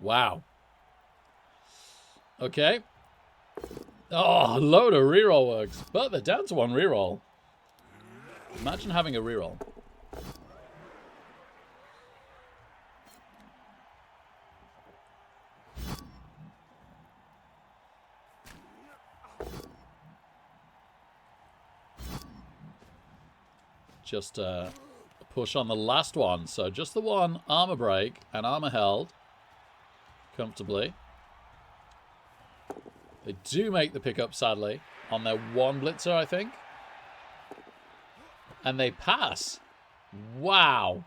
Wow. Okay. Oh, a load of reroll works. But they're down to one reroll. Imagine having a reroll. Just push on the last one. So just the one armor break and armor held comfortably. They do make the pickup, sadly, on their one blitzer, I think. And they pass. Wow.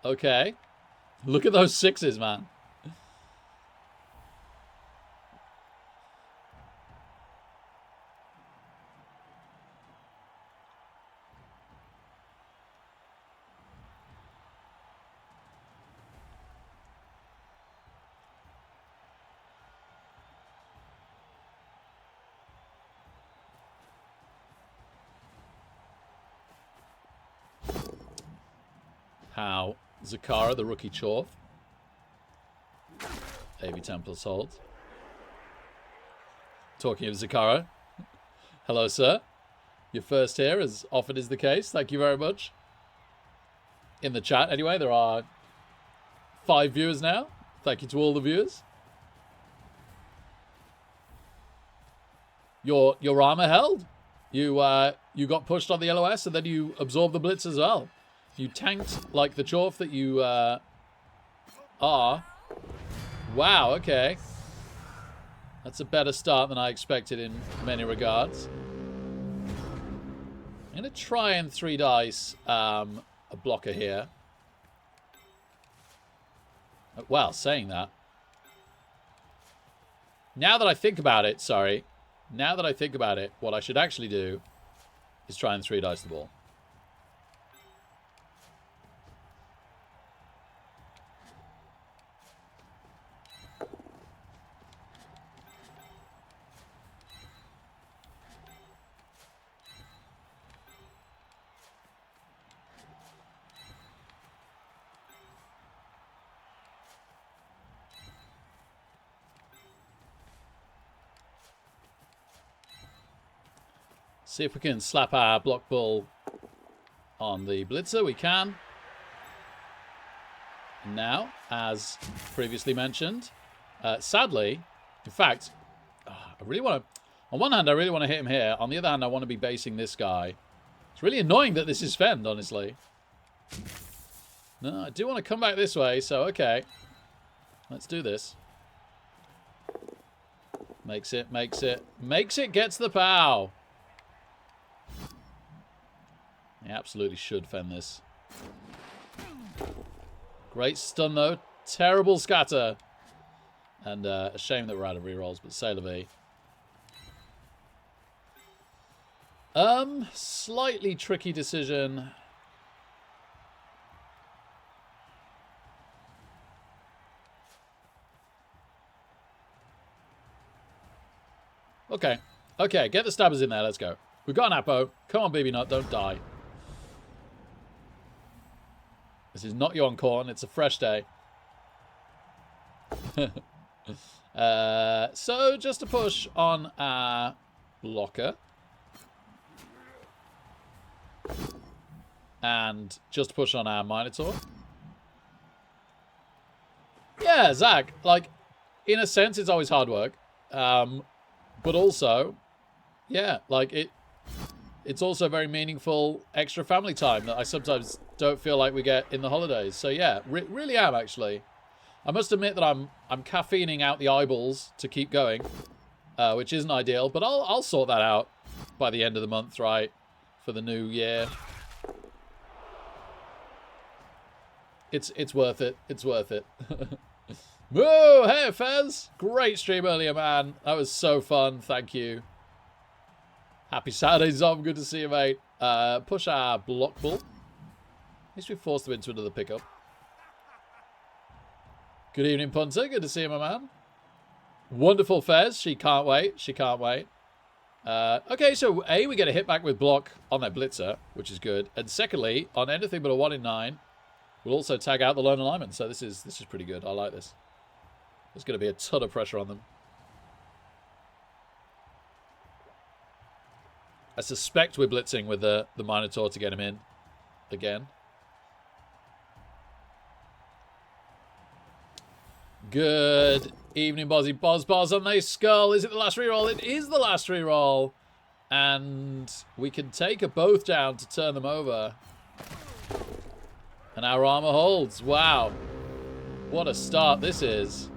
Okay. Look at those sixes, man. How Zakara, the rookie Chorf. AV Templars holds. Talking of Zakara. Hello, sir. You're first here, as often is the case. Thank you very much. In the chat, anyway, there are 5 viewers now. Thank you to all the viewers. Your armor held. You got pushed on the LOS, and then you absorbed the blitz as well. You tanked like the Chorf that you are. Wow, okay. That's a better start than I expected in many regards. I'm going to try and 3 dice a blocker here. Well, saying that. Now that I think about it, now that I think about it, what I should actually do is try and 3 dice the ball. See if we can slap our block ball on the blitzer. We can. Now, as previously mentioned, sadly, in fact, I really want to... On one hand, I really want to hit him here. On the other hand, I want to be basing this guy. It's really annoying that this is fend, honestly. No, I do want to come back this way, so okay. Let's do this. Makes it, gets the pow. He absolutely should fend this. Great stun, though. Terrible scatter. And a shame that we're out of rerolls, but c'est la vie. Slightly tricky decision. Okay. Okay, get the stabbers in there. Let's go. We've got an Apo. Come on, baby nut. Don't die. This is not Yon Corn. It's a fresh day. So, just to push on our blocker. And just to push on our Minotaur. Yeah, Zach. Like, in a sense, it's always hard work. But also, yeah, like, it's also very meaningful extra family time that I sometimes don't feel like we get in the holidays. So yeah, really am actually. I must admit that I'm caffeining out the eyeballs to keep going, which isn't ideal, but I'll sort that out by the end of the month, right, for the new year. It's worth it. It's worth it. Whoa, hey Fez, great stream earlier, man. That was so fun. Thank you. Happy Saturday, Zom. Good to see you, mate. Push our block ball. At least we forced them into another pickup. Good evening, Punter. Good to see you, my man. Wonderful Fez. She can't wait. She can't wait. Okay, so A, we get a hit back with block on that blitzer, which is good. And secondly, on anything but a 1 in 9, We'll also tag out the lone alignment, so this is pretty good. I like this. There's going to be a ton of pressure on them. I suspect we're blitzing with the Minotaur to get him in again. Good evening, Bozzy Boz on the skull. Is it the last reroll? It is the last reroll. And we can take a both down to turn them over. And our armor holds. Wow. What a start this is.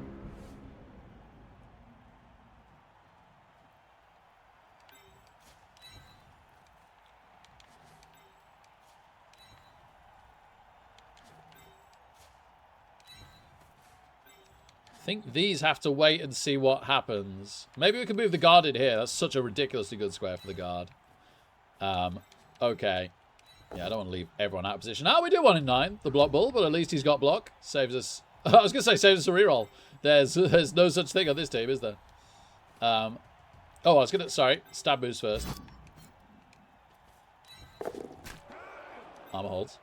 I think these have to wait and see what happens. Maybe we can move the guard in here. That's such a ridiculously good square for the guard. Okay. Yeah, I don't want to leave everyone out of position. Ah, we do 1 in 9, the block bull, but at least he's got block. Saves us. I was going to say saves us a reroll. There's no such thing on this team, is there? Oh, I was going to... Sorry. Stab moves first. Armor holds.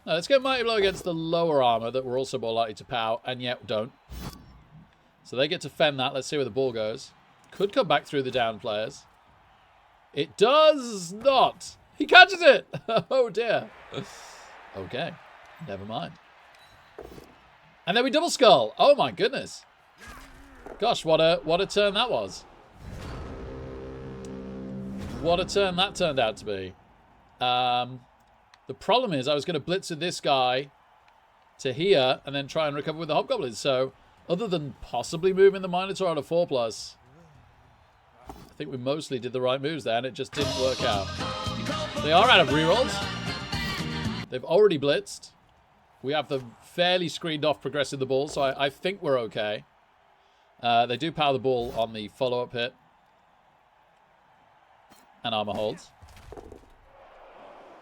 Now, let's get Mighty Blow against the lower armor that we're also more likely to pow, and yet don't. So they get to fend that. Let's see where the ball goes. Could come back through the down players. It does not. He catches it. Oh, dear. Okay. Never mind. And then we double skull. Oh, my goodness. Gosh, what a turn that was. What a turn that turned out to be. The problem is I was going to blitz with this guy to here and then try and recover with the Hobgoblins. So other than possibly moving the Minotaur on a 4+, I think we mostly did the right moves there and it just didn't work out. They are out of rerolls. They've already blitzed. We have them fairly screened off progressing the ball, so I think we're okay. They do power the ball on the follow-up hit. And armor holds.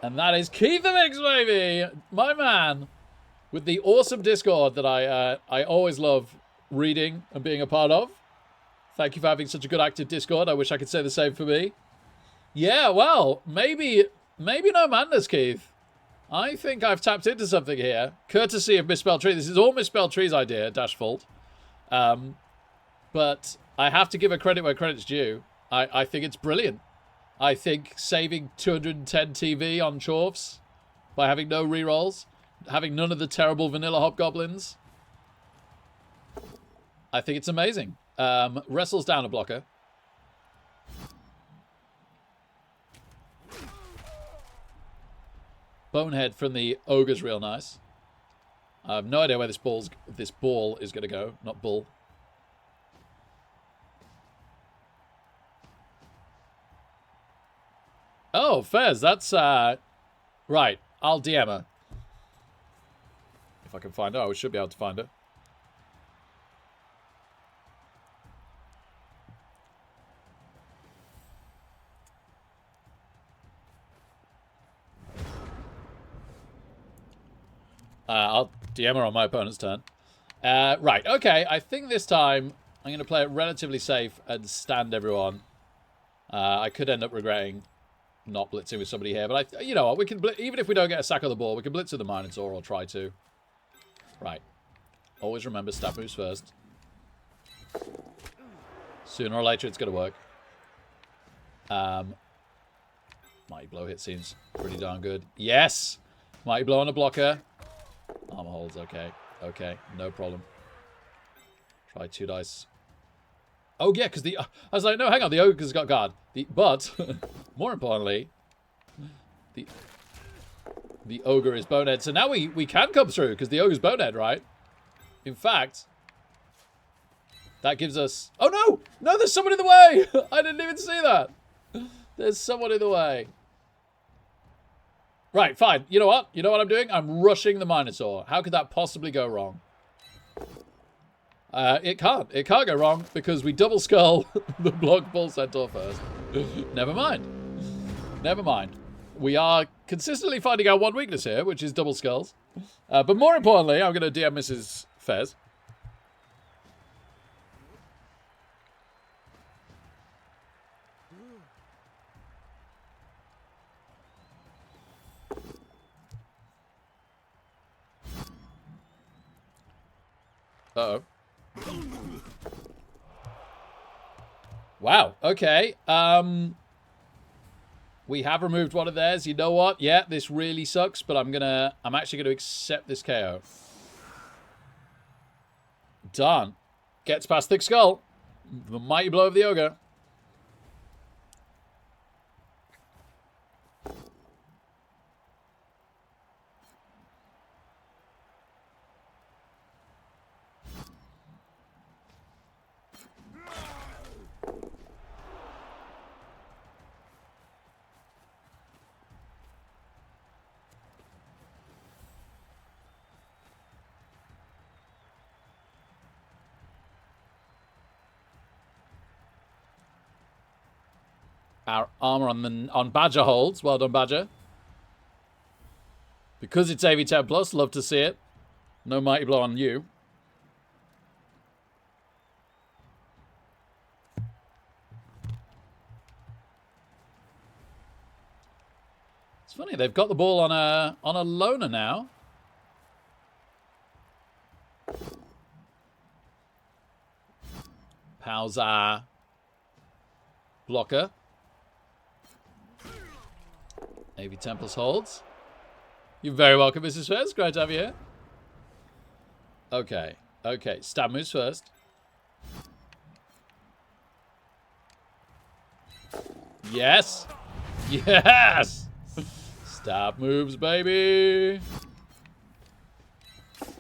And that is Keith the Mix, baby! My man! With the awesome Discord that I always love reading and being a part of. Thank you for having such a good active Discord. I wish I could say the same for me. Yeah, well, maybe no madness, Keith. I think I've tapped into something here. Courtesy of Misspelled Tree. This is all Misspelled Tree's idea, dash fault. But I have to give her credit where credit's due. I think it's brilliant. I think saving 210 TV on Chorfs by having no rerolls, having none of the terrible vanilla Hobgoblins. I think it's amazing. Wrestles down a blocker. Bonehead from the Ogre's real nice. I have no idea where this ball is going to go. Not bull. Oh, Fez, that's, right. I'll DM her. If I can find her, I should be able to find her. I'll DM her on my opponent's turn. Right, okay. I think this time I'm going to play it relatively safe and stand everyone. I could end up regretting not blitzing with somebody here, but you know what, we can even if we don't get a sack on the ball, we can blitz with the Minotaur or try to. Right. Always remember stab moves first. Sooner or later it's going to work. Mighty Blow hit seems pretty darn good. Yes! Mighty Blow on a blocker. Armor holds, okay. Okay, no problem. Try 2 dice. Oh, yeah, because I was like, no, hang on, the Ogre's got guard. But, more importantly, the Ogre is Bonehead. So now we can come through, because the Ogre's Bonehead, right? In fact, that gives us... Oh, no! No, there's someone in the way! I didn't even see that. There's someone in the way. Right, fine. You know what? You know what I'm doing? I'm rushing the Minotaur. How could that possibly go wrong? It can't. It can't go wrong because we double skull the block bull centaur first. Never mind. Never mind. We are consistently finding our one weakness here, which is double skulls. But more importantly, I'm going to DM Mrs. Fez. Uh-oh. Wow, okay. We have removed one of theirs. You know what? Yeah, this really sucks, but I'm actually gonna accept this KO. Done. Gets past Thick Skull. The mighty blow of the ogre. Our armor on Badger holds. Well done, Badger. Because it's AV10 plus, love to see it. No mighty blow on you. It's funny, they've got the ball on a loner now. Pow's our blocker. AV10 plus holds. You're very welcome, Mrs. Fez. Great to have you here. Okay. Okay. Stab moves first. Yes. Yes. Stab moves, baby.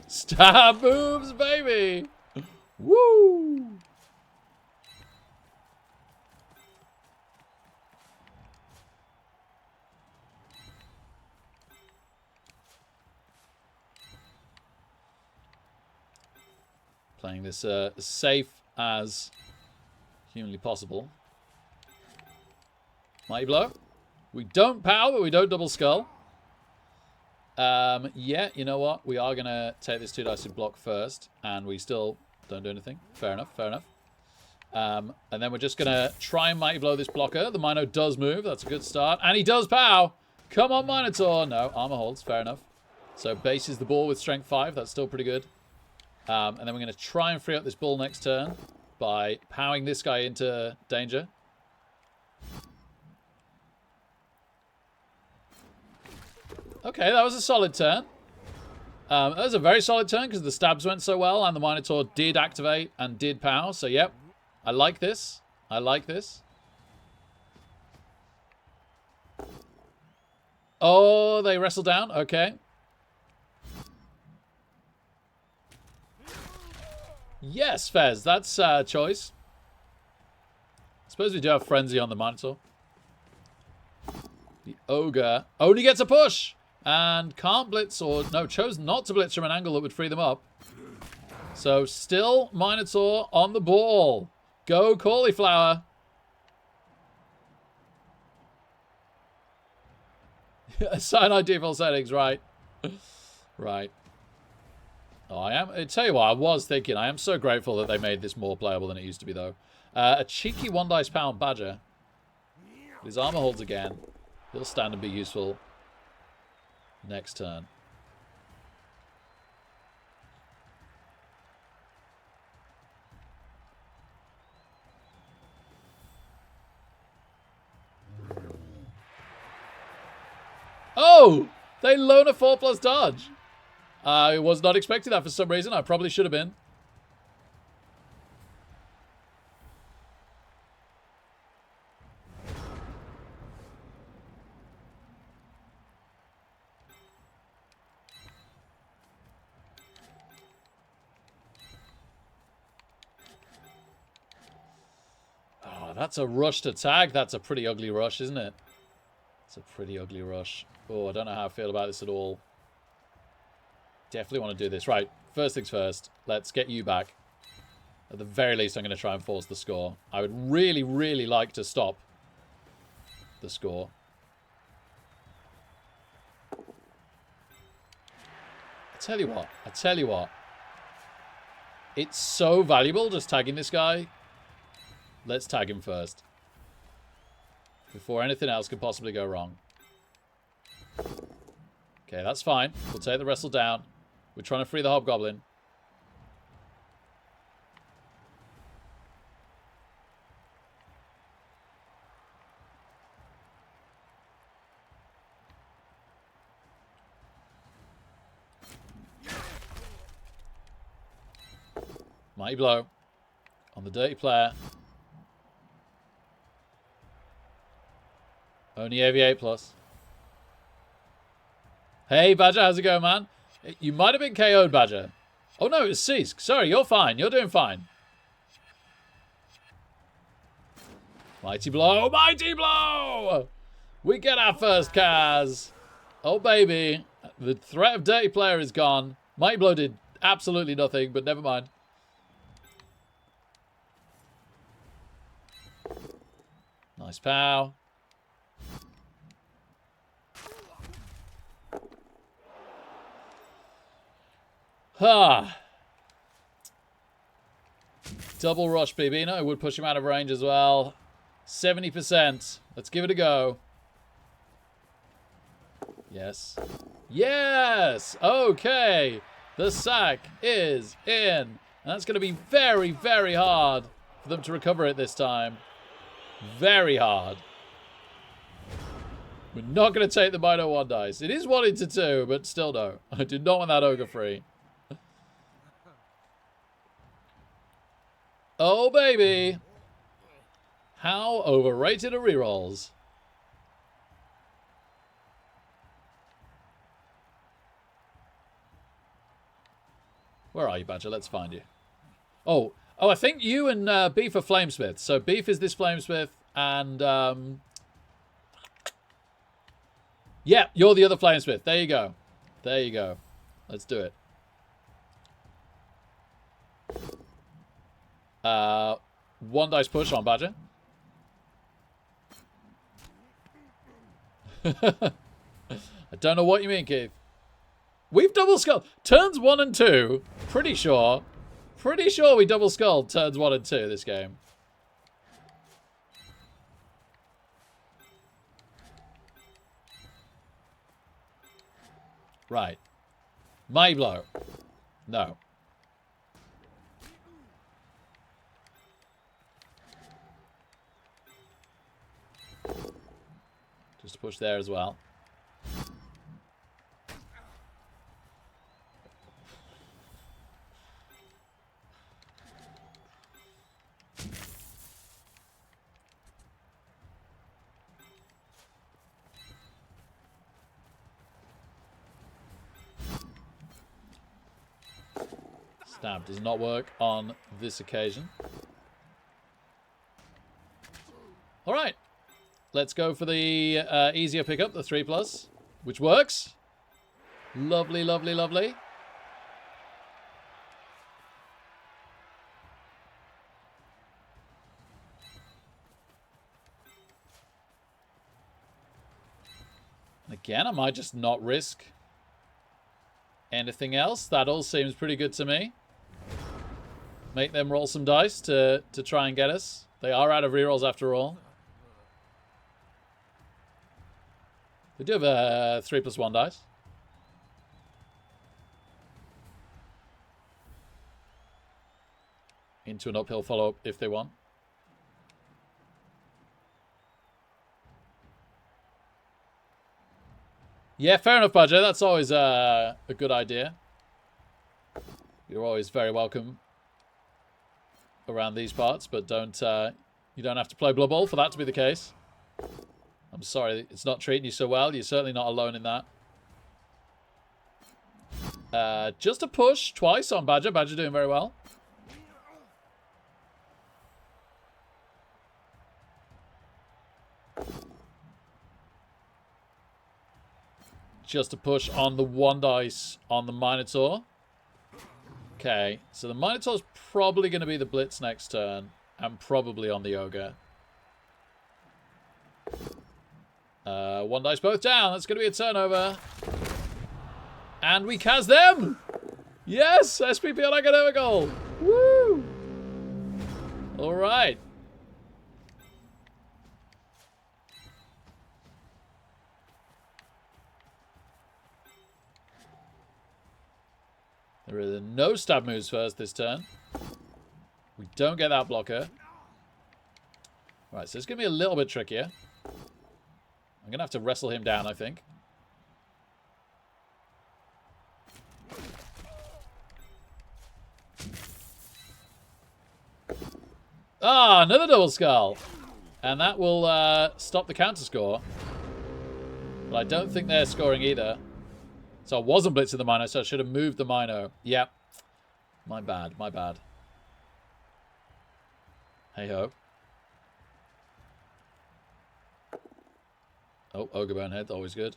Stab moves, baby. Woo. Playing this as safe as humanly possible. Mighty blow. We don't power, but we don't double skull. Yeah, you know what? We are going to take this 2 dice and block first, and we still don't do anything. Fair enough, fair enough. And then we're just going to try and mighty blow this blocker. The Mino does move. That's a good start. And he does pow. Come on, Minotaur. No, armor holds. Fair enough. So bases the ball with strength 5. That's still pretty good. And then we're going to try and free up this bull next turn by powering this guy into danger. Okay, that was a solid turn. That was a very solid turn because the stabs went so well and the Minotaur did activate and did pow. So, yep, I like this. I like this. Oh, they wrestle down. Okay. Yes, Fez, that's a choice. I suppose we do have Frenzy on the Minotaur. The Ogre only gets a push and can't blitz, or no, chose not to blitz from an angle that would free them up. So still Minotaur on the ball. Go Cauliflower. Cyanide default settings, right. Right. Oh, I tell you what, I was thinking, I am so grateful that they made this more playable than it used to be, though. A cheeky 1 dice pound Badger. His armor holds again. He'll stand and be useful next turn. Oh! They loan a 4+ dodge. I was not expecting that for some reason. I probably should have been. Oh, that's a rush to tag. That's a pretty ugly rush, isn't it? It's a pretty ugly rush. Oh, I don't know how I feel about this at all. Definitely want to do this. Right, first things first. Let's get you back. At the very least, I'm going to try and force the score. I would really, really like to stop the score. I tell you what. It's so valuable just tagging this guy. Let's tag him first. Before anything else could possibly go wrong. Okay, that's fine. We'll take the wrestle down. We're trying to free the Hobgoblin. Mighty blow. On the dirty player. Only AV8 plus. Hey, Badger, how's it going, man? You might have been KO'd, Badger. Oh, no, it's Cease. Sorry, you're fine. You're doing fine. Mighty blow. Mighty blow! We get our first Kaz. Oh, baby. The threat of dirty player is gone. Mighty blow did absolutely nothing, but never mind. Nice pow. Double rush Bibino. I would push him out of range as well. 70%. Let's give it a go. Yes. Yes! Okay. The sack is in. And that's going to be very, very hard for them to recover it this time. Very hard. We're not going to take the Bino 1 dice. It is 1 into 2, but still no. I do not want that ogre free. Oh, baby. How overrated are rerolls? Where are you, Badger? Let's find you. Oh, I think you and Beef are Flamesmiths. So Beef is this Flamesmith, and yeah, you're the other Flamesmith. There you go. There you go. Let's do it. 1 dice push on Badger. I don't know what you mean, Keith. We've double skulled. Turns 1 and 2. Pretty sure. Pretty sure we double skulled turns 1 and 2 this game. Right. My blow. No. Just to push there as well. Stab does not work on this occasion. All right. Let's go for the easier pickup, the 3+, which works. Lovely, lovely, lovely. And again, I might just not risk anything else. That all seems pretty good to me. Make them roll some dice to try and get us. They are out of rerolls after all. They do have a 3+1 dice. Into an uphill follow-up if they want. Yeah, fair enough, Badger. That's always a good idea. You're always very welcome around these parts, but you don't have to play Blood Bowl for that to be the case. I'm sorry it's not treating you so well. You're certainly not alone in that. Just a push twice on Badger. Badger doing very well. Just a push on the 1 dice on the Minotaur. Okay, so the Minotaur's probably going to be the Blitz next turn. And probably on the Ogre. 1 dice both down. That's going to be a turnover. And we Kaz them! Yes! SPP on Academical! Woo! Alright. There are no stab moves first this turn. We don't get that blocker. Right, so it's going to be a little bit trickier. I'm going to have to wrestle him down, I think. Ah, another double skull. And that will stop the counter score. But I don't think they're scoring either. So I wasn't blitzing the Mino, so I should have moved the Mino. Yep. My bad, my bad. Hey-ho. Oh, Ogre Bonehead, always good.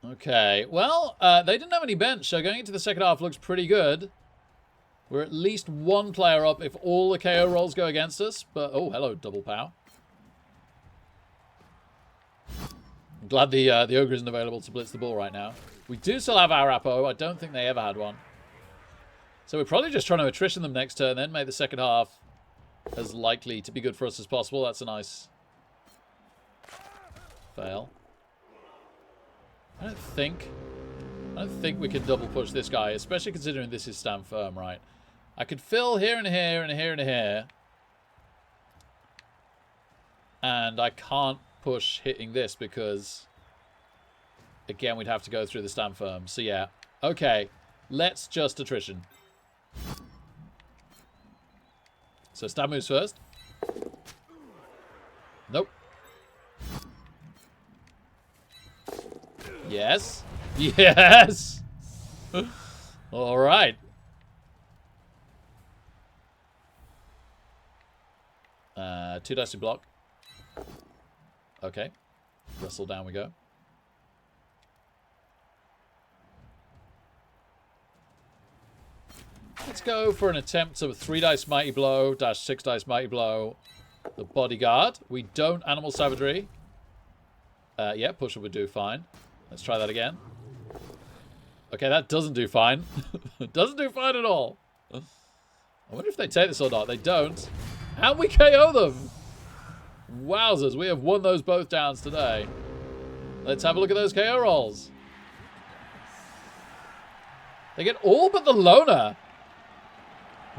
Okay, well, they didn't have any bench, so going into the second half looks pretty good. We're at least one player up if all the KO rolls go against us. But, oh, hello, double pow. I'm glad the Ogre isn't available to blitz the ball right now. We do still have our Apo. I don't think they ever had one. So we're probably just trying to attrition them next turn, then make the second half as likely to be good for us as possible. That's a nice fail. I don't think we can double push this guy, especially considering this is stand firm, right? I could fill here and here and here and here. And I can't push hitting this because, again, we'd have to go through the stand firm. So, yeah. Okay. Let's just attrition. So, stand moves first. Nope. Yes. Yes. All right. Two dice to block. Okay. Wrestle down we go. Let's go for an attempt of a 3 dice mighty blow dash 6 dice mighty blow. The bodyguard. We don't animal savagery. Yeah, pusher would do fine. Let's try that again. Okay, that doesn't do fine. It doesn't do fine at all. I wonder if they take this or not. They don't. And we KO them. Wowzers, we have won those both downs today. Let's have a look at those KO rolls. They get all but the loner.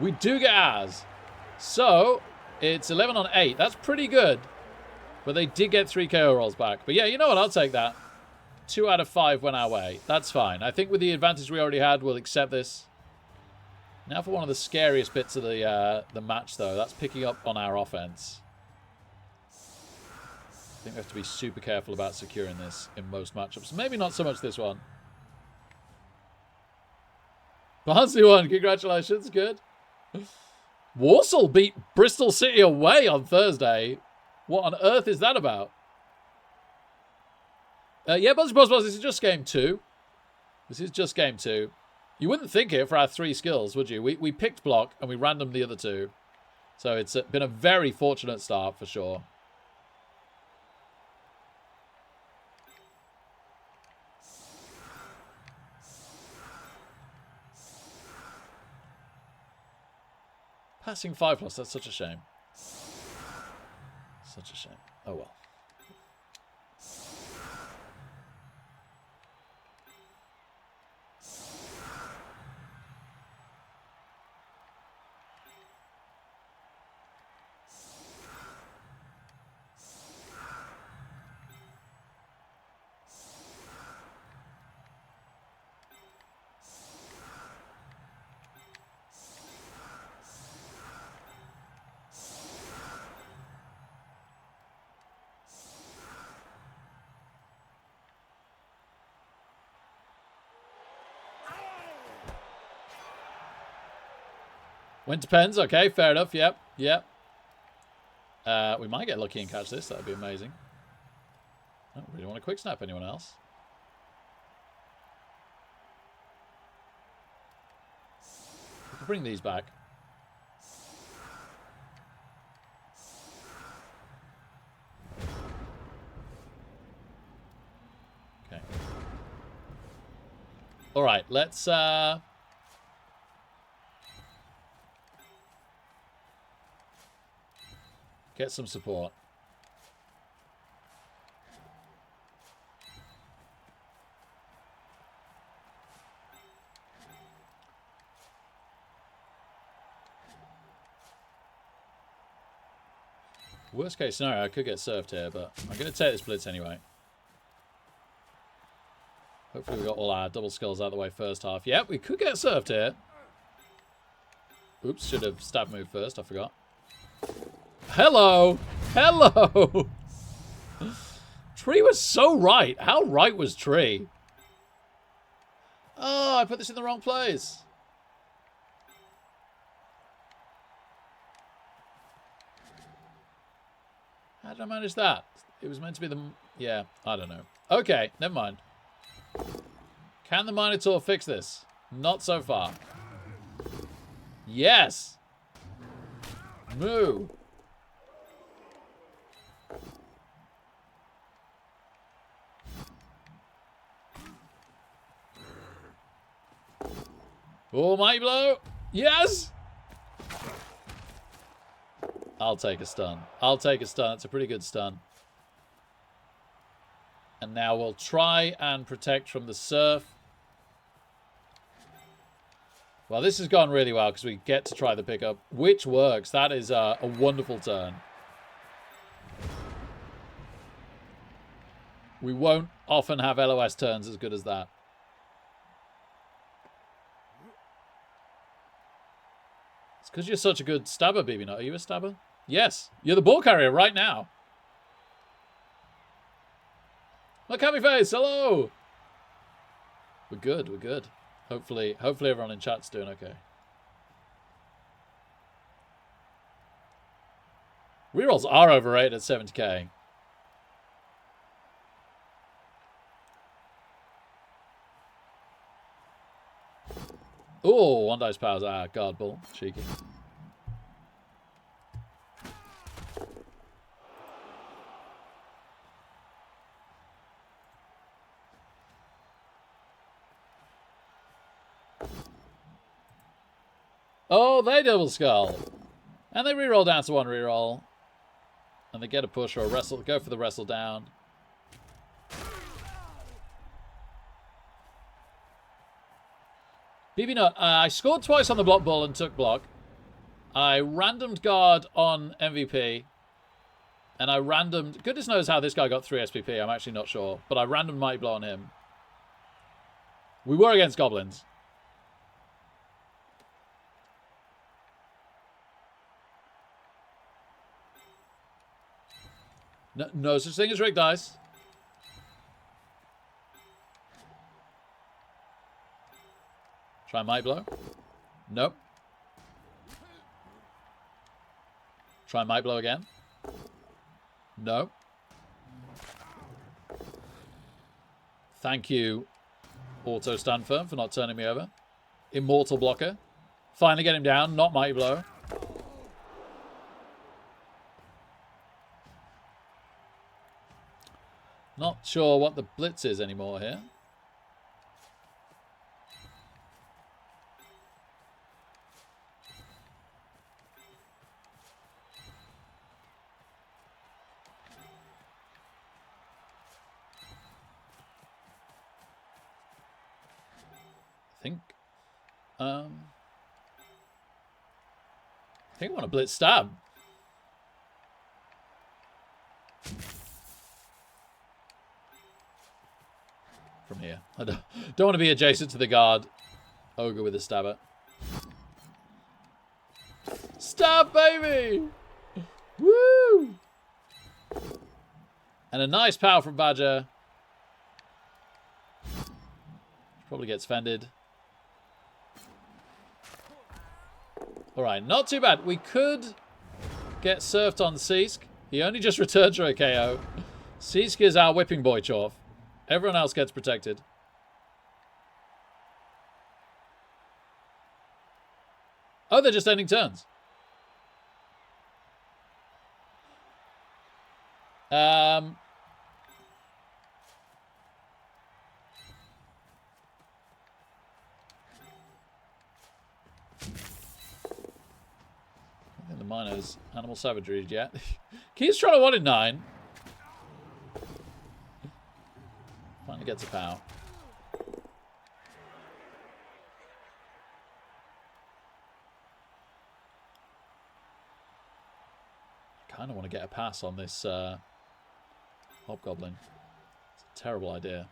We do get ours. So, it's 11 on 8. That's pretty good. But they did get 3 KO rolls back. But yeah, you know what? I'll take that. 2 out of 5 went our way. That's fine. I think with the advantage we already had, we'll accept this. Now for one of the scariest bits of the match, though. That's picking up on our offense. I think we have to be super careful about securing this in most matchups. Maybe not so much this one. Barnsley won. Congratulations. Good. Walsall beat Bristol City away on Thursday. What on earth is that about? Yeah, Buzz, this is just game 2. This is just game 2. You wouldn't think it for our 3 skills, would you? We picked block and we randomed the other 2. So it's been a very fortunate start for sure. Passing 5+, that's such a shame. Such a shame. Oh well. When depends. Okay, fair enough. Yep, yep. We might get lucky and catch this. That would be amazing. I don't really want to quick snap anyone else. We can bring these back. Okay. All right, let's... get some support. Worst case scenario, I could get served here, but I'm going to take this blitz anyway. Hopefully we got all our double skulls out of the way first half. Yep, we could get served here. Oops, should have stab moved first. I forgot. Hello! Hello! Tree was so right. How right was Tree? Oh, I put this in the wrong place. How did I manage that? It was meant to be the... Yeah, I don't know. Okay, never mind. Can the Minotaur fix this? Not so far. Yes! Moo! Oh, mighty blow! Yes! I'll take a stun. I'll take a stun. It's a pretty good stun. And now we'll try and protect from the surf. Well, this has gone really well because we get to try the pickup, which works. That is a wonderful turn. We won't often have LOS turns as good as that. It's because you're such a good stabber, BB Nut. Are you a stabber? Yes. You're the ball carrier right now. Look, happy face. Hello. We're good. We're good. Hopefully everyone in chat's doing okay. Rerolls are overrated at 70k. Oh, one dice powers. Ah, guard ball. Cheeky. Oh, they double skull. And they reroll down to one reroll. And they get a push or a wrestle. Go for the wrestle down. BB Nut, I scored twice on the block ball and took block. I randomed guard on MVP. And I randomed... Goodness knows how this guy got 3 SPP. I'm actually not sure. But I randomed Mighty Blow on him. We were against goblins. No such thing as rigged dice. Try Mighty Blow. Nope. Try Mighty Blow again. No. Thank you, Auto Stand Firm, for not turning me over. Immortal Blocker. Finally get him down. Not Mighty Blow. Not sure what the blitz is anymore here. I think I want to blitz stab. From here. I don't want to be adjacent to the guard. Ogre with a stabber. Stab, baby! Woo! And a nice power from Badger. Probably gets fended. Alright, not too bad. We could get surfed on Seask. He only just returned to a KO. Seask is our whipping boy, Chorf. Everyone else gets protected. Oh, they're just ending turns. I think the miner's animal savagery yet. Keith's trying to 1 in 9. Finally gets a pow. Kind of want to get a pass on this hobgoblin. It's a terrible idea.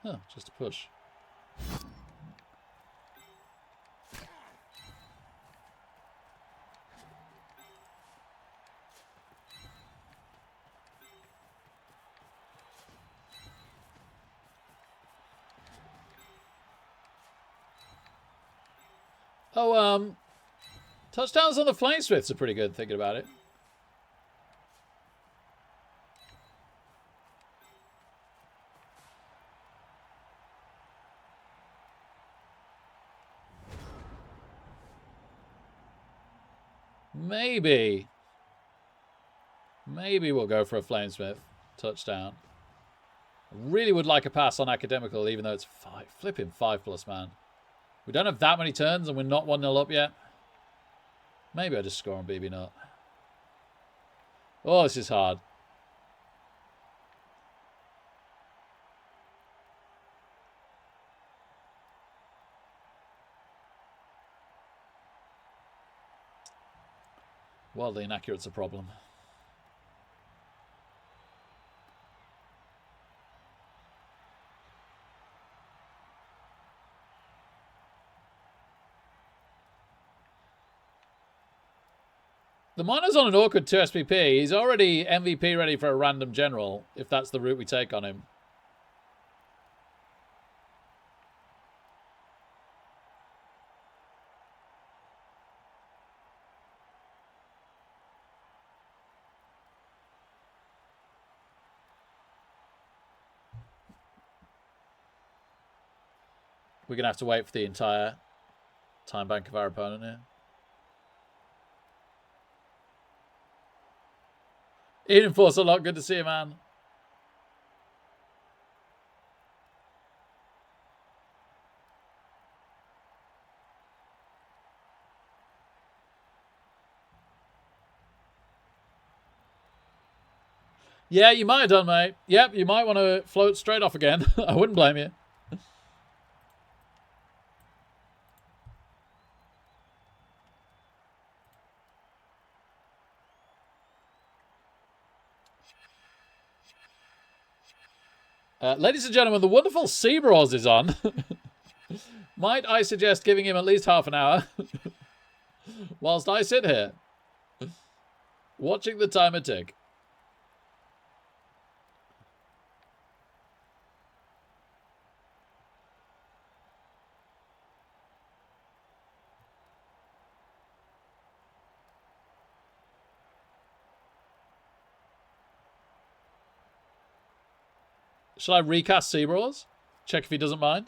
Huh, just a push. Oh, touchdowns on the Flamesmiths are pretty good, thinking about it. Maybe we'll go for a Flamesmith touchdown. I really would like a pass on Academical, even though it's flipping 5+, man. We don't have that many turns, and we're not 1-0 up yet. Maybe I just score on BB Nut. Oh, this is hard. Wildly inaccurate's a problem. The miner's on an awkward 2 SPP. He's already MVP ready for a random general, if that's the route we take on him. We're going to have to wait for the entire time bank of our opponent here. Eden Force a lot. Good to see you, man. Yeah, you might have done, mate. Yep, you might want to float straight off again. I wouldn't blame you. Ladies and gentlemen, the wonderful Seabros is on. Might I suggest giving him at least half an hour whilst I sit here watching the timer tick. Shall I recast Seabros? Check if he doesn't mind.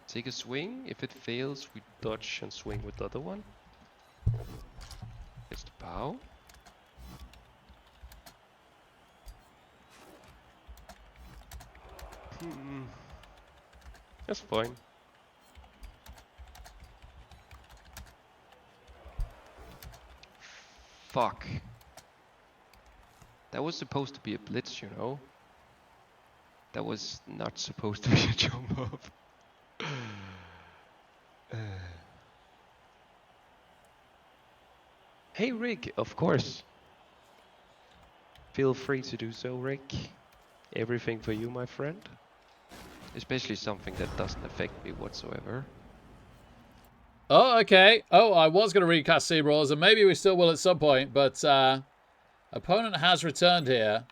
Take a swing. If it fails, we dodge and swing with the other one. It's the bow. That's fine. Fuck. That was supposed to be a blitz, you know? That was not supposed to be a jump up. Hey Rick, of course. Feel free to do so, Rick. Everything for you, my friend. Especially something that doesn't affect me whatsoever. Oh, okay. Oh, I was going to recast Seabros, and maybe we still will at some point, but opponent has returned here.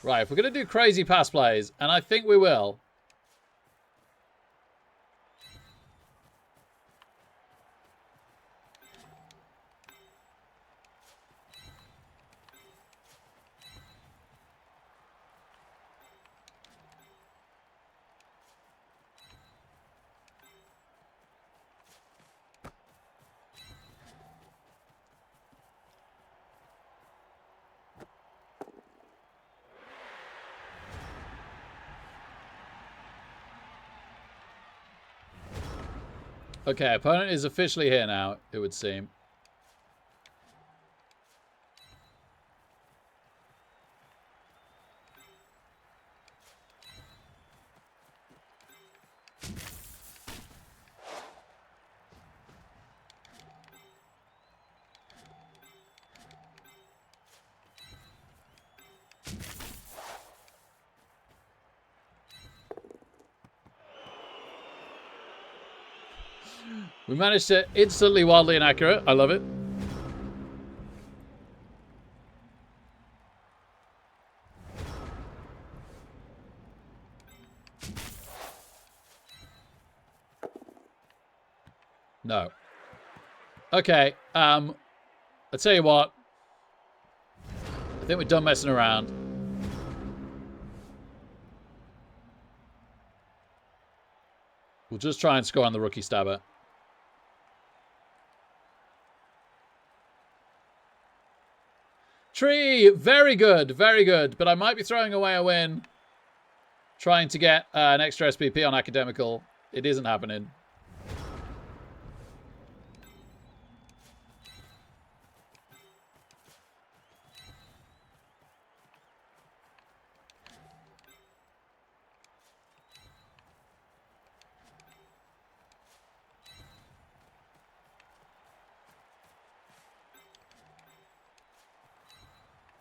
Right, if we're going to do crazy pass plays, and I think we will. Okay, opponent is officially here now, it would seem. We managed to instantly wildly inaccurate. I love it. No. Okay, I'll tell you what. I think we're done messing around. We'll just try and score on the rookie stabber. Tree! Very good, very good. But I might be throwing away a win trying to get an extra SPP on Academical. It isn't happening.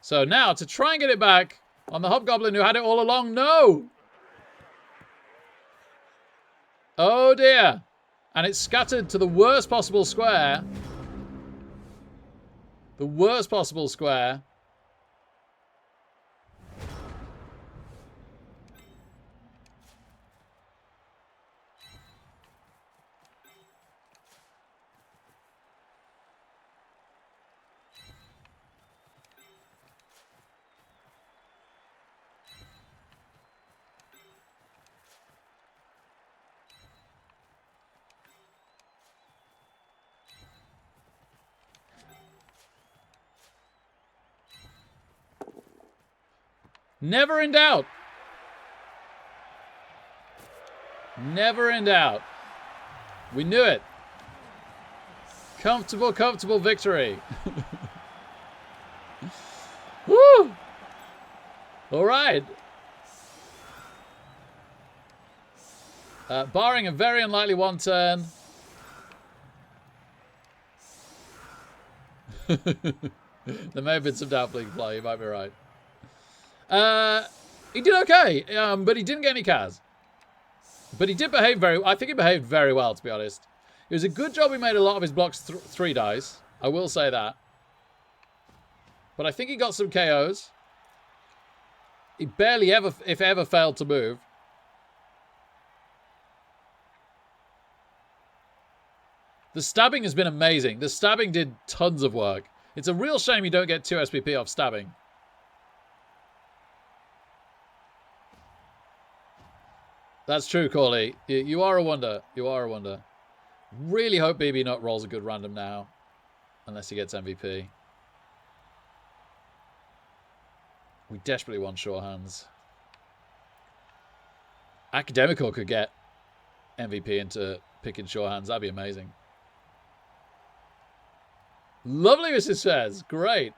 So now, to try and get it back on the Hobgoblin who had it all along. No! Oh, dear. And it's scattered to the worst possible square. The worst possible square. Never in doubt. Never in doubt. We knew it. Comfortable, comfortable victory. Woo! All right. Barring a very unlikely one turn. There may have been some downplaying play. You might be right. He did okay, but he didn't get any Kaz. But he did behave I think he behaved very well, to be honest. It was a good job he made a lot of his blocks 3 dice. I will say that. But I think he got some KOs. He barely ever, if ever, failed to move. The stabbing has been amazing. The stabbing did tons of work. It's a real shame you don't get 2 SPP off stabbing. That's true, Corley. You are a wonder. You are a wonder. Really hope BB Nut rolls a good random now. Unless he gets MVP. We desperately want sure hands. Academical could get MVP into picking sure hands. That'd be amazing. Lovely, Mrs. Fez. Great.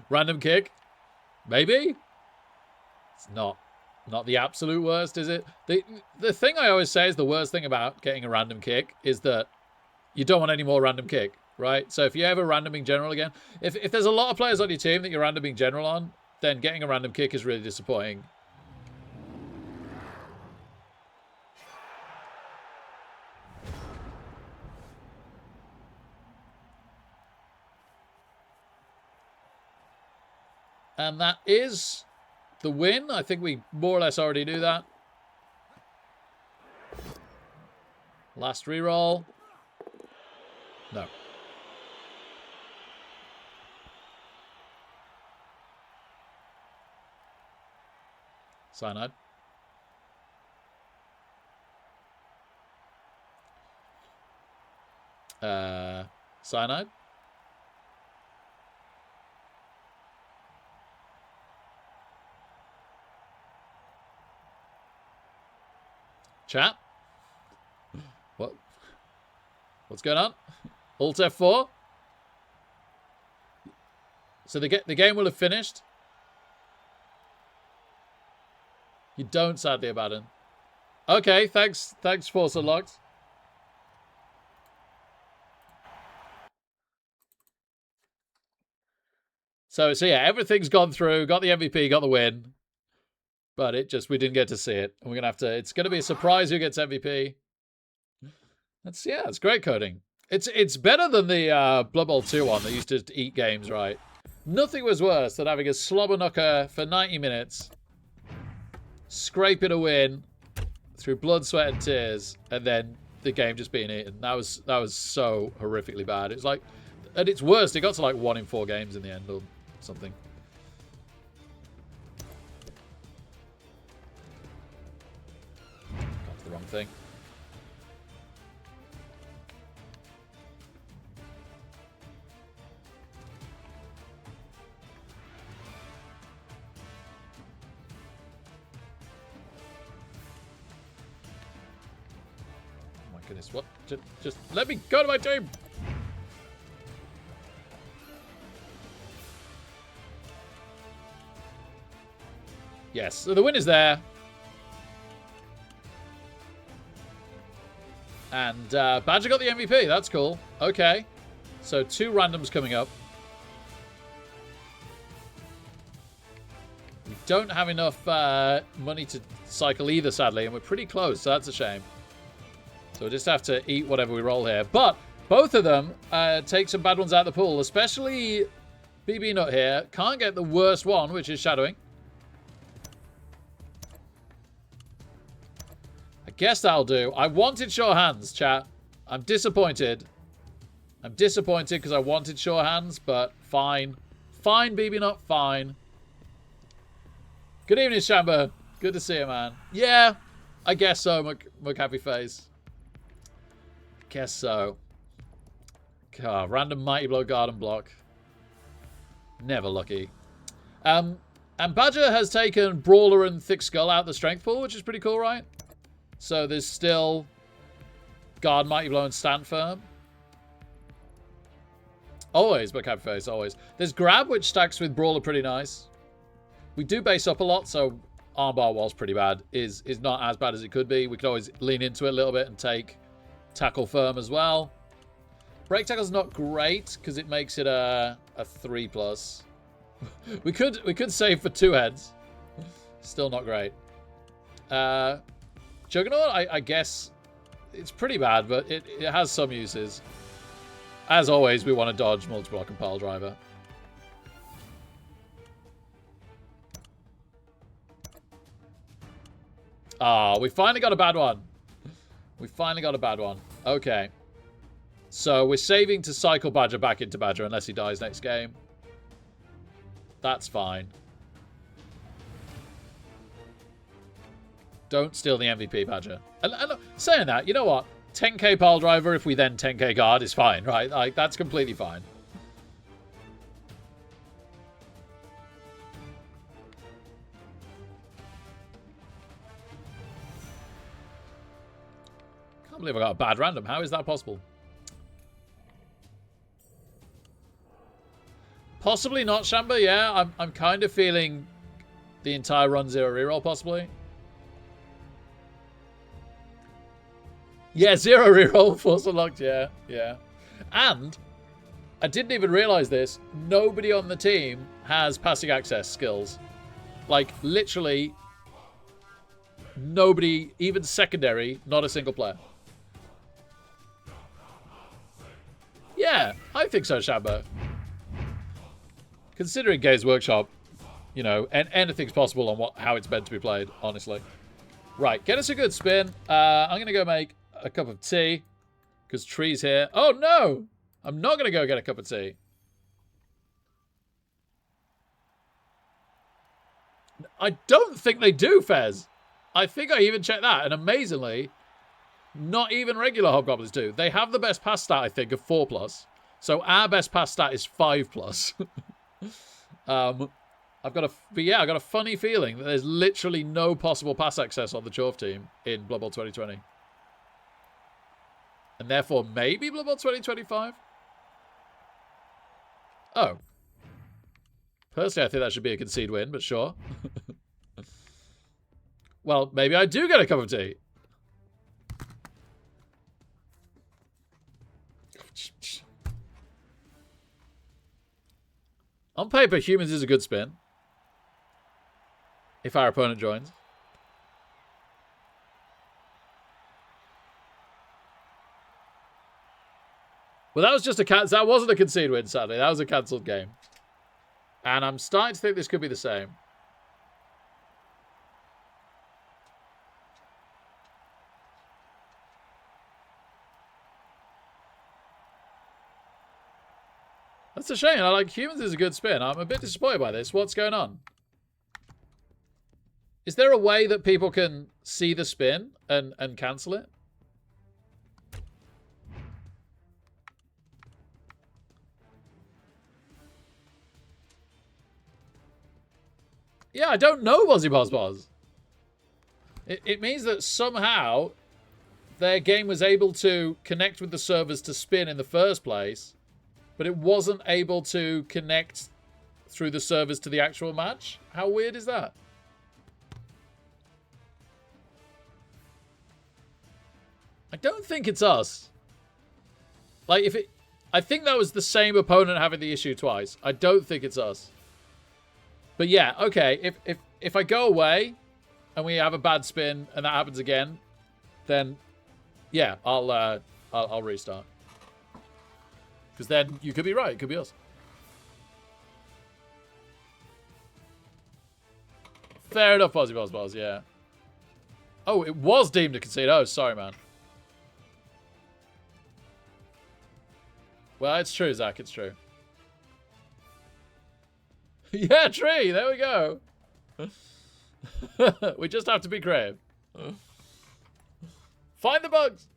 Random kick? Maybe? It's not the absolute worst, is it? The thing I always say is the worst thing about getting a random kick is that you don't want any more random kick, right? So if you ever randoming general again, if there's a lot of players on your team that you're randoming general on, then getting a random kick is really disappointing. And that is the win. I think we more or less already knew that. Last reroll. No. Cyanide. Cyanide. Chat? What? What's going on? Alt F4. So the game will have finished. You don't, sadly, Abaddon. Okay, thanks, Force Unlocked. So yeah, everything's gone through. Got the MVP, got the win. But we didn't get to see it. And we're going to have to, it's going to be a surprise who gets MVP. It's great coding. It's better than the Blood Bowl 2 one that used to eat games, right? Nothing was worse than having a slobber knocker for 90 minutes, scraping a win through blood, sweat, and tears, and then the game just being eaten. That was so horrifically bad. It's like, at its worst, it got to like 1 in 4 games in the end or something. Got to the wrong thing. Goodness, what? Just let me go to my team! Yes, so the win is there. And Badger got the MVP, that's cool. Okay, so 2 randoms coming up. We don't have enough money to cycle either, sadly, and we're pretty close, so that's a shame. So we'll just have to eat whatever we roll here. But both of them take some bad ones out of the pool, especially BB Nut here. Can't get the worst one, which is shadowing. I guess that'll do. I wanted sure hands, chat. I'm disappointed. I'm disappointed because I wanted sure hands, but fine. Fine, BB Nut, fine. Good evening, Shamba. Good to see you, man. Yeah, I guess so, McHappy Face. Guess so. God, random Mighty Blow Garden Block. Never lucky. And Badger has taken Brawler and Thick Skull out the strength pool, which is pretty cool, right? So there's still Guard, Mighty Blow, and Stand Firm. Always, but Happy Face, always. There's Grab, which stacks with Brawler pretty nice. We do base up a lot, so Armbar, whilst pretty bad, is not as bad as it could be. We could always lean into it a little bit and take Tackle Firm as well. Break Tackle's not great because it makes it a 3+. we could save for 2 heads. Still not great. Juggernaut, I guess it's pretty bad, but it has some uses. As always, we want to dodge Multi-Block and Pile Driver. Ah, we finally got a bad one. We finally got a bad one. Okay. So we're saving to cycle Badger back into Badger unless he dies next game. That's fine. Don't steal the MVP, Badger. And saying that, you know what? 10k Pile Driver if we then 10k Guard is fine, right? Like, that's completely fine. Can't believe I got a bad random. How is that possible? Possibly not, Shamba. Yeah, I'm kind of feeling the entire run 0 reroll, possibly. Yeah, 0 reroll, Force Unlocked, yeah. And, I didn't even realize this, nobody on the team has passing access skills. Like, literally, nobody, even secondary, not a single player. Yeah, I think so, Shamba. Considering Games Workshop, you know, and anything's possible on how it's meant to be played, honestly. Right, get us a good spin. I'm going to go make a cup of tea because Tree's here. Oh, no! I'm not going to go get a cup of tea. I don't think they do, Fez. I think I even checked that, and amazingly, not even regular Hobgoblins do. They have the best pass stat, I think, of 4+. So our best pass stat is 5+. I've got a funny feeling that there's literally no possible pass access on the Chorf team in Blood Bowl 2020. And therefore, maybe Blood Bowl 2025? Oh. Personally, I think that should be a concede win, but sure. Well, maybe I do get a cup of tea. On paper, Humans is a good spin. If our opponent joins. Well, that was just that wasn't a concede win, sadly. That was a cancelled game. And I'm starting to think this could be the same. That's a shame. I like Humans is a good spin. I'm a bit disappointed by this. What's going on? Is there a way that people can see the spin and cancel it? Yeah, I don't know, Bozzy Boz. It means that somehow their game was able to connect with the servers to spin in the first place, but it wasn't able to connect through the servers to the actual match. How weird is that? I don't think it's us. Like, I think that was the same opponent having the issue twice. I don't think it's us. But yeah, okay. If I go away and we have a bad spin and that happens again, then yeah, I'll restart. Because then you could be right. It could be us. Fair enough, Bozzy Boz, yeah. Oh, it was deemed a concede. Oh, sorry, man. Well, it's true, Zach. It's true. Yeah, tree. There we go. We just have to be creative. Find the bugs.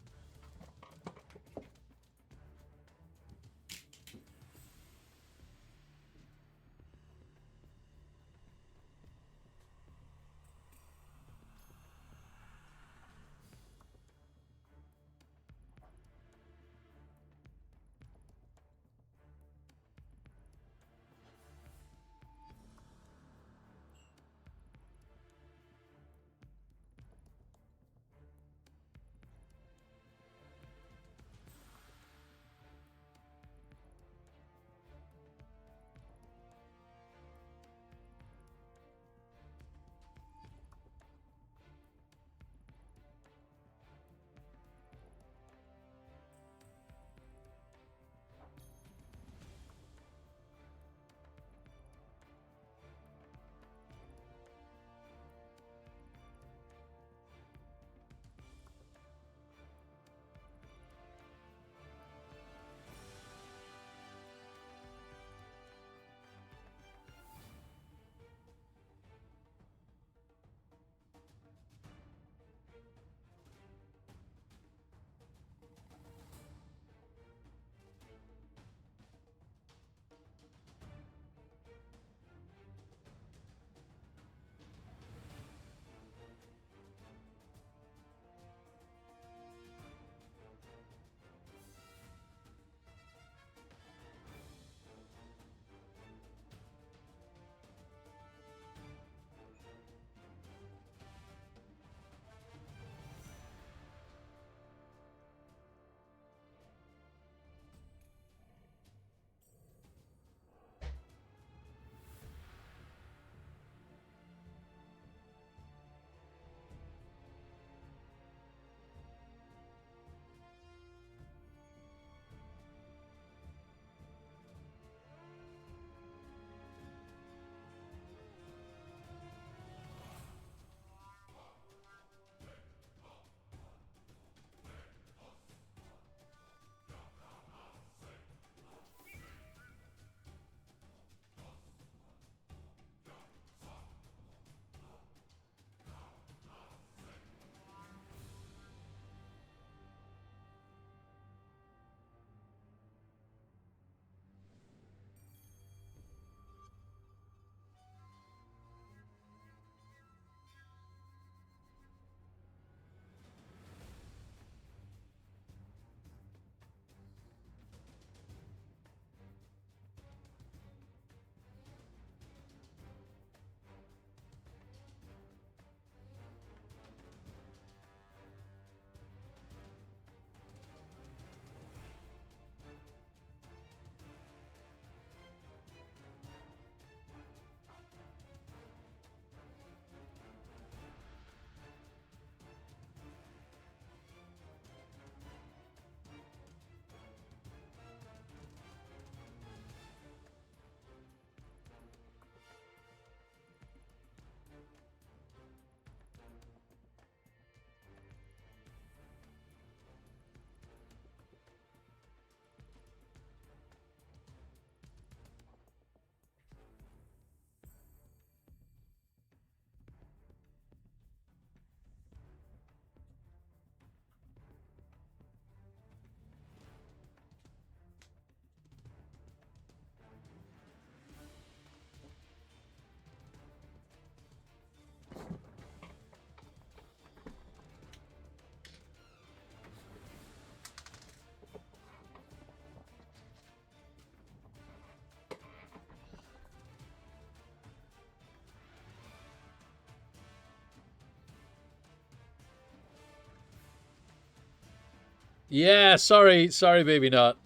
Yeah, sorry, baby nut.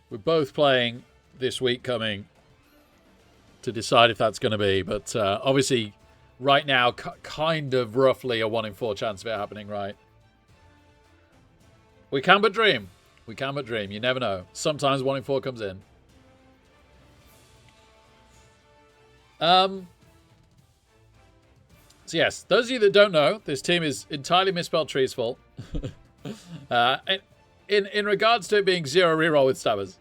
We're both playing this week coming to decide if that's going to be, but obviously right now kind of roughly a 1 in 4 chance of it happening, right? We can but dream. We can but dream. You never know. Sometimes 1 in 4 comes in. So yes, those of you that don't know, this team is entirely misspelled Tree's fault. In regards to it being 0 reroll with stabbers.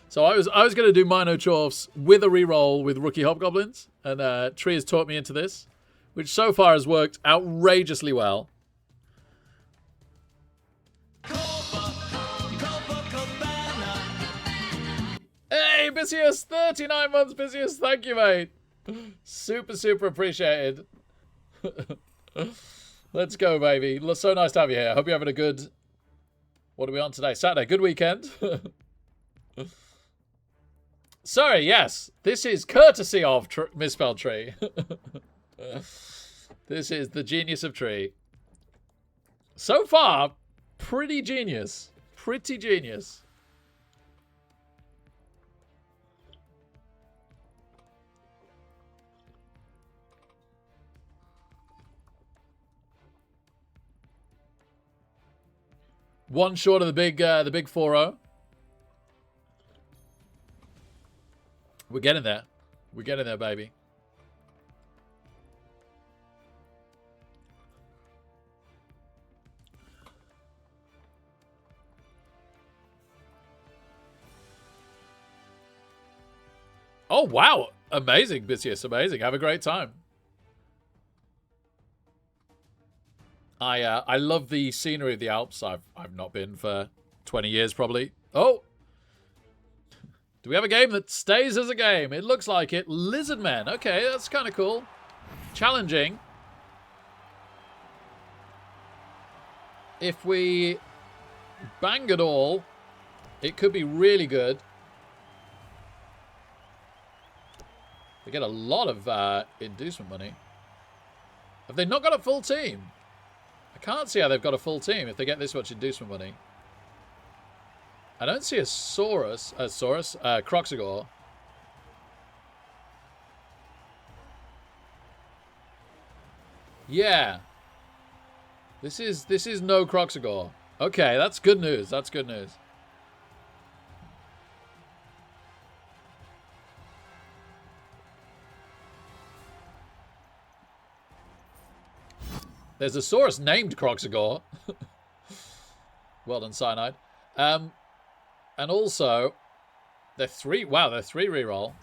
So I was going to do Mino Chorfs with a reroll with rookie hobgoblins, and Tree has taught me into this, which so far has worked outrageously well. Hey, Bisius! 39 months, Bisius! Thank you, mate! Super, super appreciated. Let's go, baby. So nice to have you here. Hope you're having a good... What are we on today? Saturday. Good weekend. Sorry, yes. This is courtesy of Misspelled Tree. This is the genius of Tree. So far, pretty genius. Pretty genius. One short of the big 4-0. We're getting there. We're getting there, baby. Oh, wow. Amazing, Bisius. Amazing. Have a great time. I love the scenery of the Alps. I've not been for 20 years, probably. Oh! Do we have a game that stays as a game? It looks like it. Lizardmen. Okay, that's kind of cool. Challenging. If we bang it all, it could be really good. They get a lot of inducement money. Have they not got a full team? I can't see how they've got a full team if they get this much inducement money. I don't see a Croxagore. Yeah. This is no Croxagore. Okay, that's good news. That's good news. There's a Saurus named Croxagore. Well done, Cyanide. And also, they're 3. Wow, they're 3 reroll.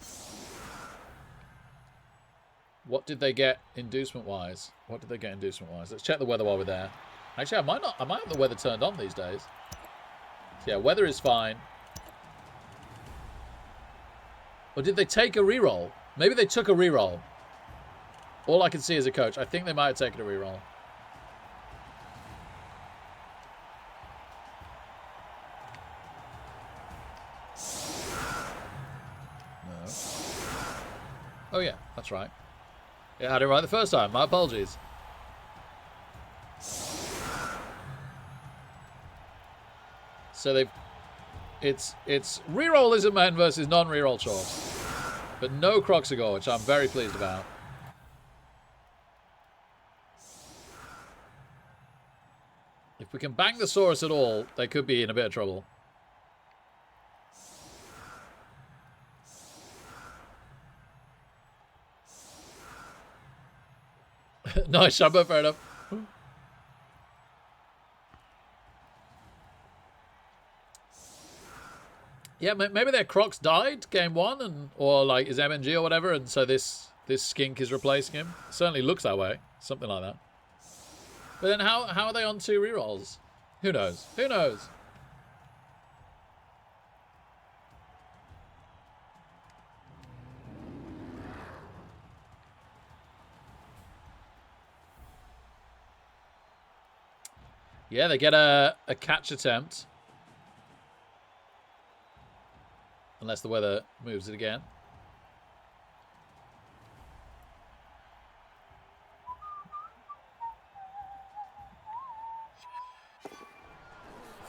What did they get inducement-wise? What did they get inducement-wise? Let's check the weather while we're there. Actually, I might have the weather turned on these days. So yeah, weather is fine. Or did they take a reroll? Maybe they took a reroll. All I can see is a coach. I think they might have taken a reroll. No. Oh yeah, that's right. Yeah, I had it right the first time. My apologies. So it's reroll Lizardmen versus non-reroll Chorf. But no Croxagore, which I'm very pleased about. If we can bang the Saurus at all, they could be in a bit of trouble. Nice, Shabba, fair enough. Yeah, maybe their Crocs died game 1, or like is MNG or whatever, and so this skink is replacing him. Certainly looks that way, something like that. But then how are they on 2 rerolls? Who knows? Who knows? Yeah, they get a catch attempt. Unless the weather moves it again.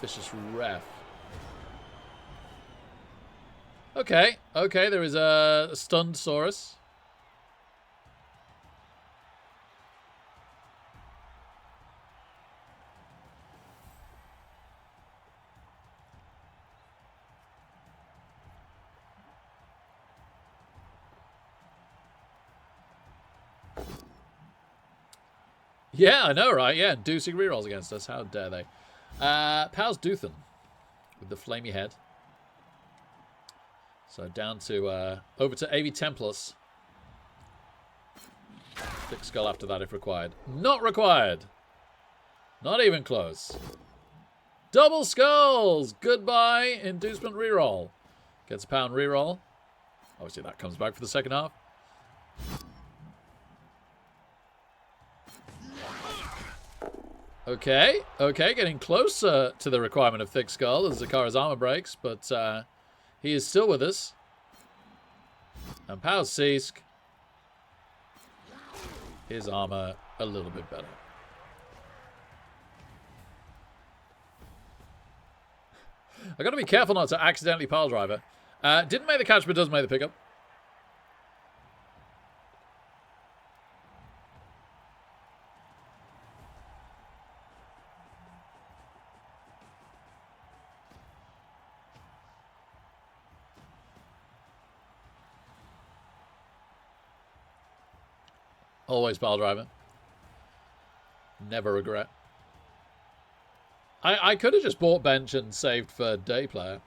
Vicious Ref. Okay, okay, there is a stunned Saurus. Yeah, I know, right? Yeah, inducing rerolls against us. How dare they? Powers Duthan with the flamey head. So down to over to AV 10 plus. Thick Skull after that if required. Not required. Not even close. Double Skulls! Goodbye, inducement reroll. Gets a pound reroll. Obviously that comes back for the second half. Okay, okay, getting closer to the requirement of Thick Skull as Zakara's armor breaks, but he is still with us. And Powers Seask. His armor a little bit better. I gotta be careful not to accidentally pile driver. Didn't make the catch, but does make the pickup. Always pile driver. Never regret. I could have just bought bench and saved for day player.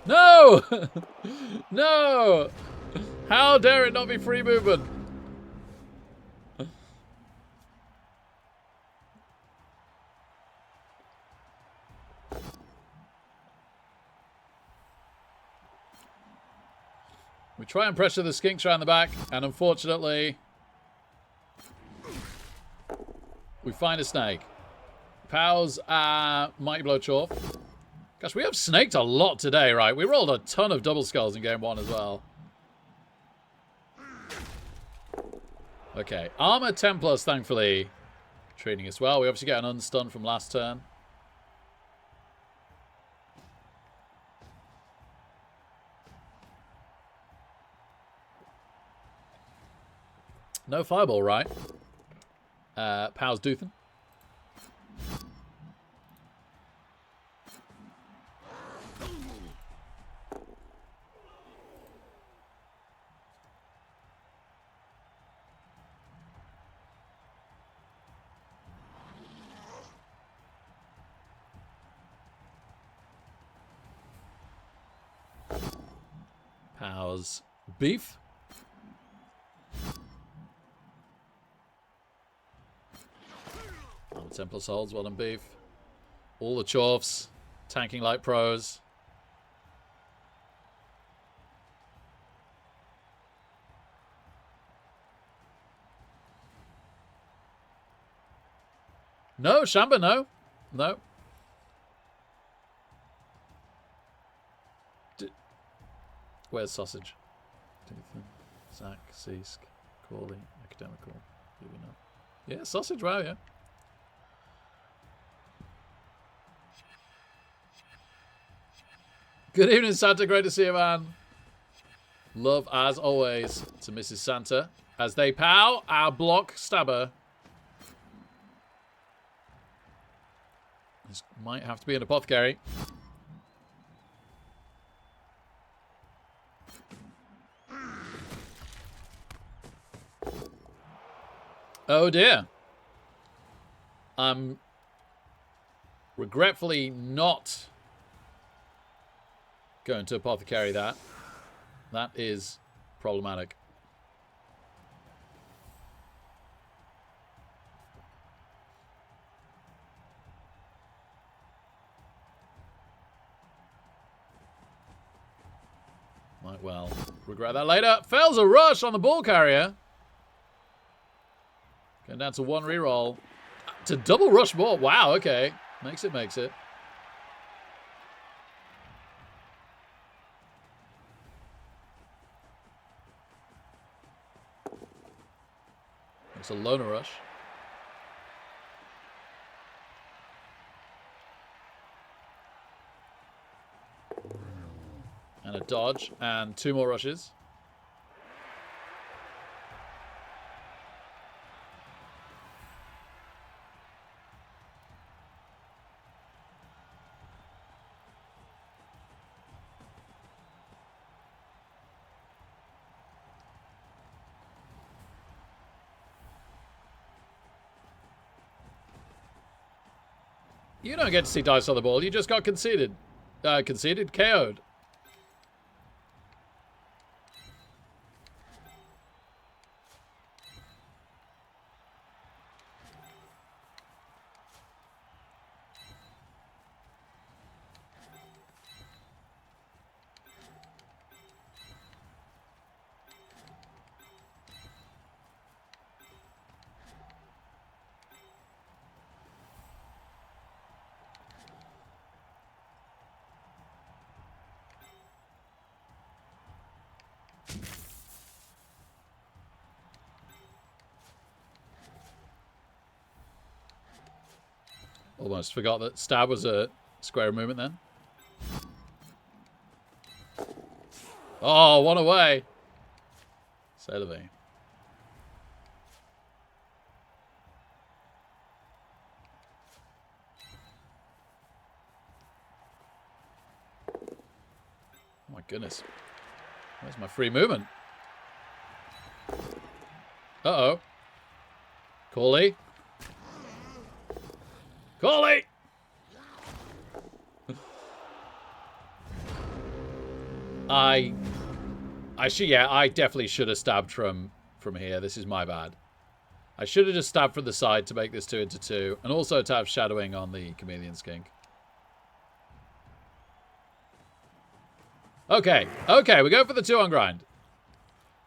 No! No! How dare it not be free movement? We try and pressure the skinks around the back, and unfortunately, we find a snake. Powers Mighty Blow Chorf. Gosh, we have snaked a lot today, right? We rolled a ton of double skulls in game one as well. Okay, armor 10 plus, thankfully, treating us well. We obviously get an unstun from last turn. No fireball, right? Powers Duthan. Powers Beef. Armor 10 plus holds, well done Beef. All the Chorfs, tanking like pros. No, Shamba, no. No. Where's Sausage? Zach, Seask, Corley, Academical. Maybe not. Yeah, sausage, wow, yeah. Good evening, Santa. Great to see you, man. Love, as always, to Mrs. Santa. As they pow, our block stabber. This might have to be an apothecary. Oh dear. I'm regretfully not going to apothecary that. That is problematic. Might well regret that later. Fails a rush on the ball carrier. Going down to 1 reroll. To double rush ball. Wow, okay. Makes it. It's a loner rush. And a dodge. And 2 more rushes. You don't get to see dice on the ball. You just got conceded. KO'd. Almost forgot that stab was a square movement then. Oh, one away. C'est la vie. Oh my goodness. Where's my free movement? Uh-oh. Corley. Corley! I definitely should have stabbed from here. This is my bad. I should have just stabbed from the side to make this 2 into 2. And also to have shadowing on the Chameleon Skink. Okay, we go for the 2 on grind.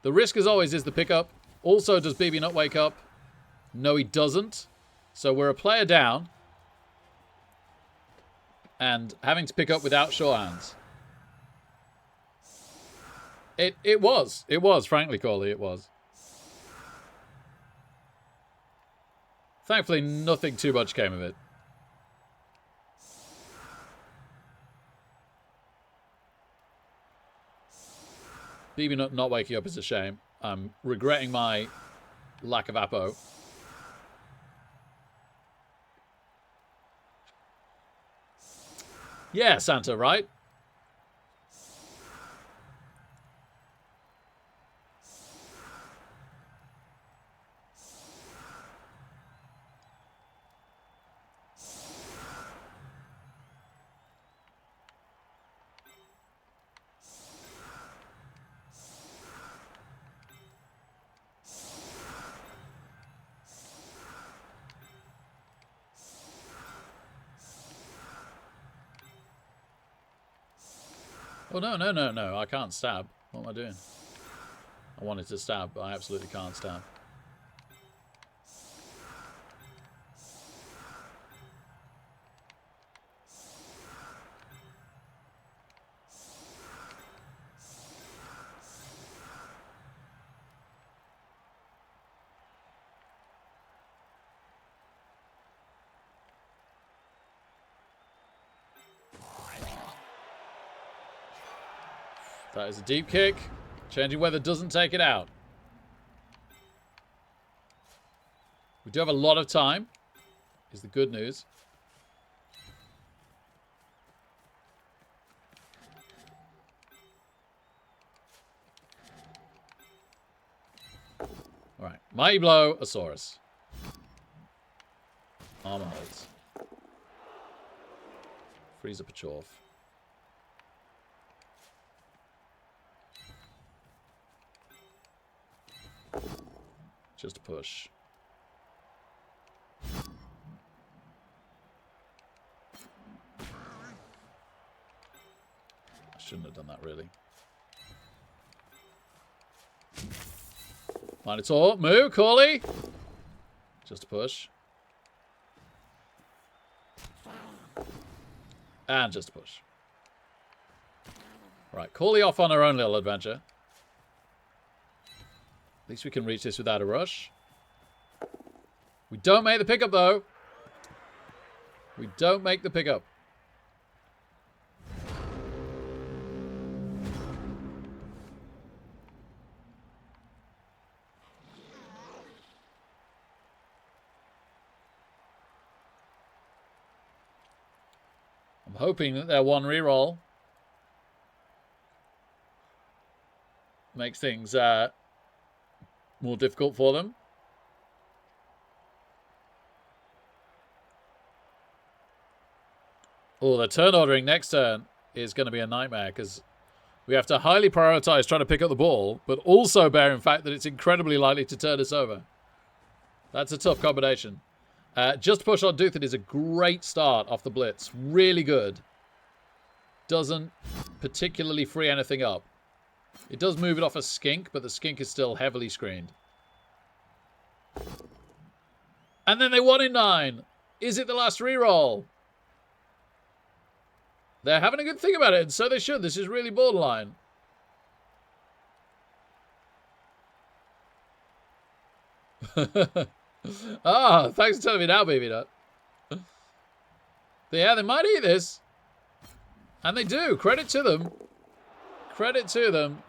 The risk, as always, is the pickup. Also, does BB not wake up? No, he doesn't. So we're a player down. And having to pick up without sure hands. It was, frankly, Corley, it was. Thankfully, nothing too much came of it. BB not waking up is a shame. I'm regretting my lack of Apo. Yeah, Santa, right? Oh, no. I can't stab. What am I doing? I wanted to stab, but I absolutely can't stab. That is a deep kick. Changing weather doesn't take it out. We do have a lot of time, is the good news. Alright. Mighty Blow, Asaurus. Armor holds. Freeze up a Chorf. Just a push. I shouldn't have done that, really. Minotaur, move, Corley! Just a push. And just a push. Right, Corley off on her own little adventure. At least we can reach this without a rush. We don't make the pickup, though. We don't make the pickup. I'm hoping that their one reroll makes things more difficult for them. Oh, the turn ordering next turn is going to be a nightmare because we have to highly prioritize trying to pick up the ball, but also bear in fact that it's incredibly likely to turn us over. That's a tough combination. Just push on Duthin is a great start off the blitz. Really good. Doesn't particularly free anything up. It does move it off a skink, but the skink is still heavily screened. And then they won in 9. Is it the last reroll? They're having a good thing about it, and so they should. This is really borderline. Ah, thanks for telling me now, baby nut. Yeah, they might eat this. And they do. Credit to them. Credit to them.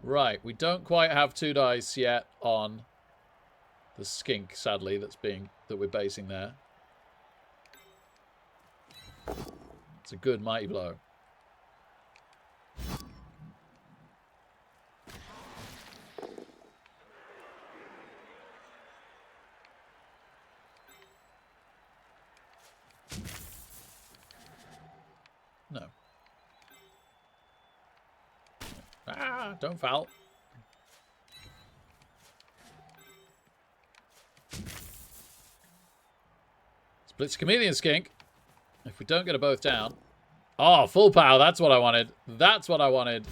Right, we don't quite have 2 dice yet on the skink, sadly, that we're basing there. It's a good mighty blow. No. Ah, don't foul. Splits chameleon skink. If we don't get them both down. Oh, full power. That's what I wanted. That's what I wanted.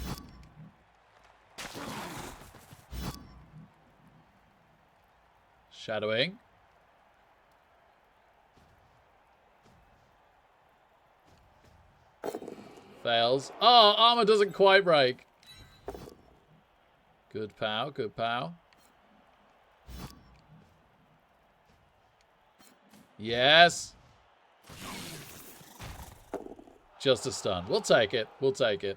Shadowing. Fails. Oh, armor doesn't quite break. Good pow, good pow. Yes. Just a stun. We'll take it. We'll take it.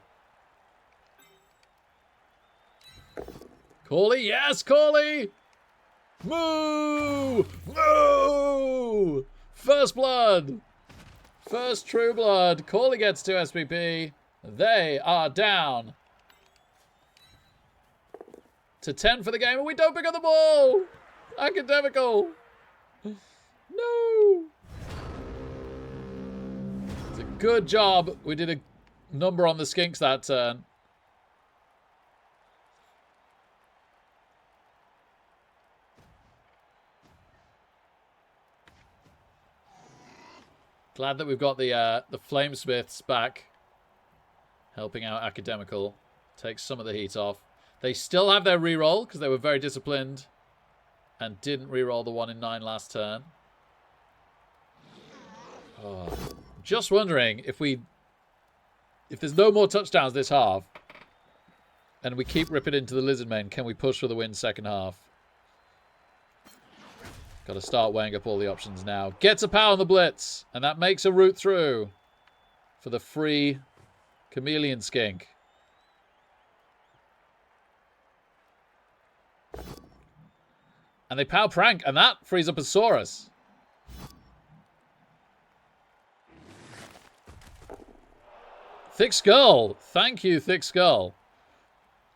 Corley. Yes, Corley. Moo! Moo! First blood. First true blood. Corley gets 2 SPP. They are down to 10 for the game, and we don't pick up the ball. Academical. No. It's a good job. We did a number on the skinks that turn. Glad that we've got the Flamesmiths back, helping out Academical. Takes some of the heat off. They still have their reroll because they were very disciplined and didn't reroll the 1 in 9 last turn. Oh, just wondering if there's no more touchdowns this half and we keep ripping into the Lizardmen, can we push for the win second half? Got to start weighing up all the options now. Gets a power on the blitz, and that makes a route through for the free chameleon skink. And they power prank, and that frees up a Saurus. Thick Skull. Thank you, Thick Skull.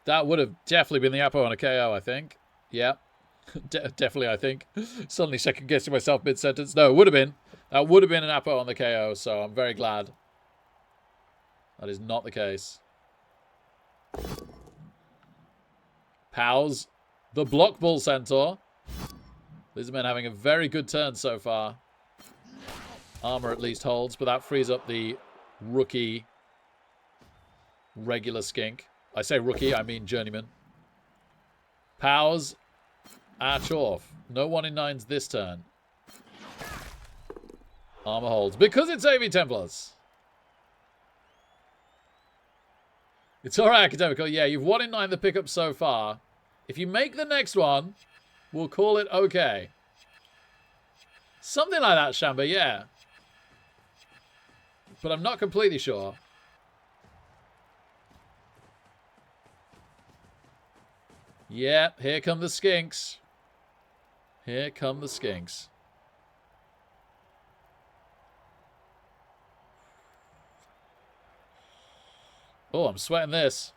That would have definitely been the Apo on a KO, I think. Yeah. Definitely, I think. Suddenly second guessing myself mid-sentence. No, it would have been. That would have been an Apo on the KO, so I'm very glad. That is not the case. Pows. The Block Bull Centaur. Lizardmen having a very good turn so far. Armor at least holds, but that frees up the rookie regular skink. I say rookie, I mean journeyman. Pows. Chorf. No 1 in 9s this turn. Armor holds. Because it's AV Templars. It's alright, Academical. Yeah, you've 1 in 9 the pickup so far. If you make the next one, we'll call it okay. Something like that, Shamba, yeah. But I'm not completely sure. Yeah, here come the skinks. Here come the skinks. Oh, I'm sweating this.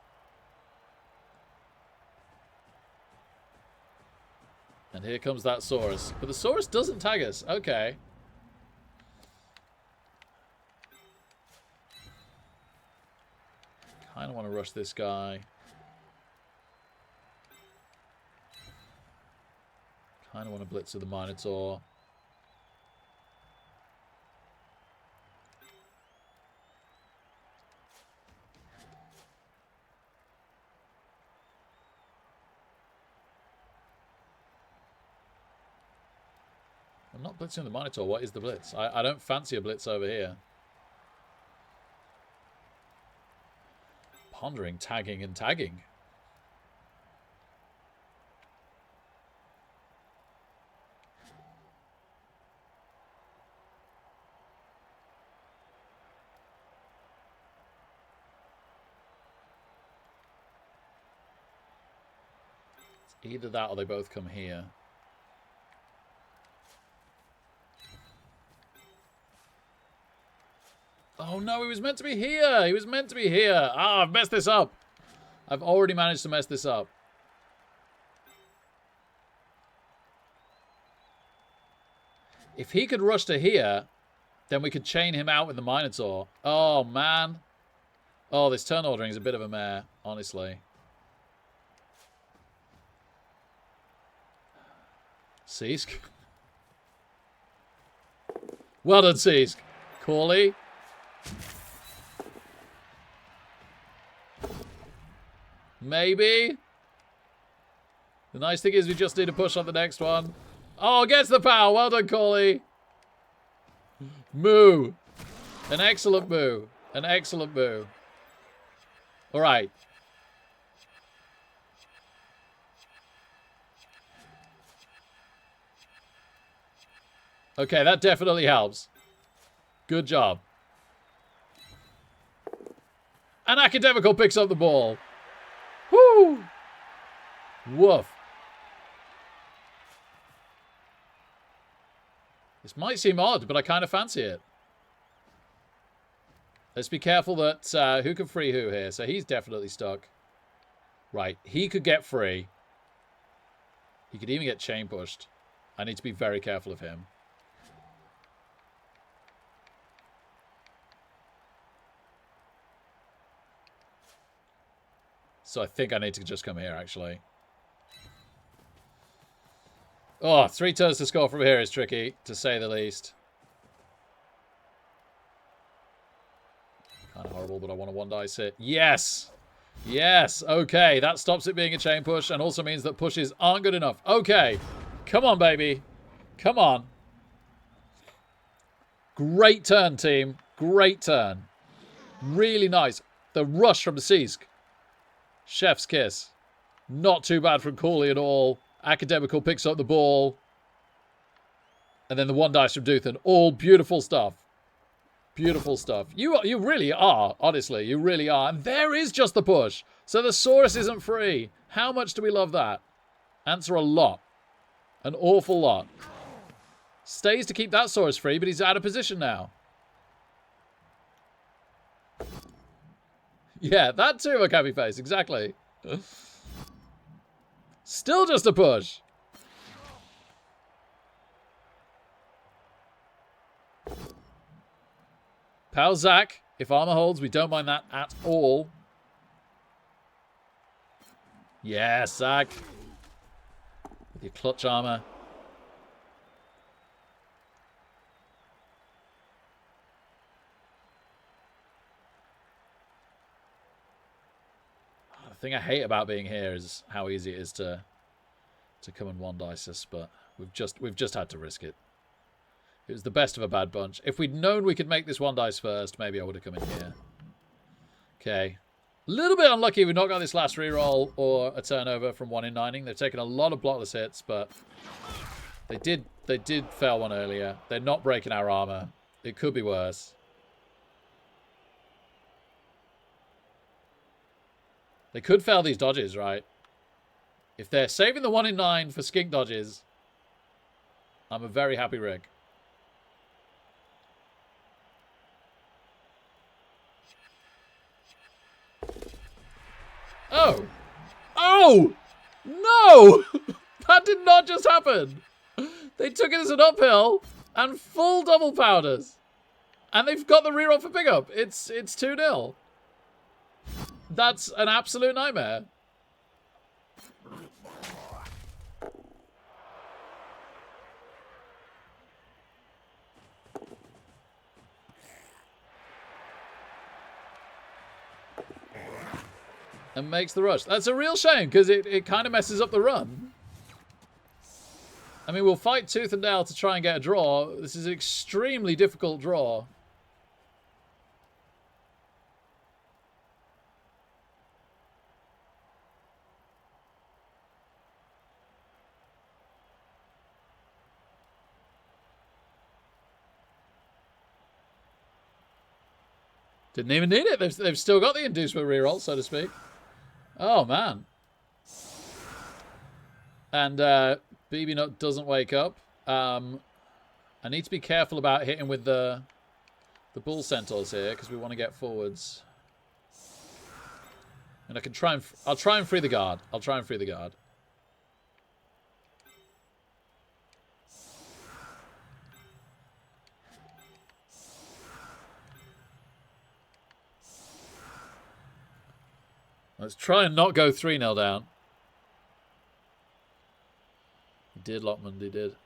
And here comes that Saurus. But the Saurus doesn't tag us. Okay. Kind of want to rush this guy. Kind of want to blitz with the Minotaur. I'm not blitzing the Minotaur. What is the blitz? I don't fancy a blitz over here. Pondering, tagging, and tagging. It's either that or they both come here. Oh no, he was meant to be here. He was meant to be here. Ah, I've messed this up. I've already managed to mess this up. If he could rush to here, then we could chain him out with the Minotaur. Oh, man. Oh, this turn ordering is a bit of a mare, honestly. Seask. Well done, Seask. Corley. Maybe. The nice thing is we just need to push on the next one. Oh, gets the power. Well done, Corley. Moo. An excellent moo. An excellent moo. All right. Okay, that definitely helps. Good job. And Academical picks up the ball. Woo! Woof. This might seem odd, but I kind of fancy it. Let's be careful that who can free who here. So he's definitely stuck. Right, he could get free. He could even get chain pushed. I need to be very careful of him. So I think I need to just come here, actually. Oh, 3 turns to score from here is tricky, to say the least. Kind of horrible, but I want to 1-dice it. Yes! Yes! Okay, that stops it being a chain push and also means that pushes aren't good enough. Okay, come on, baby. Come on. Great turn, team. Great turn. Really nice. The rush from Seask. Chef's kiss. Not too bad from Corley at all. Academical picks up the ball. And then the 1-dice from Duthan. All beautiful stuff. Beautiful stuff. You really are, honestly. You really are. And there is just the push. So the Saurus isn't free. How much do we love that? Answer a lot. An awful lot. Stays to keep that Saurus free, but he's out of position now. Yeah, that too, a Cappy Face. Exactly. Still just a push. Pal Zach, if armor holds, we don't mind that at all. Yeah, Zach. With your clutch armor. The thing I hate about being here is how easy it is to come and one dice us, but we've just had to risk it. It was the best of a bad bunch. If we'd known we could make this one dice first, maybe I would have come in here. Okay. A little bit unlucky we've not got this last reroll or a turnover from 1 in 9ing. They've taken a lot of blockless hits, but they did fail one earlier. They're not breaking our armor. It could be worse. They could fail these dodges, right? If they're saving the 1 in 9 for skink dodges, I'm a very happy Rick. Oh! Oh! No! That did not just happen! They took it as an uphill and full double powders. And they've got the reroll for pickup. It's 2-0. That's an absolute nightmare. And makes the rush. That's a real shame, because it kind of messes up the run. I mean, we'll fight tooth and nail to try and get a draw. This is an extremely difficult draw. Didn't even need it. They've still got the inducement reroll, so to speak. Oh, man. And BB Nut doesn't wake up. I need to be careful about hitting with the bull centaurs here, because we want to get forwards. And I can try and... I'll try and free the guard. I'll try and free the guard. Let's try and not go 3-0 down. He did, Lockman, he did.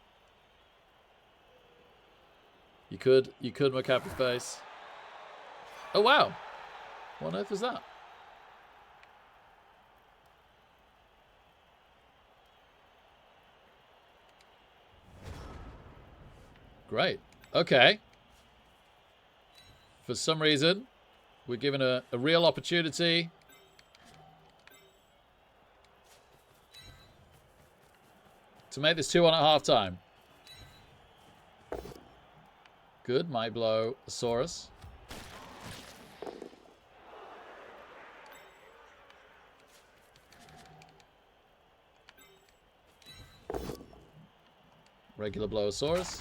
You could Macabre face. Oh, wow. What on earth was that? Great. Okay. For some reason, we're given a real opportunity. To make this 2-1 at halftime. Good. My blow. Asaurus. Regular blow. Asaurus.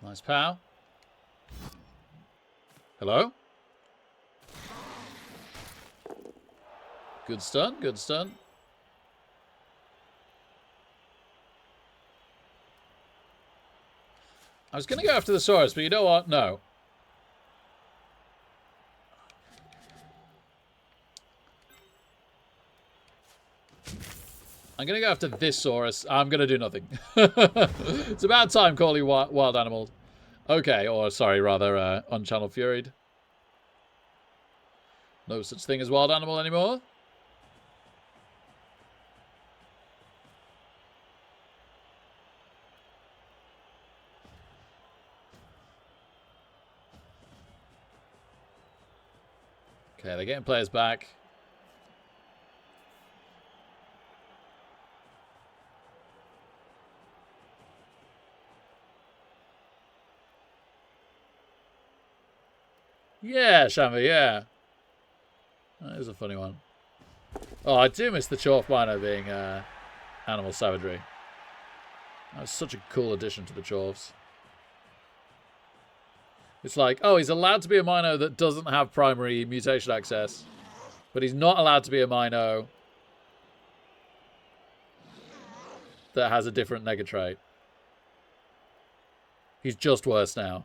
Nice pow. Hello? Good stun, good stun. I was going to go after the Saurus, but you know what? No. I'm going to go after this Saurus. I'm going to do nothing. It's about time calling wild animals. Okay, or sorry, rather, unchanneled furied. No such thing as wild animal anymore. Okay, they're getting players back. Yeah, Shammy, yeah. That is a funny one. Oh, I do miss the Chorf Mino being animal savagery. That was such a cool addition to the Chorfs. It's like, oh, he's allowed to be a Mino that doesn't have primary mutation access, but he's not allowed to be a Mino that has a different nega trait. He's just worse now.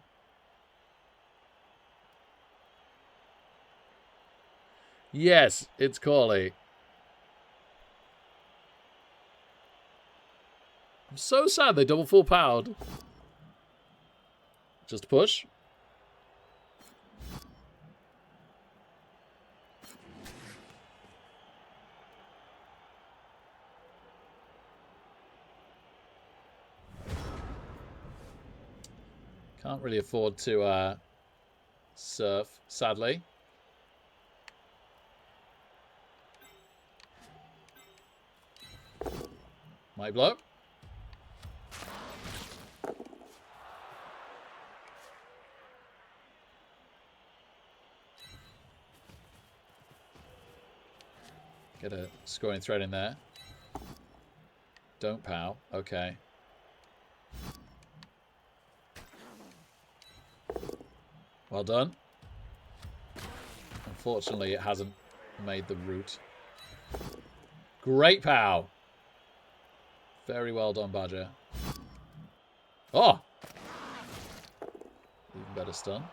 Yes, it's Corley. I'm so sad they double full powered. Just push. Can't really afford to surf, sadly. Might blow. Get a scoring thread in there. Don't pow. Okay. Well done. Unfortunately, it hasn't made the route. Great pow. Very well done, Badger. Oh! Even better stun.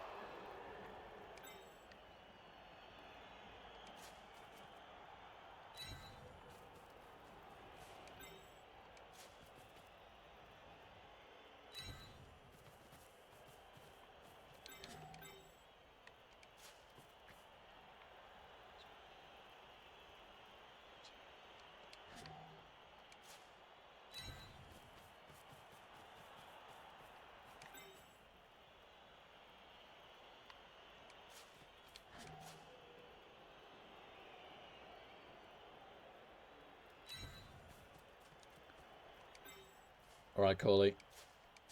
All right, Corley.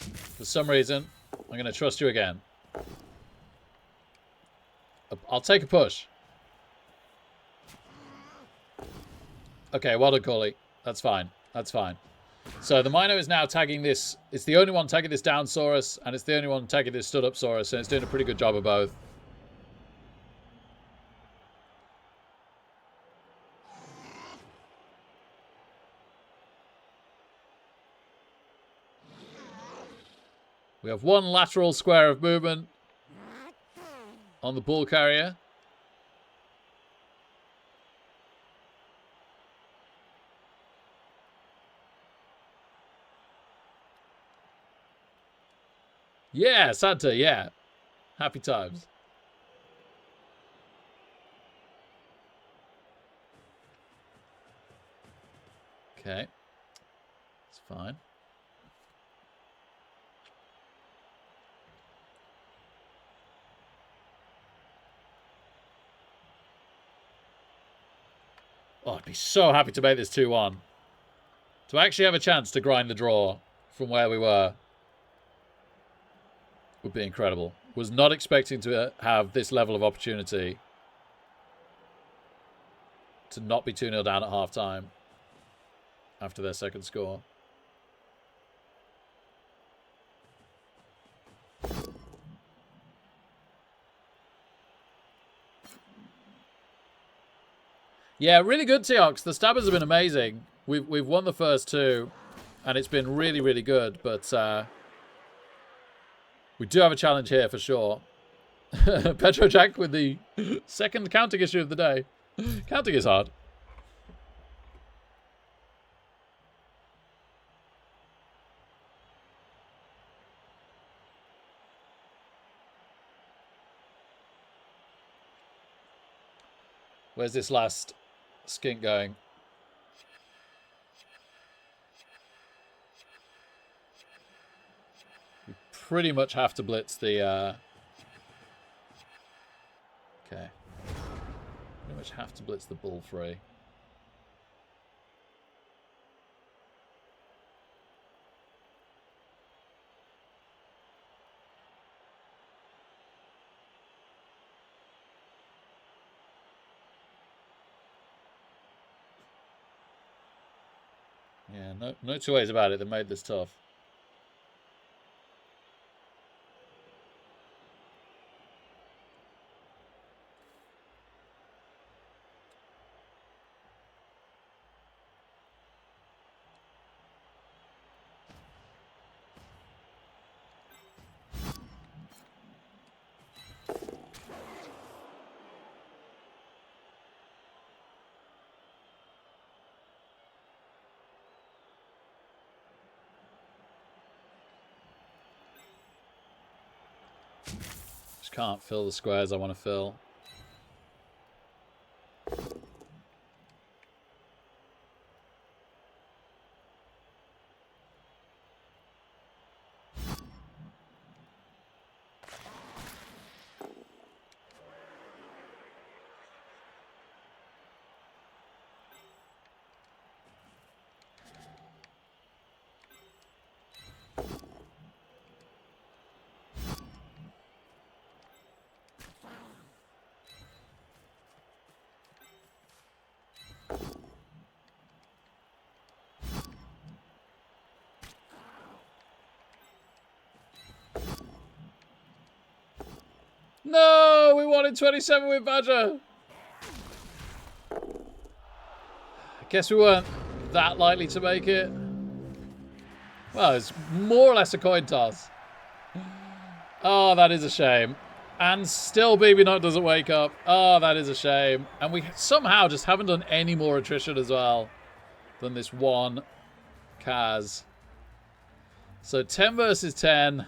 For some reason, I'm going to trust you again. I'll take a push. Okay, well done, Corley. That's fine. That's fine. So the Mino is now tagging this. It's the only one tagging this down Saurus, and it's the only one tagging this stood up Saurus, and it's doing a pretty good job of both. We have one lateral square of movement on the ball carrier. Yeah, Santa, yeah. Happy times. Okay. It's fine. Oh, I'd be so happy to make this 2-1. To actually have a chance to grind the draw from where we were would be incredible. Was not expecting to have this level of opportunity to not be 2-0 down at half-time after their second score. Yeah, really good, Teox. The stabbers have been amazing. We've won the first two, and it's been really, really good. But We do have a challenge here for sure. Petro Jack with the second counting issue of the day. Counting is hard. Where's this last skink going? We pretty much have to blitz the... Okay. Pretty much have to blitz the bull free. Yeah, no two ways about it. They made this tough. Just can't fill the squares I want to fill. No, we wanted 27 with Badger. I guess we weren't that likely to make it. Well, it's more or less a coin toss. Oh, that is a shame. And still Baby Nut doesn't wake up. Oh, that is a shame. And we somehow just haven't done any more attrition as well than this one Kaz. So 10 versus 10.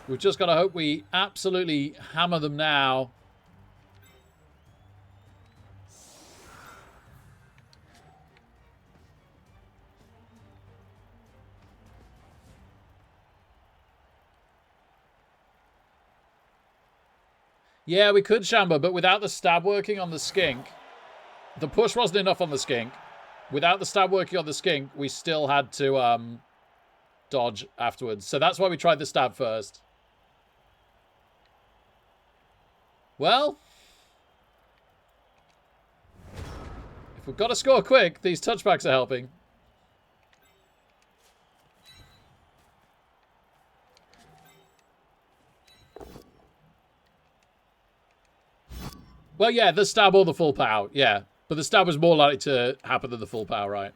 We've just got to hope we absolutely hammer them now. Yeah, we could Shamba, but without the stab working on the skink, the push wasn't enough on the skink. Without the stab working on the skink, we still had to dodge afterwards. So that's why we tried the stab first. Well, if we've got to score quick, these touchbacks are helping. Well, yeah, the stab or the full power, yeah. But the stab was more likely to happen than the full power, right?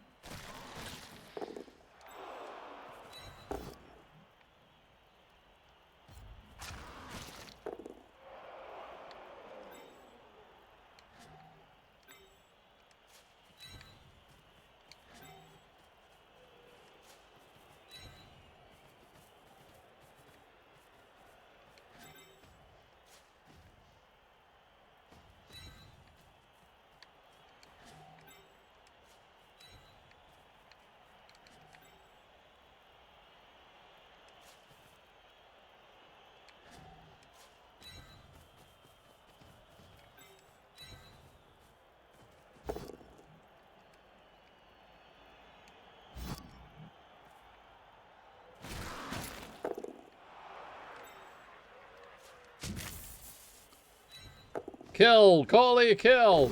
Kill! Corley, kill!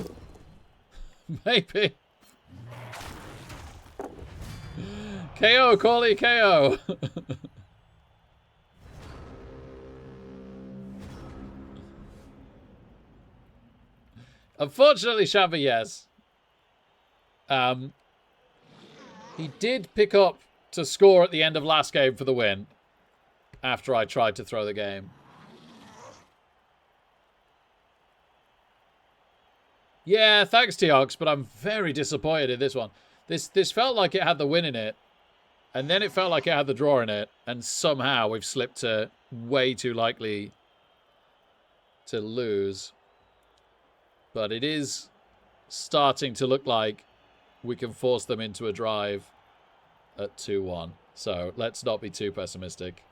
Maybe. KO, Corley, KO! Unfortunately, Shamba, yes. He did pick up to score at the end of last game for the win. after I tried to throw the game. Yeah, thanks, Teox, but I'm very disappointed in this one. This felt like it had the win in it, and then it felt like it had the draw in it, and somehow we've slipped to way too likely to lose. But it is starting to look like we can force them into a drive at 2-1. So let's not be too pessimistic.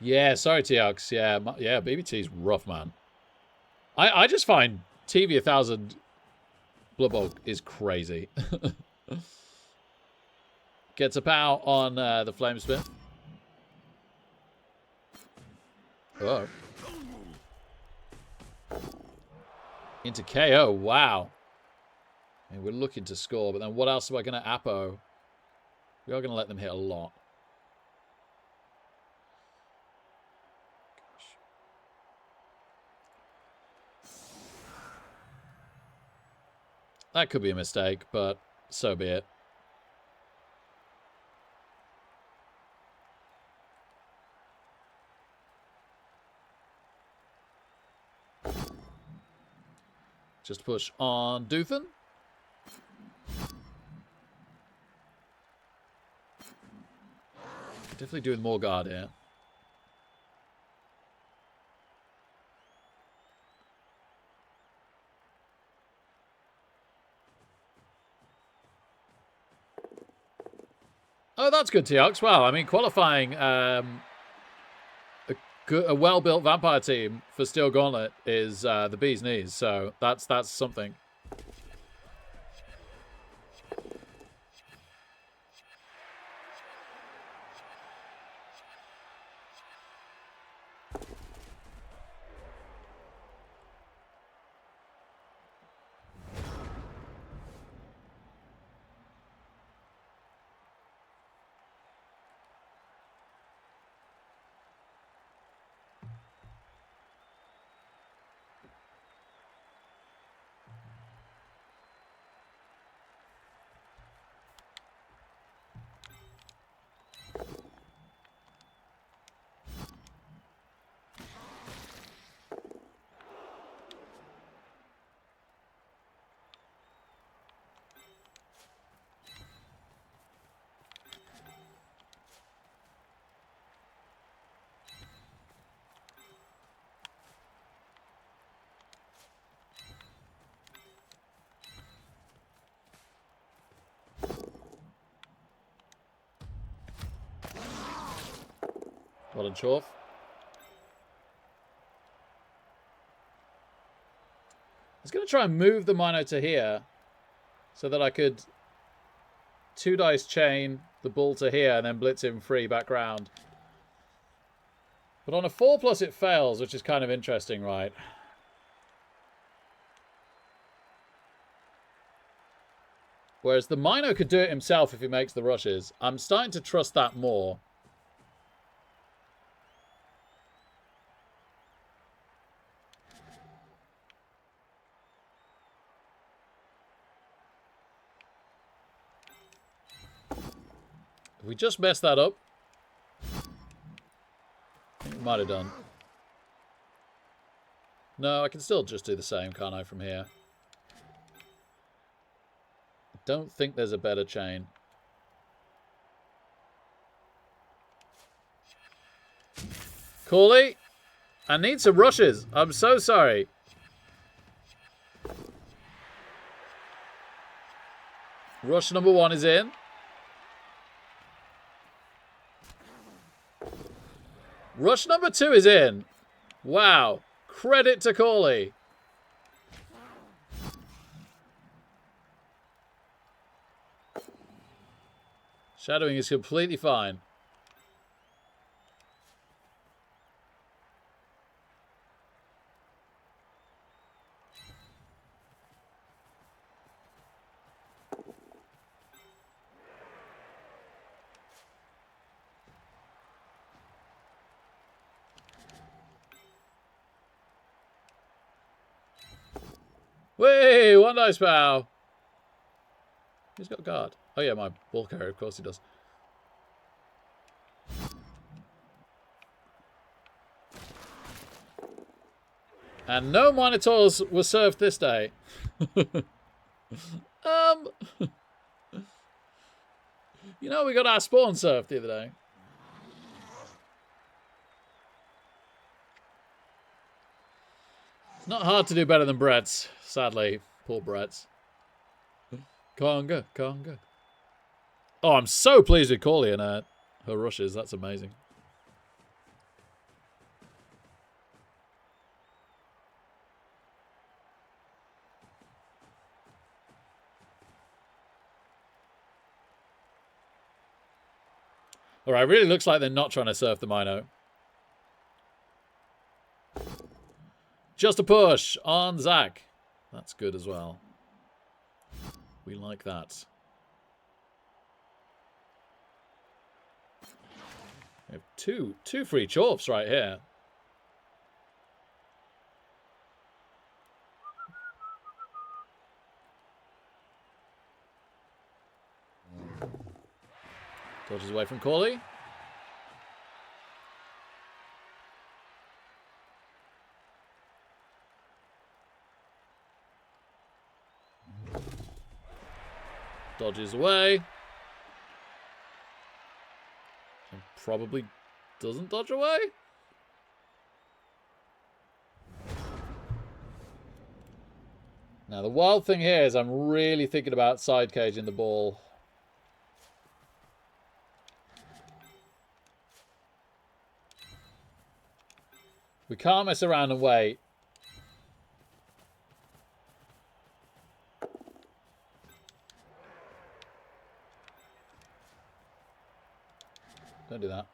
Yeah, sorry, Teox. Yeah, BBT's rough, man. I just find TV 1000 Blood Bowl is crazy. Gets a pow on the Flame Spin. Oh. Into KO. Wow. I mean, we're looking to score, but then what else am I going to Apo? We are going to let them hit a lot. That could be a mistake, but so be it. Just push on Doothan. Definitely doing more guard here. Oh, that's good, Teox. Wow, I mean, qualifying a well-built vampire team for Steel Gauntlet is the bee's knees. So that's something. Well done, Chorf. I was going to try and move the Mino to here so that I could 2-dice chain the bull to here and then blitz him free back round. But on a 4+ it fails, which is kind of interesting, right? Whereas the Mino could do it himself if he makes the rushes. I'm starting to trust that more. If we just messed that up, I think we might have done. No, I can still just do the same, can't I, from here? I don't think there's a better chain. Cooley, I need some rushes. I'm so sorry. Rush number 1 is in. Rush number 2 is in. Wow. Credit to Cooley. Shadowing is completely fine. Whee! One dice pow. Who's got guard? Oh yeah, my ball carrier. Of course he does. And no Minotaurs were served this day. You know, we got our spawn served the other day. It's not hard to do better than Brett's, sadly. Poor Brett's. Conga, Conga. Oh, I'm so pleased with Corley and her rushes. That's amazing. All right, really looks like they're not trying to surf the Mino. Just a push on Zach. That's good as well. We like that. We have two free Chorfs right here. Dodges away from Corley. Dodges away. And probably doesn't dodge away. Now, the wild thing here is I'm really thinking about side caging the ball. We can't mess around and wait. Don't do that.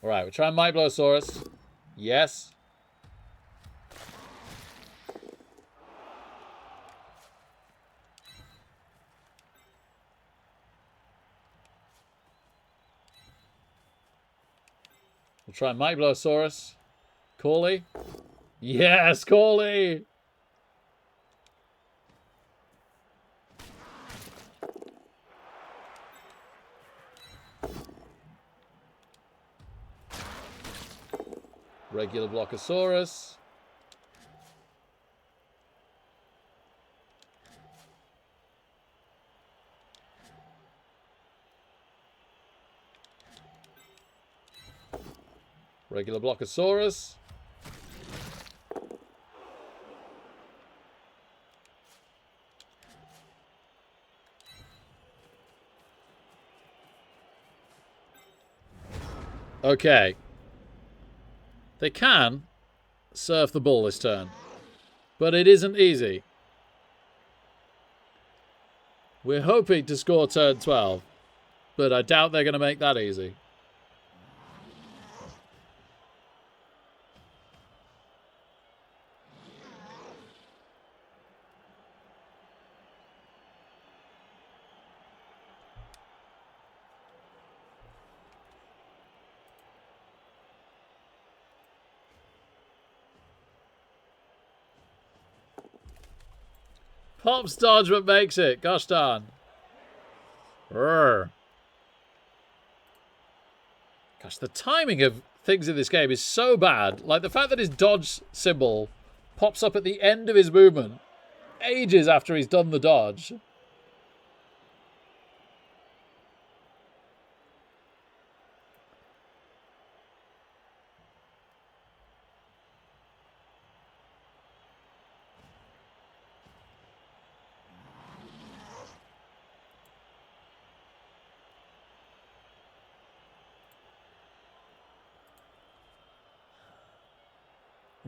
All right, we're trying Might Blowsaurus. Yes. We'll try Might Blowsaurus. Corley. Yes, Corley! Regular Blockosaurus. Regular Blockosaurus. Okay. They can surf the ball this turn, but it isn't easy. We're hoping to score turn 12, but I doubt they're going to make that easy. Pops dodge but makes it. Gosh darn. Rrr. Gosh, the timing of things in this game is so bad. Like the fact that his dodge symbol pops up at the end of his movement ages after he's done the dodge.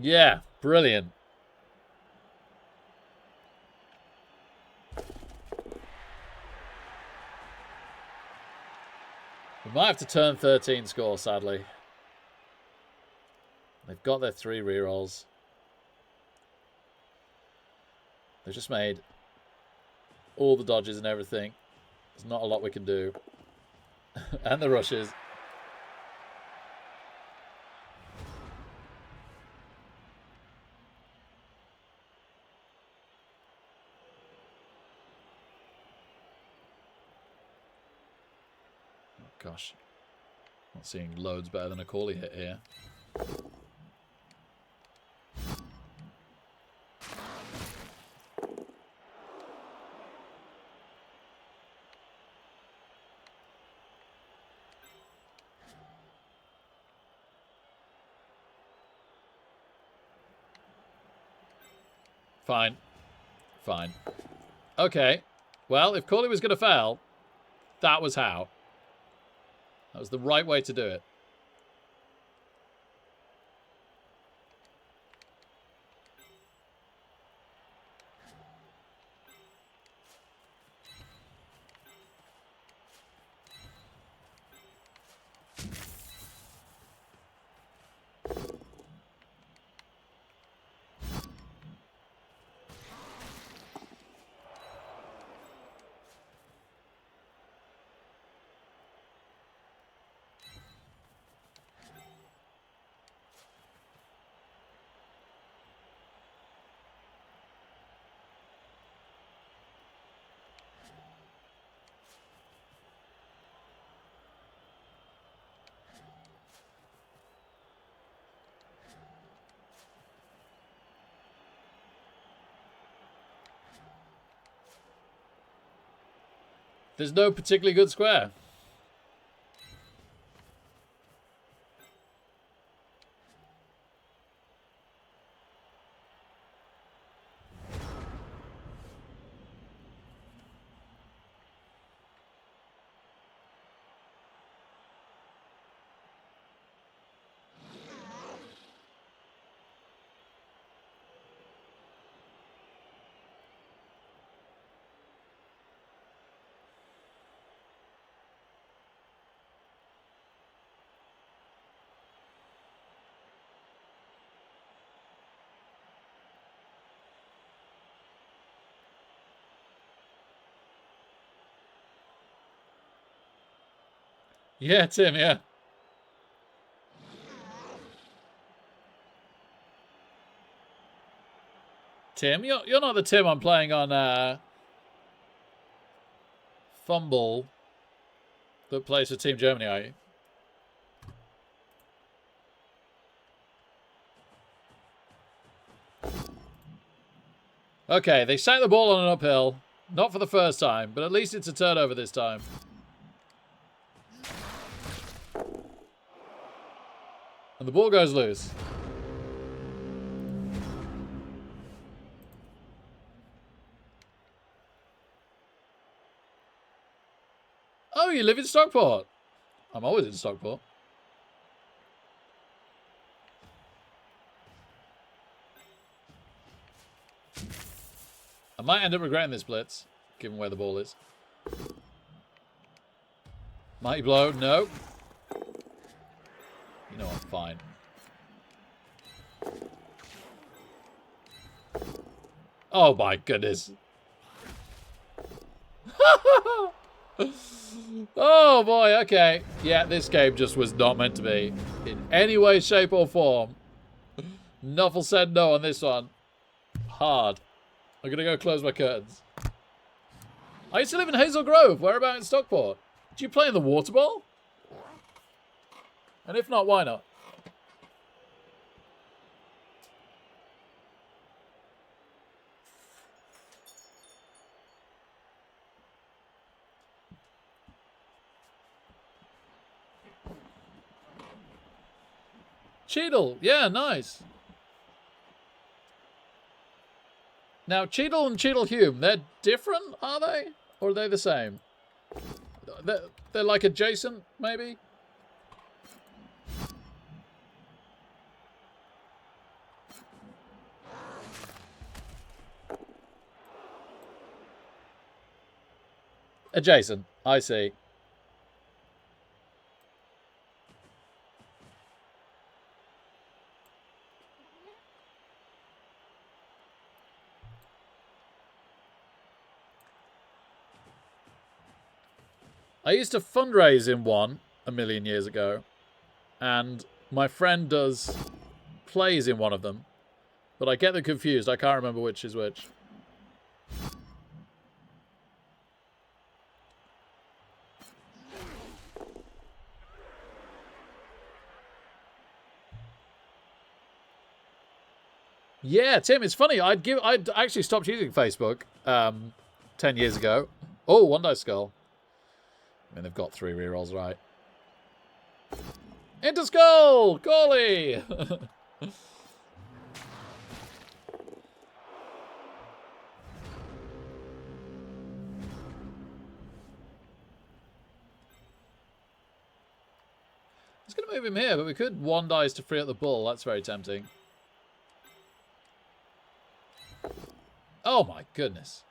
Yeah, brilliant. We might have to turn 13 score, sadly. They've got their 3 rerolls. They've just made all the dodges and everything. There's not a lot we can do. And the rushes. Oh, gosh. Not seeing loads better than a Corley hit here. Fine. Fine. Okay. Well, if Corley was going to fail, that was how. That was the right way to do it. There's no particularly good square. Yeah, Tim, yeah. Tim, you're not the Tim I'm playing on Fumble that plays for Team Germany, are you? Okay, they sank the ball on an uphill. Not for the first time, but at least it's a turnover this time. And the ball goes loose. Oh, you live in Stockport? I'm always in Stockport. I might end up regretting this blitz, given where the ball is. Mighty blow, no. You know what, fine. Oh my goodness. Oh boy, okay. Yeah, this game just was not meant to be. In any way, shape or form. Nuffle said no on this one. Hard. I'm gonna go close my curtains. I used to live in Hazel Grove. Whereabout in Stockport? Do you play in the water bowl? And if not, why not? Cheadle. Yeah, nice. Now, Cheadle and Cheadle-Hume, they're different, are they? Or are they the same? They're like adjacent, maybe? Adjacent, I see. I used to fundraise in one a million years ago, and my friend plays in one of them, but I get them confused. I can't remember which is which. Yeah, Tim, it's funny. I'd actually stopped using Facebook 10 years ago. Oh, one dice skull. I mean, they've got 3 rerolls, right? Into skull! Golly! I was going to move him here, but we could 1 dice to free up the bull. That's very tempting. Oh my goodness.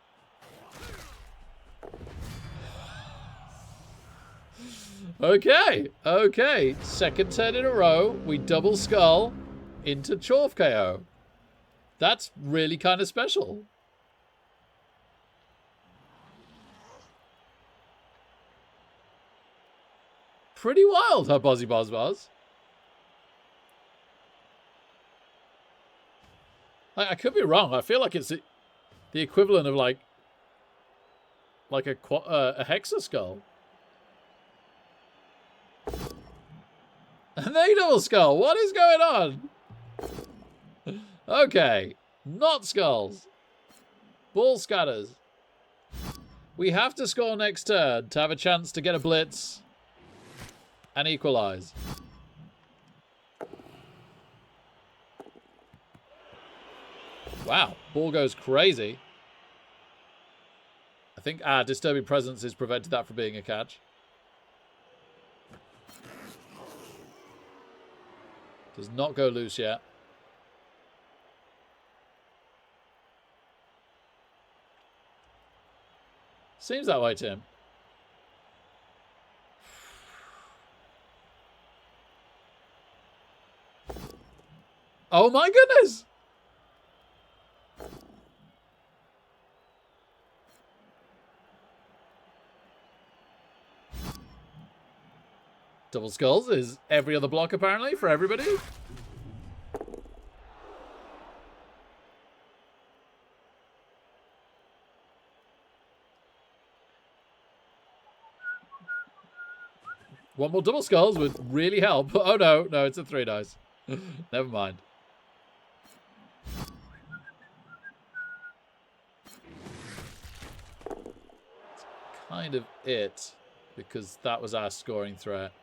Okay, okay. Second turn in a row, we double skull into Chorf KO. That's really kind of special. Pretty wild, huh, Bozzy Bozz? I could be wrong. I feel like it's the equivalent of like a Hexa skull. And they double skull. What is going on? Okay, not skulls. Ball scatters. We have to score next turn to have a chance to get a blitz and equalize. Wow, ball goes crazy. I think our disturbing presence has prevented that from being a catch. Does not go loose yet. Seems that way, Tim. Oh my goodness! Double skulls is every other block apparently for everybody. One more double skulls would really help. Oh no, no, it's a 3 dice. Never mind. That's kind of it, because that was our scoring threat.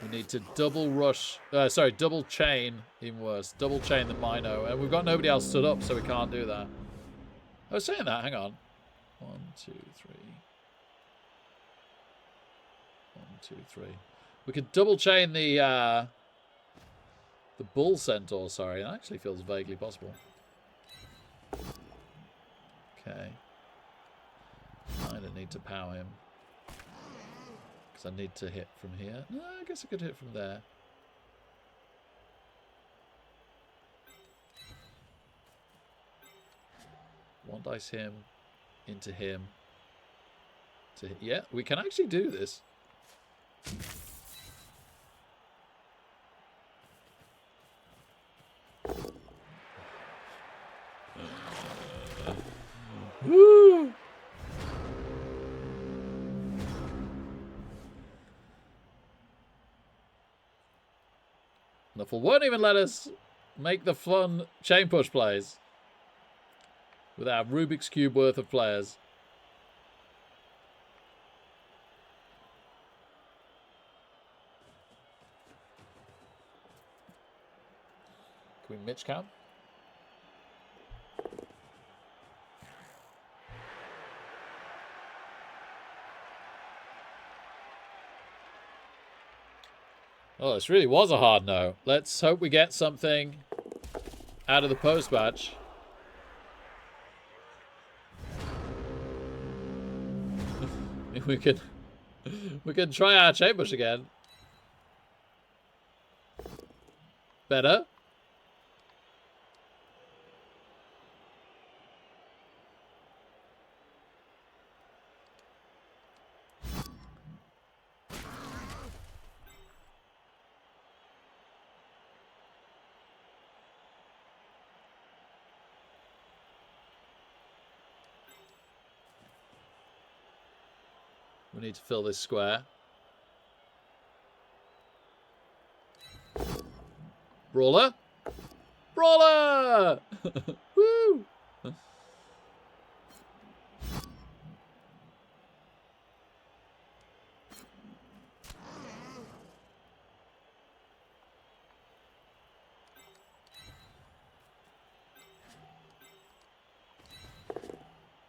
We need to double rush, double chain, even worse. Double chain the Mino, and we've got nobody else stood up, so we can't do that. I was saying that, hang on. 1, 2, 3. 1, 2, 3. We could double chain the bull centaur, sorry. That actually feels vaguely possible. Okay. I don't need to power him. Because I need to hit from here. No, I guess I could hit from there. One dice him. Into him. Yeah, we can actually do this. Woo! Nuffle won't even let us make the fun chain push plays with our Rubik's Cube worth of players. Can we Mitch count? Oh, this really was a hard no. Let's hope we get something out of the post batch. we can try our chain push again. Better. We need to fill this square. Brawler. Brawler! Woo!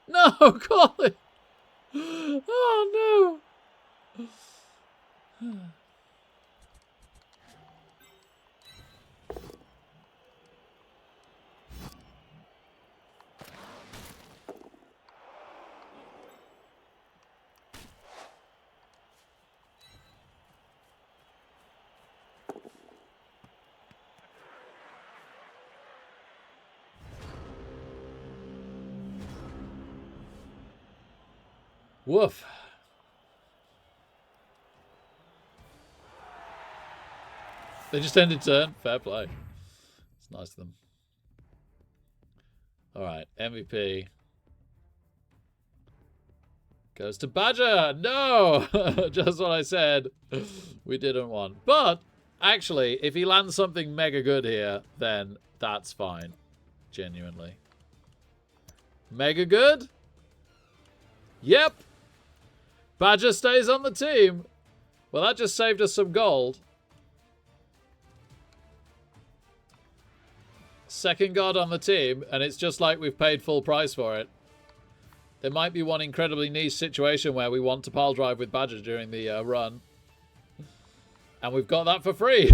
No, Colin! Oh, no! Woof. They just ended turn. Fair play. It's nice of them. Alright, MVP. Goes to Badger! No! Just what I said we didn't want. But, actually, if he lands something mega good here, then that's fine. Genuinely. Mega good? Yep! Badger stays on the team. Well, that just saved us some gold. Second guard on the team, and it's just like we've paid full price for it. There might be one incredibly niche situation where we want to pile drive with Badger during the run. And we've got that for free.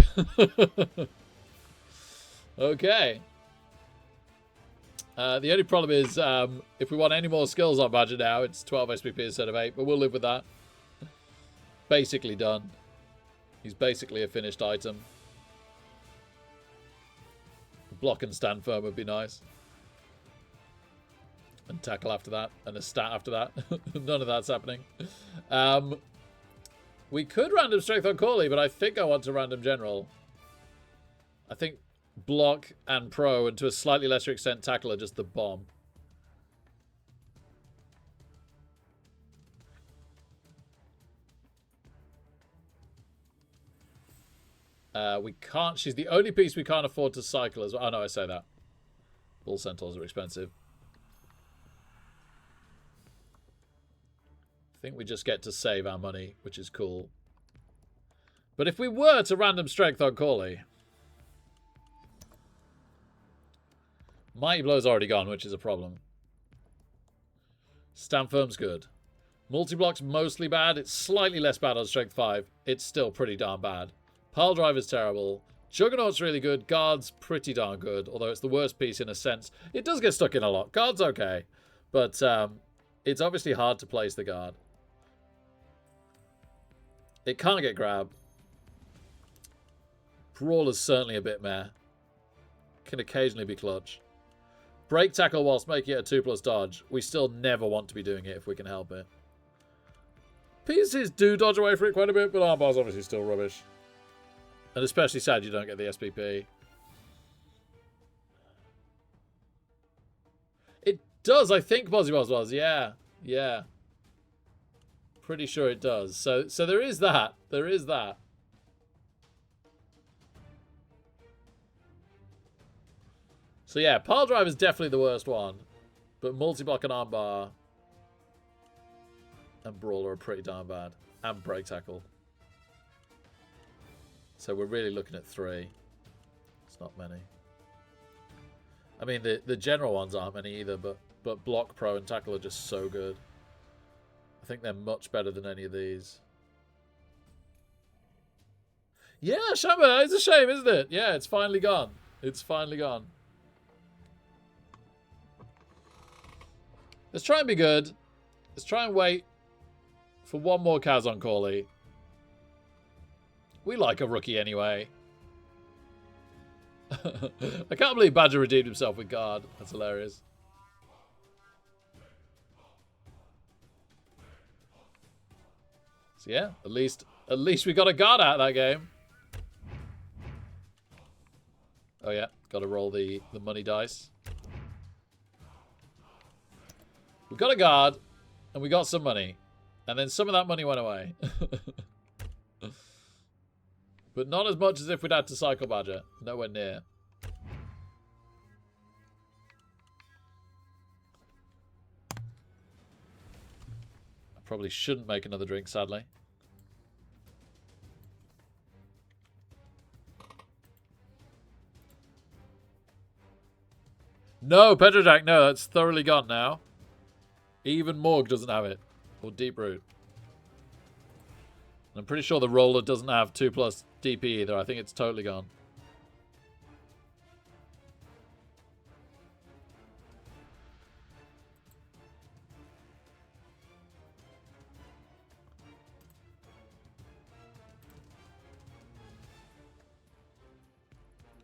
Okay. The only problem is, if we want any more skills on Badger now, it's 12 SPP instead of 8, but we'll live with that. Basically done. He's basically a finished item. Block and stand firm would be nice. And tackle after that, and a stat after that. None of that's happening. We could random strength on Corley, but I think I want to random general. I think block and pro, and to a slightly lesser extent tackle, are just the bomb. We can't. She's the only piece we can't afford to cycle as well. Oh no, I say that. Bull centaurs are expensive. I think we just get to save our money, which is cool. But if we were to random strength on Corley, Mighty Blow's already gone, which is a problem. Stand Firm's good. Multi-block's mostly bad. It's slightly less bad on Strength 5. It's still pretty darn bad. Pile Drive is terrible. Juggernaut's really good. Guard's pretty darn good, although it's the worst piece in a sense. It does get stuck in a lot. Guard's okay, but it's obviously hard to place the guard. It can't get grabbed. Brawler's certainly a bit meh. Can occasionally be clutch. Break tackle whilst making it a 2+ dodge. We still never want to be doing it if we can help it. Pieces do dodge away from it quite a bit, but armbar's obviously still rubbish. And especially sad you don't get the SPP. It does, I think Bozzy was. Yeah. Yeah. Pretty sure it does. So there is that. There is that. So yeah, Pile Drive is definitely the worst one. But Multi-Block and Armbar and Brawler are pretty darn bad. And Break Tackle. So we're really looking at 3. It's not many. I mean, the general ones aren't many either, but Block, Pro, and Tackle are just so good. I think they're much better than any of these. Yeah, Shamba, it's a shame, isn't it? Yeah, it's finally gone. It's finally gone. Let's try and be good. Let's try and wait for one more Kaz on Corley. We like a rookie anyway. I can't believe Badger redeemed himself with guard. That's hilarious. So yeah, at least we got a guard out of that game. Oh yeah, got to roll the money dice. We got a guard, and we got some money. And then some of that money went away. But not as much as if we'd had to cycle badger. Nowhere near. I probably shouldn't make another drink, sadly. No, Petrojack, no, that's thoroughly gone now. Even Morg doesn't have it. Or Deep Root. I'm pretty sure the roller doesn't have 2+ DP either. I think it's totally gone.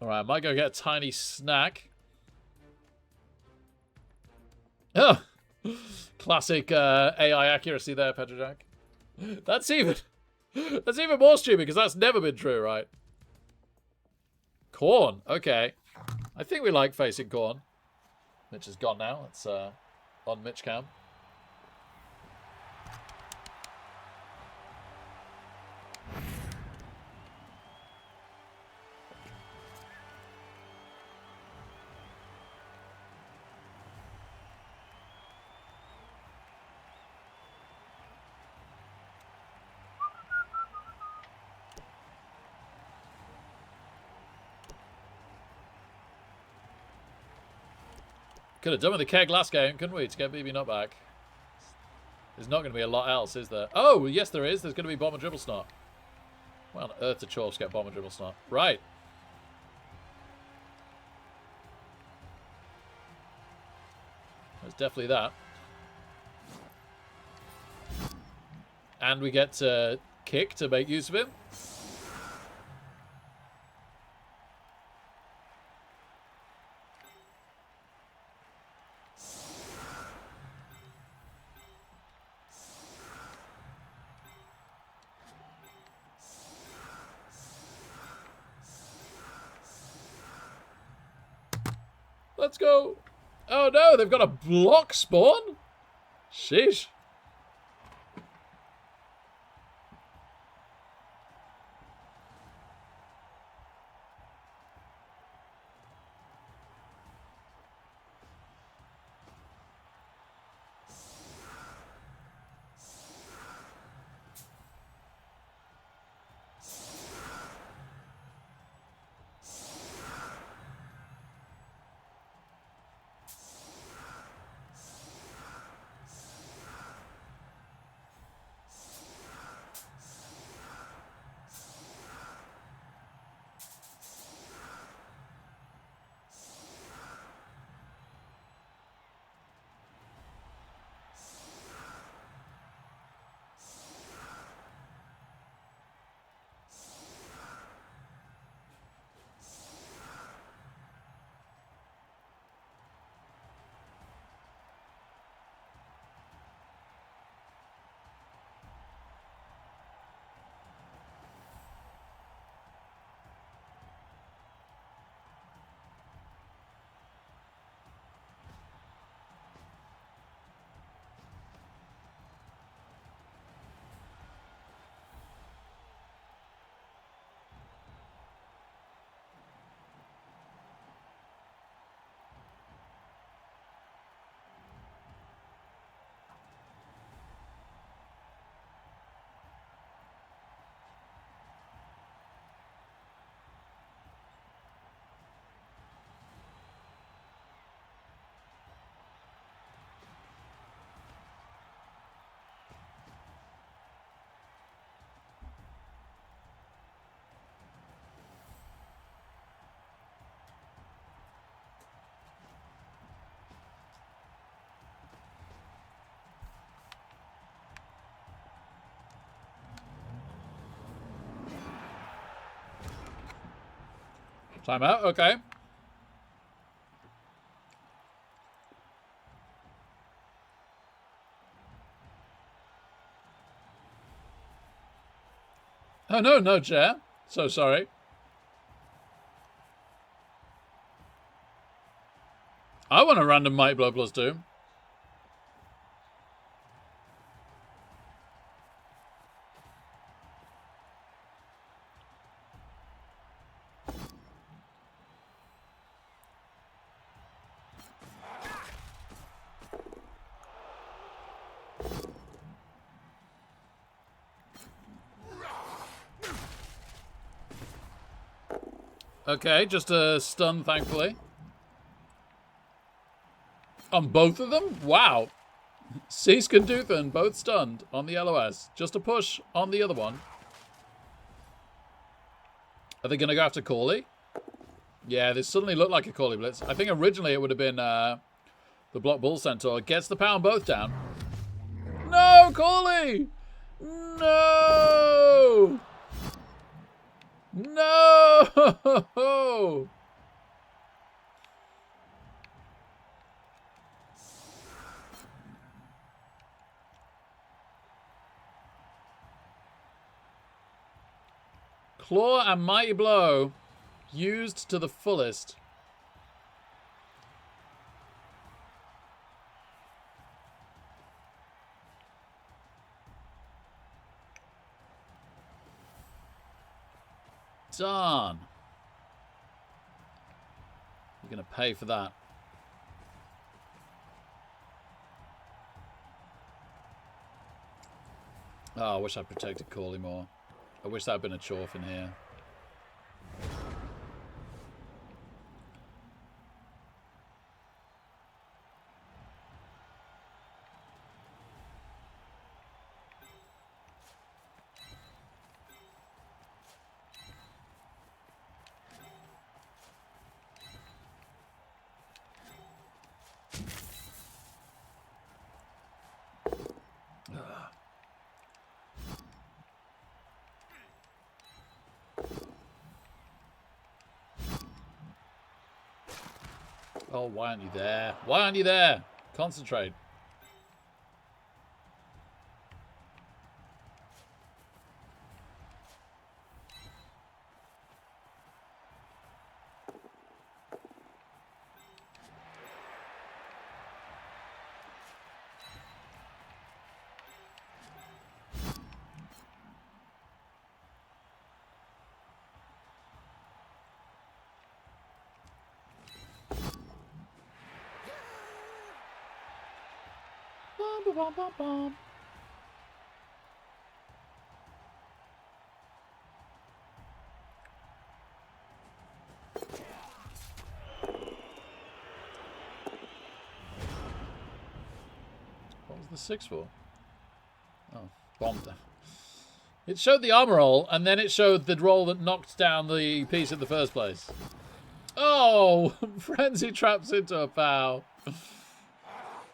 Alright, I might go get a tiny snack. Oh! Classic AI accuracy there, Petrojack. That's even more stupid because that's never been true, right? Corn. Okay. I think we like facing corn. Mitch is gone now. It's on Mitch cam. Could have done with the keg last game, couldn't we, to get BB not back? There's not going to be a lot else, is there? Oh, yes there is. There's going to be Bomber Dribble Snot. Why on earth did Chorf get Bomber Dribble Snot? Right. There's definitely that. And we get to kick to make use of him. Let's go. Oh no, they've got a block spawn? Sheesh. Timeout, okay. Oh no, no chair. So sorry. I want a random Might Blow +2. Okay, just a stun, thankfully. On both of them? Wow. Seask and Duthan both stunned on the LOS. Just a push on the other one. Are they going to go after Corley? Yeah, this suddenly looked like a Corley Blitz. I think originally it would have been the Block Bull Centaur. Gets the pound both down. No, Corley! No! No! Claw and Mighty Blow used to the fullest. Darn. You're going to pay for that. Oh, I wish I'd protected Corley more. I wish that had been a Chorf in here. Oh, why aren't you there? Why aren't you there? Concentrate. Bum, bum, bum, bum. What was the 6 for? Oh, bombed. It showed the armor roll, and then it showed the roll that knocked down the piece in the first place. Oh, Frenzy traps into a POW.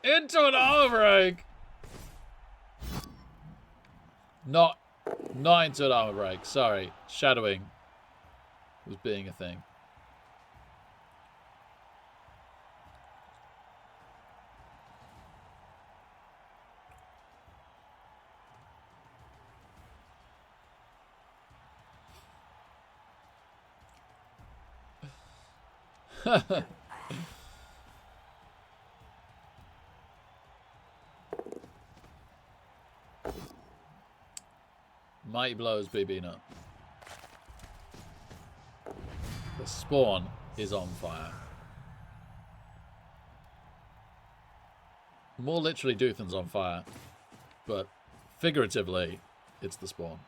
Into an armor break. Not into an armor break. Sorry. Shadowing was being a thing. Mighty blows BB nut. The spawn is on fire. More literally, Duthan's on fire, but figuratively, it's the spawn.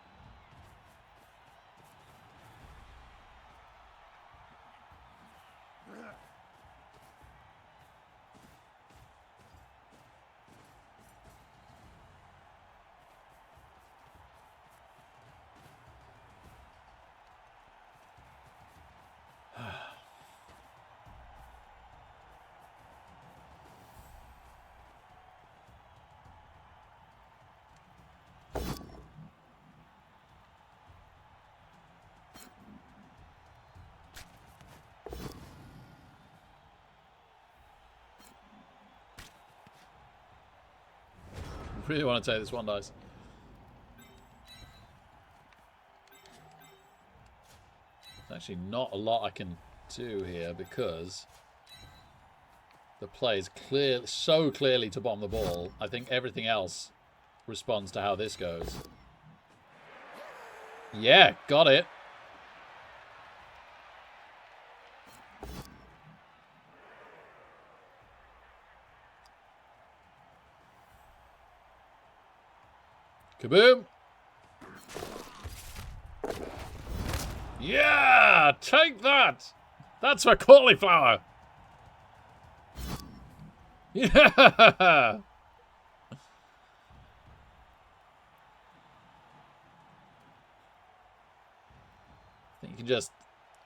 Really want to take this one dice. There's actually not a lot I can do here because the play is clear, so clearly to bomb the ball. I think everything else responds to how this goes. Yeah, got it. Kaboom! Yeah! Take that! That's for cauliflower! Yeah! I think you can just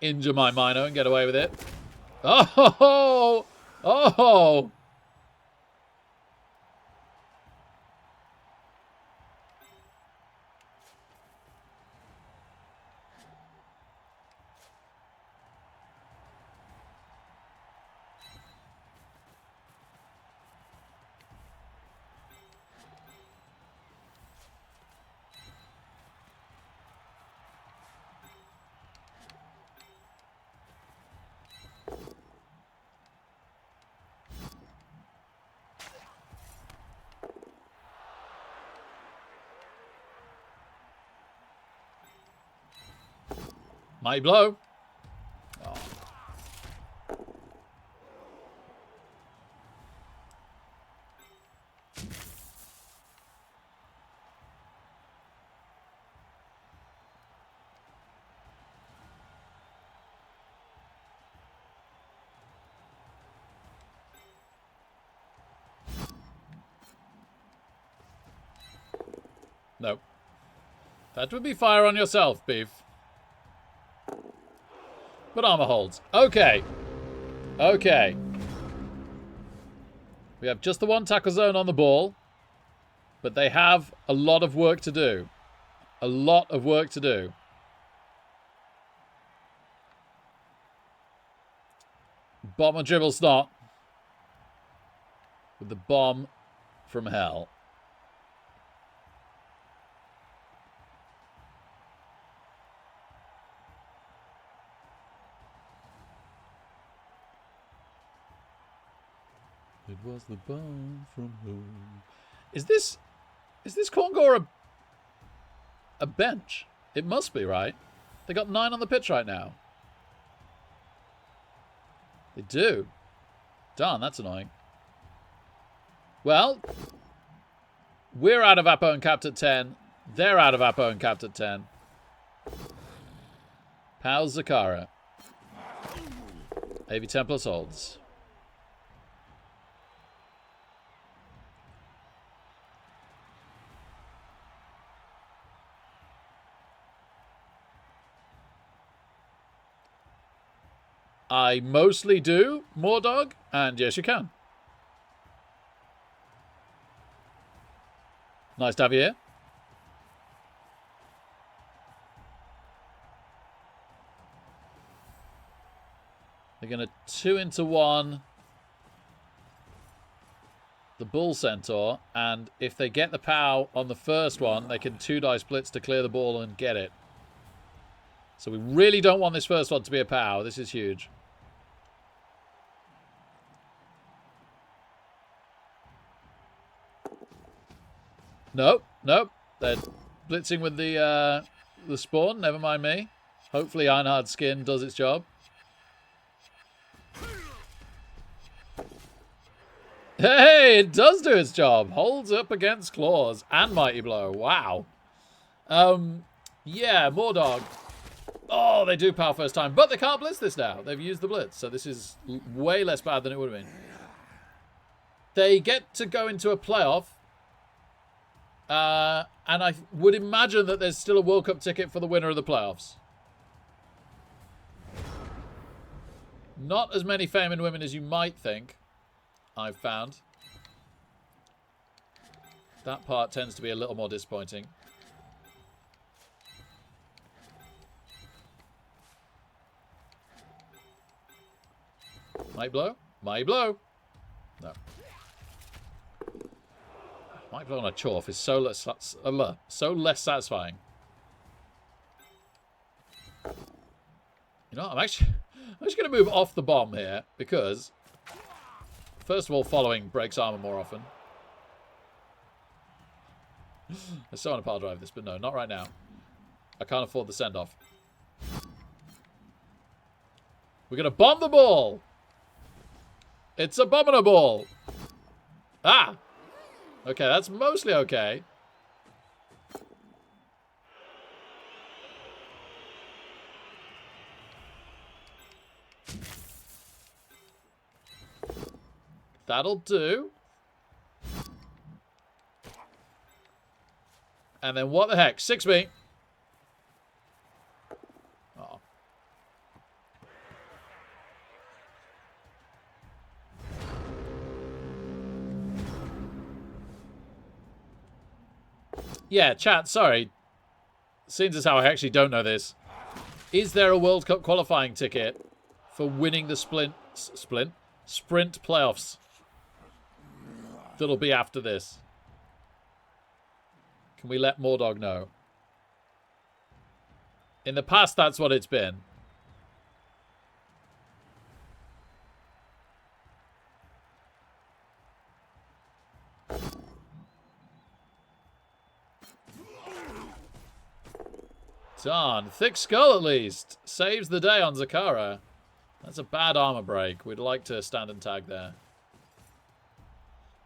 injure my Mino and get away with it. Oh! Oh! Mighty blow. Oh. No. That would be fire on yourself, Beef. But armor holds. Okay. Okay. We have just the one tackle zone on the ball. But they have a lot of work to do. A lot of work to do. Bomb and dribble snot. With the bomb from hell. It was the bomb from home. Is this Korngor a bench? It must be, right? They got 9 on the pitch right now. They do. Darn, that's annoying. Well, we're out of Apo and capped at 10. They're out of Apo and capped at 10. Pals Zakara. AV 10 plus holds. I mostly do, Mordog, and yes you can. Nice to have you here. They're going to 2 into 1 the Bull Centaur, and if they get the POW on the first one, they can 2-dice blitz to clear the ball and get it. So we really don't want this first one to be a POW. This is huge. Nope, nope. They're blitzing with the spawn. Never mind me. Hopefully Einhard's skin does its job. Hey, it does do its job. Holds up against claws and mighty blow. Wow. Yeah, Mordog. Oh, they do power first time, but they can't blitz this now. They've used the blitz, so this is way less bad than it would have been. They get to go into a playoff. And I would imagine that there's still a World Cup ticket for the winner of the playoffs. Not as many fame and women as you might think, I've found. That part tends to be a little more disappointing. Might blow? Might blow. No. Might blow on a Chorf is so less satisfying. You know, I'm actually going to move off the bomb here because, first of all, following breaks armor more often. I still want to power drive this, but no, not right now. I can't afford the send off. We're going to bomb the ball. It's abominable. Ah. Okay, that's mostly okay. That'll do. And then what the heck? 6B. Oh. Yeah, chat, sorry. Seems as how I actually don't know this. Is there a World Cup qualifying ticket for winning the sprint playoffs that'll be after this? Can we let Mordog know? In the past, that's what it's been. Darn. Thick skull, at least. Saves the day on Zakara. That's a bad armor break. We'd like to stand and tag there.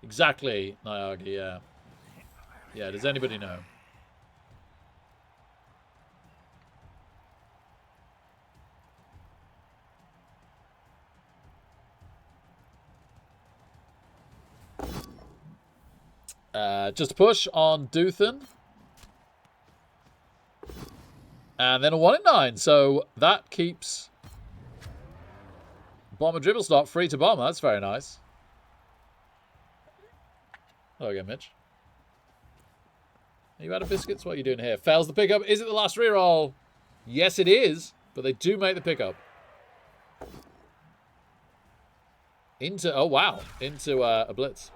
Exactly, Nyagi, yeah. Yeah, does anybody know? Just a push on Duthan. And then a 1 in 9. So that keeps Bomber Dribble Stop free to bomber. That's very nice. Hello again, Mitch. Are you out of biscuits? What are you doing here? Fails the pickup. Is it the last reroll? Yes, it is. But they do make the pickup. Into, oh wow. Into a blitz.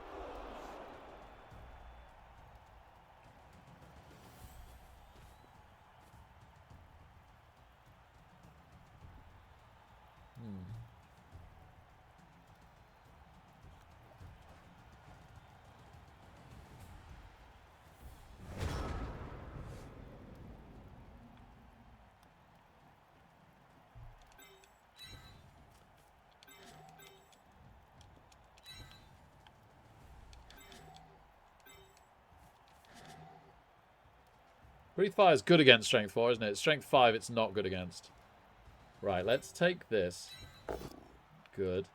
Breathe Fire is good against Strength 4, isn't it? Strength 5 it's not good against. Right, let's take this. Good.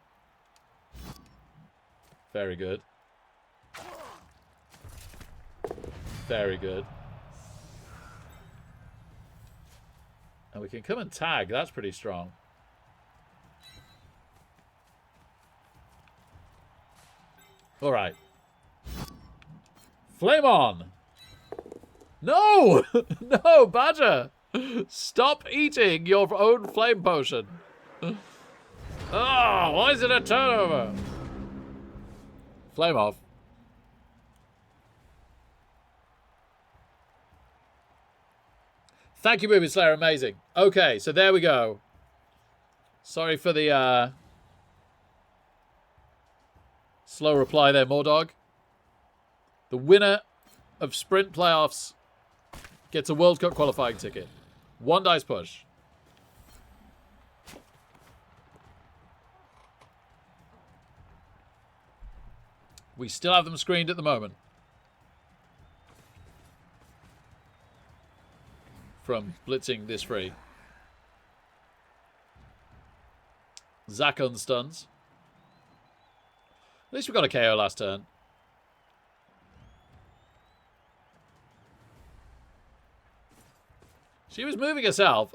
Very good. Very good. And we can come and tag. That's pretty strong. Alright. Flame on! No! No, Badger! Stop eating your own flame potion. Oh, why is it a turnover? Flame off. Thank you, Booby Slayer. Amazing. Okay, so there we go. Sorry for the slow reply there, Mordog. The winner of Sprint Playoffs gets a World Cup qualifying ticket. 1 dice push. We still have them screened at the moment. From blitzing this free. Zack unstuns. At least we got a KO last turn. She was moving herself.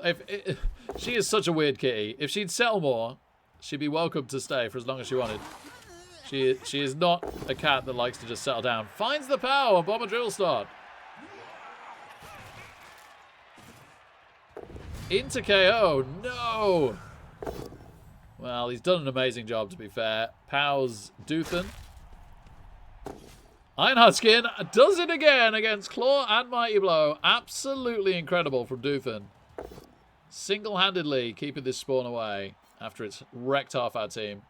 She is such a weird kitty. If she'd settle more, she'd be welcome to stay for as long as she wanted. She is not a cat that likes to just settle down. Finds the power on Bomber Drill Start. Into KO. No. Well, he's done an amazing job, to be fair. Pow's Duthan. Ironheart Skin does it again against Claw and Mighty Blow. Absolutely incredible from Duthan. Single-handedly keeping this spawn away after it's wrecked half our team.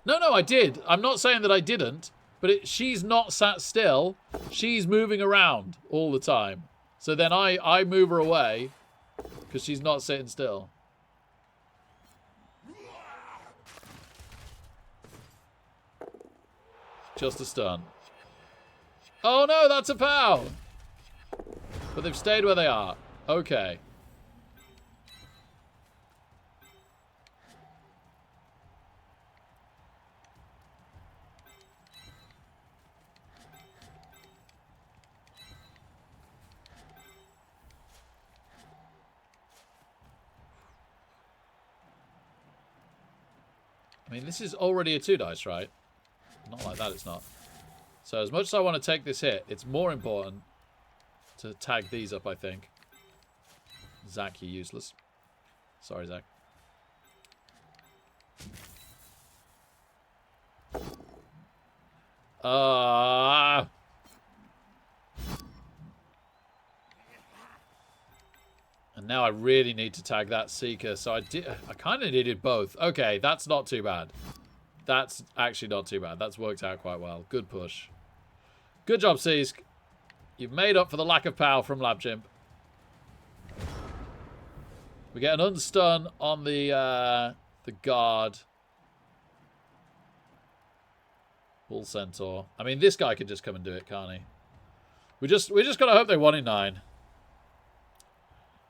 No, I did. I'm not saying that I didn't, but she's not sat still. She's moving around all the time. So then I move her away because she's not sitting still. Just a stun. Oh no, that's a POW! But they've stayed where they are. Okay. I mean, this is already a 2 dice, right? Not like that, it's not. So as much as I want to take this hit, it's more important to tag these up, I think. Zach, you're useless. Sorry, Zach. And now I really need to tag that Seeker. So I kind of needed both. Okay, that's not too bad. That's actually not too bad. That's worked out quite well. Good push. Good job, Seesk. You've made up for the lack of power from Lab Chimp. We get an unstun on the guard. Bull Centaur. I mean, this guy could just come and do it, can't he? We just gotta hope they won in 9.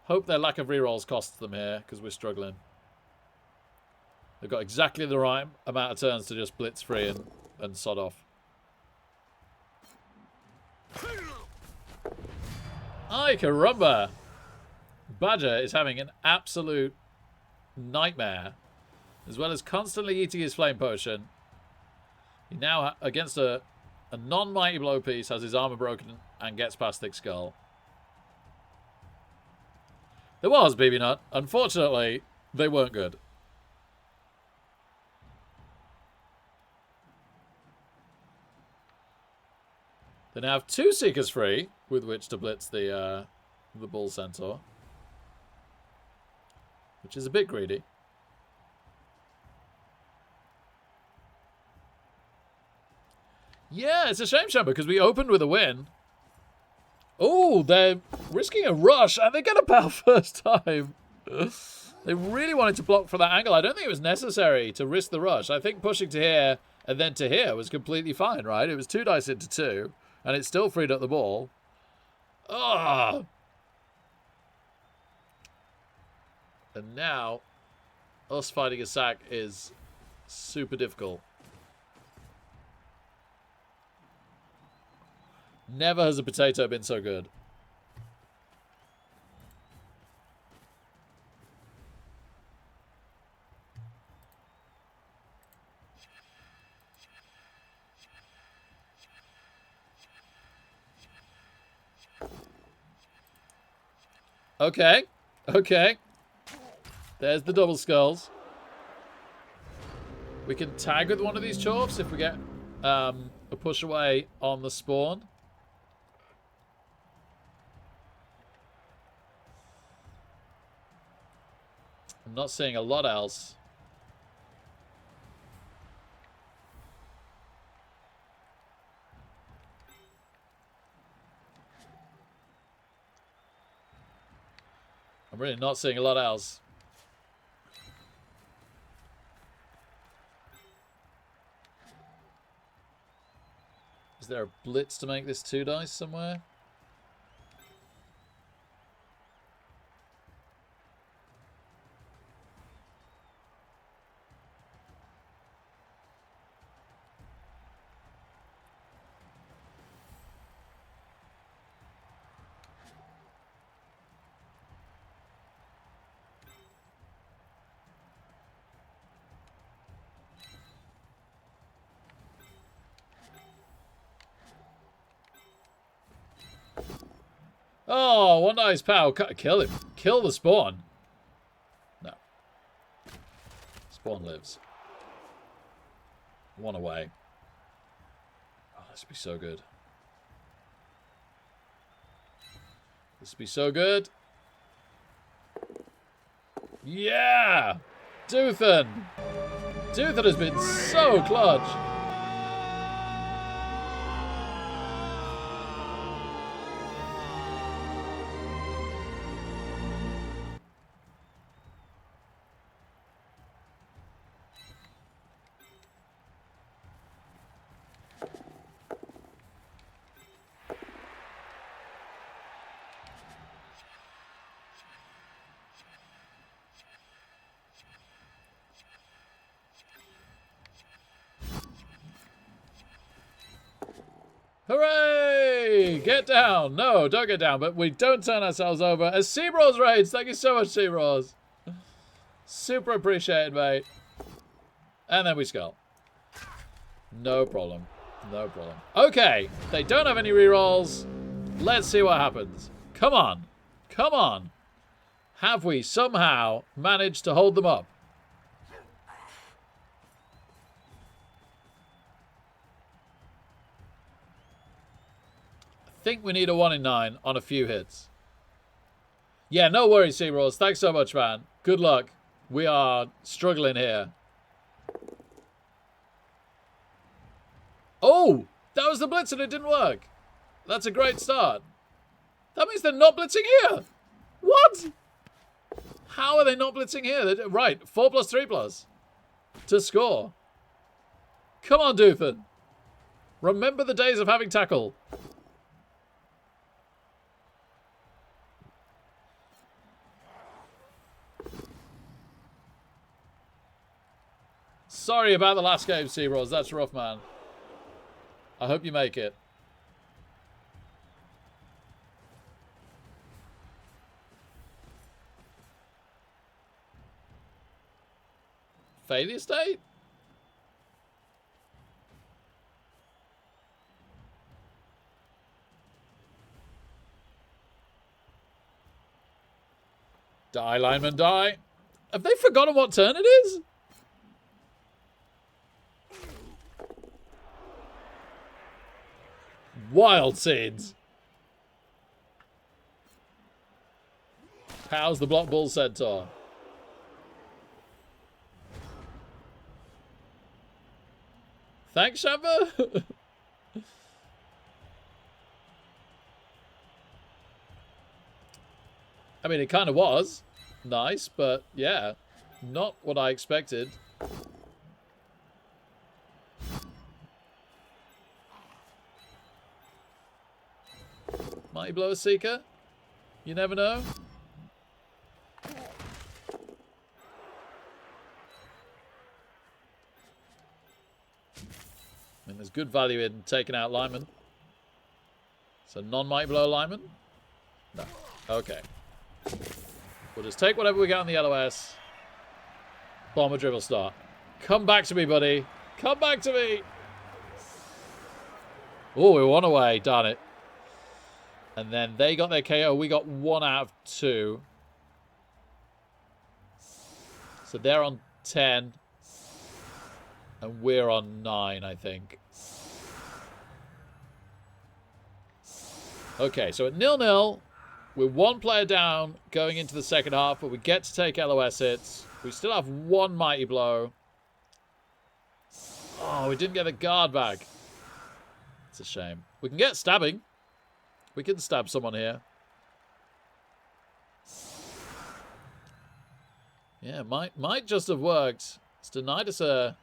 Hope their lack of rerolls costs them here, because we're struggling. They've got exactly the right amount of turns to just blitz free and sod off. Ay, caramba! Badger is having an absolute nightmare. As well as constantly eating his flame potion. He now, against a non-mighty blow piece, has his armor broken and gets past Thick Skull. There was BB Nut. Unfortunately, they weren't good. They now have 2 Seekers free with which to blitz the Bull Centaur. Which is a bit greedy. Yeah, it's a shame, Sean, because we opened with a win. Oh, they're risking a rush, and they get a power first time. They really wanted to block for that angle. I don't think it was necessary to risk the rush. I think pushing to here and then to here was completely fine, right? It was 2 dice into 2, and it still freed up the ball. Ah! And now, us fighting a sack is super difficult. Never has a potato been so good. Okay. Okay. There's the double skulls. We can tag with one of these Chorfs if we get a push away on the spawn. I'm not seeing a lot else. I'm really not seeing a lot else. Is there a blitz to make this 2 dice somewhere? Oh, 1 dice power. Kill him. Kill the spawn. No. Spawn lives. 1 away. Oh, this would be so good. This would be so good. Yeah! Doothan! Doothan has been so clutch. Hooray! Get down. No, don't get down, but we don't turn ourselves over. As Seabros raids, thank you so much, Seabros. Super appreciated, mate. And then we skull. No problem. No problem. Okay. They don't have any rerolls. Let's see what happens. Come on. Come on. Have we somehow managed to hold them up? I think we need a 1 in 9 on a few hits. Yeah, no worries, Searoars. Thanks so much, man. Good luck. We are struggling here. Oh! That was the blitz and it didn't work. That's a great start. That means they're not blitzing here. What? How are they not blitzing here? Right, 4 plus 3 plus. To score. Come on, Doofin. Remember the days of having tackle. Sorry about the last game, Searoars. That's rough, man. I hope you make it. Failure state? Die, lineman, die. Have they forgotten what turn it is? Wild seeds. How's the block bull centaur? Thanks, Shamba. I mean, it kind of was nice, but yeah, not what I expected. Mighty Blower Seeker? You never know. I mean, there's good value in taking out linemen. So non-Mighty Blower lineman? No. Okay. We'll just take whatever we got on the LOS. Bomber dribble start. Come back to me, buddy. Come back to me. Oh, we won away. Darn it. And then they got their KO. We got 1 out of 2. So they're on 10. And we're on 9, I think. Okay, so at 0-0, we're 1 player down going into the second half, but we get to take LOS hits. We still have 1 Mighty Blow. Oh, we didn't get the guard back. It's a shame. We can get stabbing. We can stab someone here. Yeah, might just have worked. It's denied us a...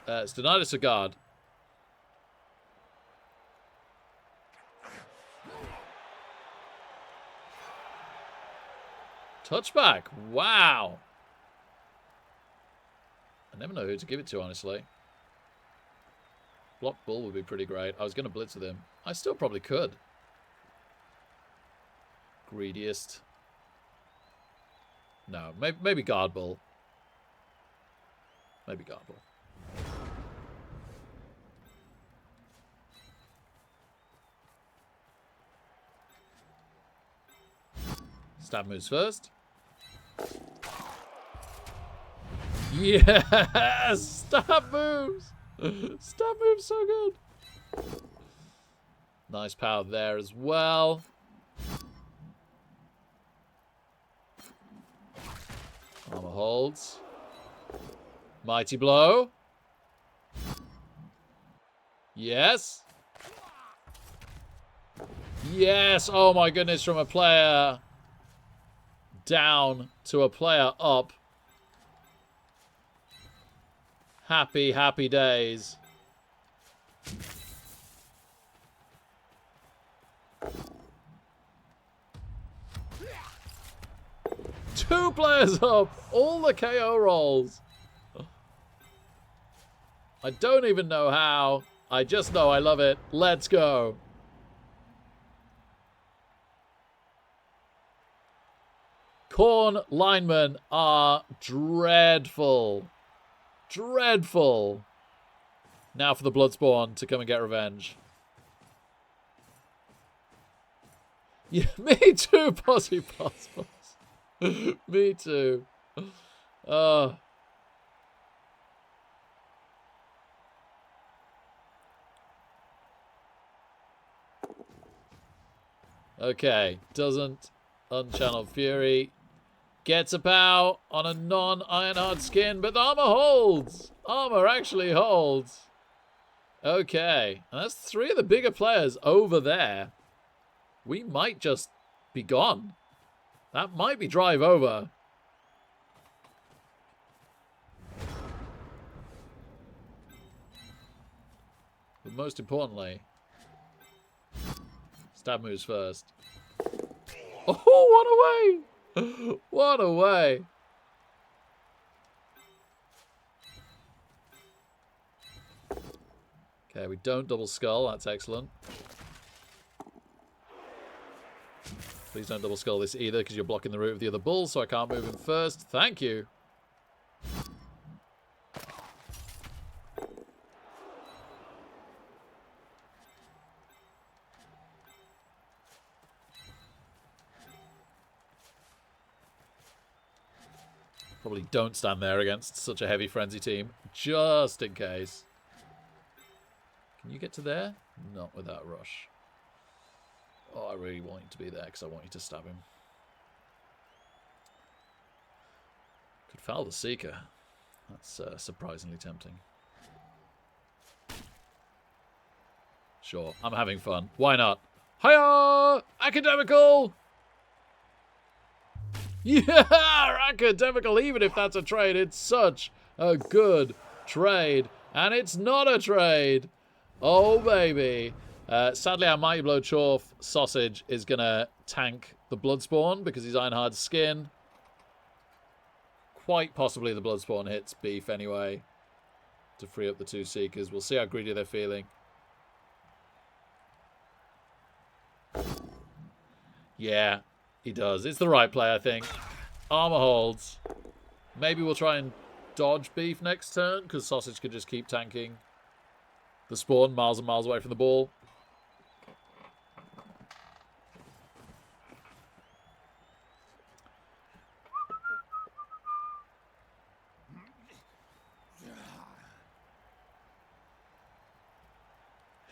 it's denied us a guard. Touchback. Wow. I never know who to give it to, honestly. Block bull would be pretty great. I was going to blitz with him. I still probably could. Greediest. No, maybe guard bull. Maybe guard bull. Stab moves first. Yes! Stab moves! Stab moves so good. Nice power there as well. Armor holds. Mighty Blow. Yes. Yes! Oh my goodness, from a player down to a player up. Happy, happy days. Two players up. All the KO rolls. I don't even know how. I just know I love it. Let's go. Corn linemen are dreadful. Dreadful. Now for the Bloodspawn to come and get revenge. Yeah, me too, Posse Possibles. Me too. Okay, doesn't unchannel Fury. Gets a pow on a non-Ironheart skin, but the armor holds. Armor actually holds. Okay, and that's 3 of the bigger players over there. We might just be gone. That might be drive over. But most importantly, stab moves first. Oh, what a way! What a way! Okay, we don't double skull. That's excellent. Please don't double skull this either, because you're blocking the route of the other bull, so I can't move him first. Thank you. Probably don't stand there against such a heavy frenzy team, just in case. Can you get to there? Not without rush. Oh, I really want you to be there because I want you to stab him. Could foul the Seeker. That's surprisingly tempting. Sure, I'm having fun. Why not? Hiya! Academical! Yeah! Academical, even if that's a trade, it's such a good trade. And it's not a trade. Oh, baby. Sadly, our Mighty Blow Chorf sausage is going to tank the Bloodspawn because he's Ironhard skin. Quite possibly the Bloodspawn hits beef anyway to free up the 2 Seekers. We'll see how greedy they're feeling. Yeah, he does. It's the right play, I think. Armor holds. Maybe we'll try and dodge beef next turn because sausage could just keep tanking the spawn miles and miles away from the ball.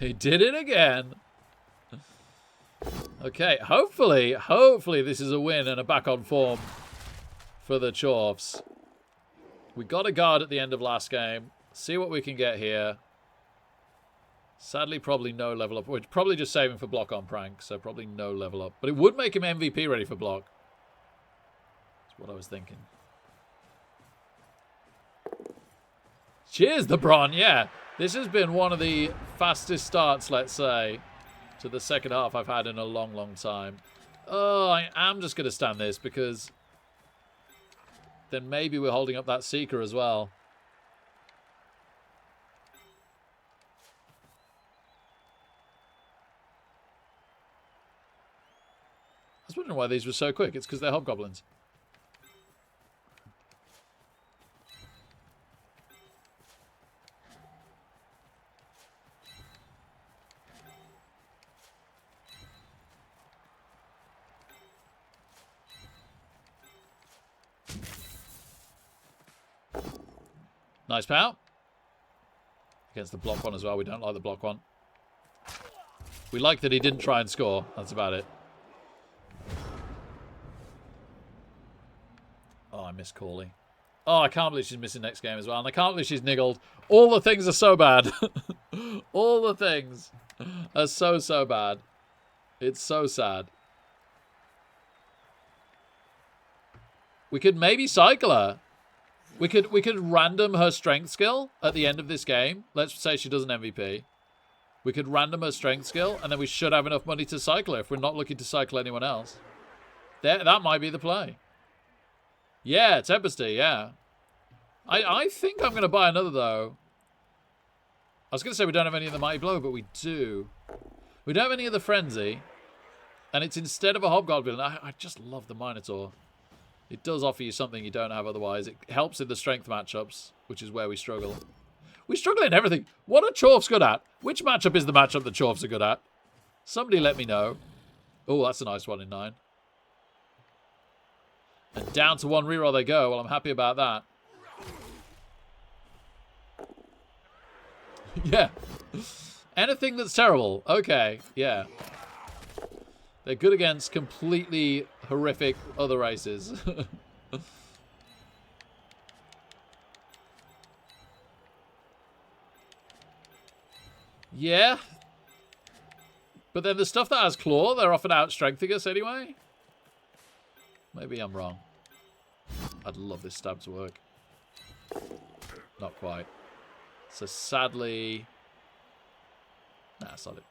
He did it again. Okay, hopefully this is a win and a back on form for the Chorfs. We got a guard at the end of last game. See what we can get here. Sadly, probably no level up. We're probably just saving for block on prank, so probably no level up. But it would make him MVP ready for block. That's what I was thinking. Cheers, the Bron. Yeah, this has been one of the fastest starts, let's say, to the second half I've had in a long, long time. Oh, I am just going to stand this because then maybe we're holding up that Seeker as well. I was wondering why these were so quick. It's because they're hobgoblins. Nice pow. Against the block one as well. We don't like the block one. We like that he didn't try and score. That's about it. Oh, I miss Corley. Oh, I can't believe she's missing next game as well. And I can't believe she's niggled. All the things are so bad. All the things are so, so bad. It's so sad. We could maybe cycle her. We could random her strength skill at the end of this game. Let's say she does an MVP. We could random her strength skill, and then we should have enough money to cycle her if we're not looking to cycle anyone else. That might be the play. Yeah, Tempesty, yeah. I think I'm going to buy another, though. I was going to say we don't have any of the Mighty Blow, but we do. We don't have any of the Frenzy. And it's instead of a Hobgoblin. I just love the Minotaur. It does offer you something you don't have otherwise. It helps in the strength matchups, which is where we struggle. We struggle in everything. What are Chorfs good at? Which matchup is the matchup that Chorfs are good at? Somebody let me know. Oh, that's a nice 1 in 9. And down to 1 reroll they go. Well, I'm happy about that. Yeah. Anything that's terrible. Okay, yeah. They're good against completely horrific other races. Yeah. But then the stuff that has claw, they're often out-strengthing us anyway. Maybe I'm wrong. I'd love this stab to work. Not quite. So sadly... Nah, solid.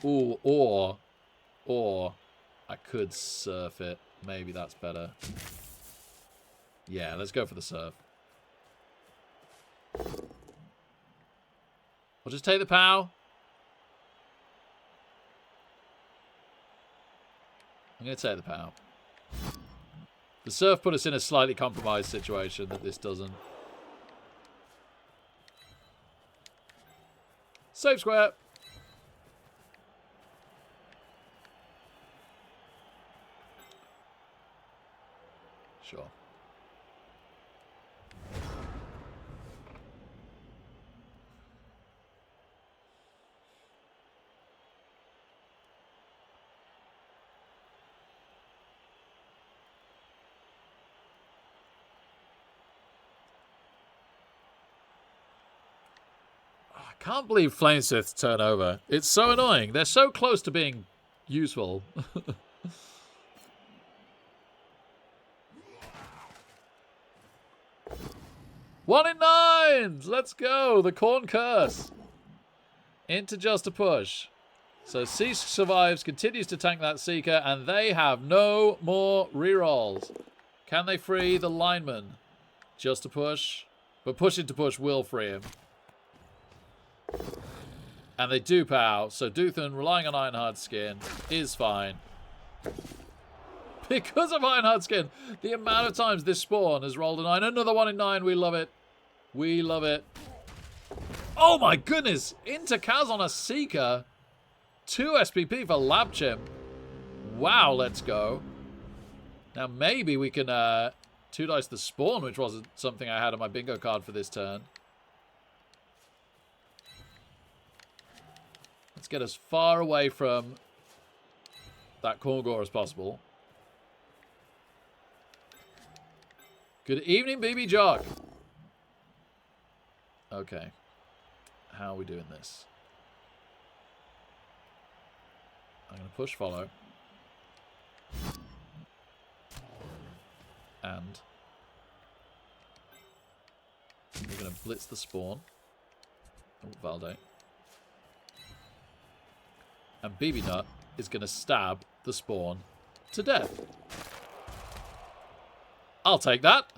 Ooh, or I could surf it. Maybe that's better. Yeah, let's go for the surf. We'll just take the POW. I'm going to take the POW. The surf put us in a slightly compromised situation that this doesn't. Save square. Sure. I can't believe Flamesmiths turn over. It's so annoying. They're so close to being useful. 1 in 9s! Let's go! The Corn Curse. Into just a push. So Seek survives, continues to tank that Seeker, and they have no more rerolls. Can they free the lineman? Just a push. But pushing to push will free him. And they do POW, so Duthen, relying on Ironhard Skin, is fine. Because of Ironhard Skin, the amount of times this spawn has rolled a 9. Another 1 in 9, we love it. We love it. Oh my goodness! Into Kaz on a Seeker. 2 SPP for Lab Chimp. Wow, let's go. Now maybe we can 2-dice the spawn, which wasn't something I had on my bingo card for this turn. Let's get as far away from that Korngor as possible. Good evening, BB Jock. Okay. How are we doing this? I'm going to push follow. And we're going to blitz the spawn. Oh, Valde. And BB Nut is going to stab the spawn to death. I'll take that.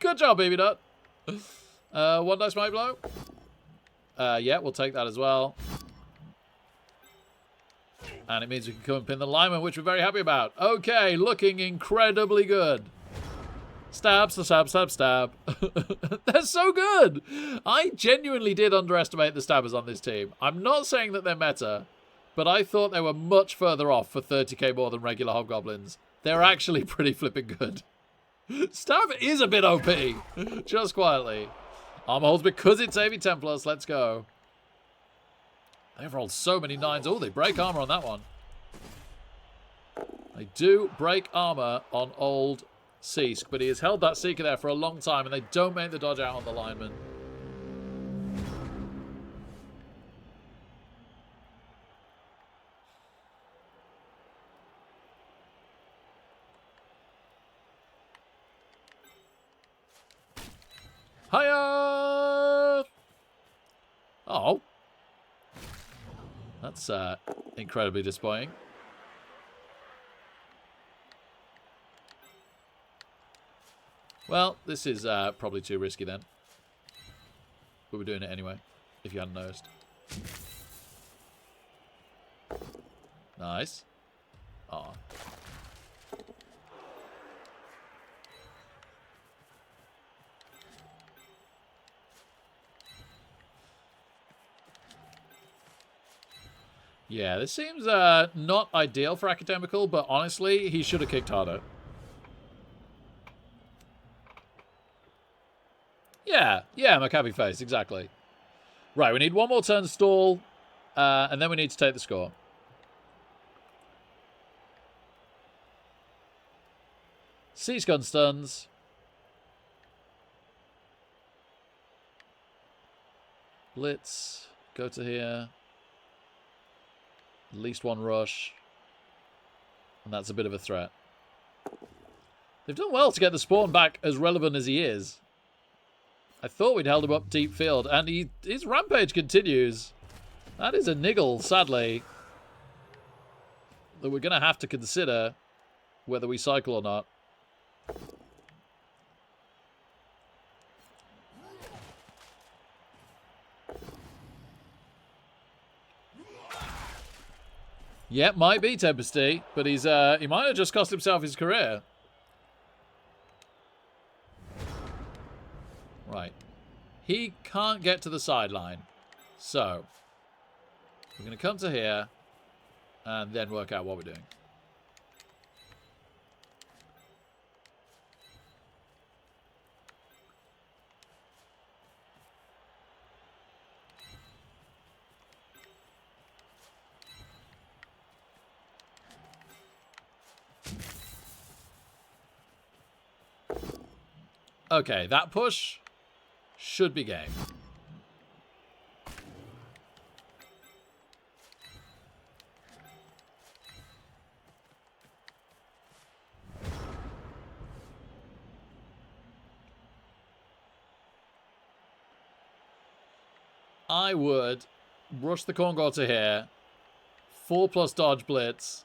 Good job, BB Nut. 1 dice might blow. Yeah, we'll take that as well. And it means we can come and pin the lineman, which we're very happy about. Okay, looking incredibly good. Stab, stab, stab, stab. They're so good. I genuinely did underestimate the stabbers on this team. I'm not saying that they're meta, but I thought they were much further off for 30k more than regular hobgoblins. They're actually pretty flipping good. Stab is a bit OP. Just quietly. Armor holds because it's AV 10+. Let's go. They've rolled so many 9s. Oh, they break armor on that one. They do break armor on old Seesk, but he has held that Seeker there for a long time, and they don't make the dodge out on the lineman. Hiya! Oh. That's incredibly disappointing. Well, this is probably too risky then. But we're doing it anyway, if you hadn't noticed. Nice. Aw. Yeah, this seems not ideal for Academical, but honestly, he should have kicked harder. Yeah, Maccabi face, exactly. Right, we need one more turn stall, and then we need to take the score. Siege gun stuns. Blitz, go to here. At least one rush. And that's a bit of a threat. They've done well to get the spawn back as relevant as he is. I thought we'd held him up deep field, and his rampage continues. That is a niggle, sadly, that we're going to have to consider whether we cycle or not. Yeah, might be Tempesty, but he might have just cost himself his career. Right. He can't get to the sideline. So, we're going to come to here and then work out what we're doing. Okay, that push should be game. I would rush the corn god to here. 4+ dodge blitz.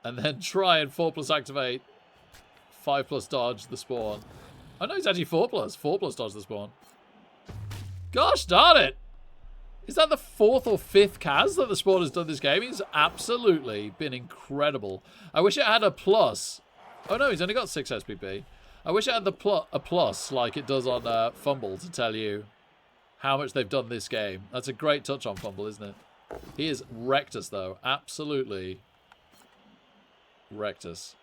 And then try and 4+ activate. 5+ dodge the spawn. Oh no, it's actually 4+. 4+ dodge the spawn. Gosh darn it! Is that the 4th or 5th Kaz that the spawn has done this game? He's absolutely been incredible. I wish it had a plus. Oh no, he's only got 6 SPP. I wish it had a plus like it does on Fumble to tell you how much they've done this game. That's a great touch on Fumble, isn't it? He is wrecked us though. Absolutely wrecked us.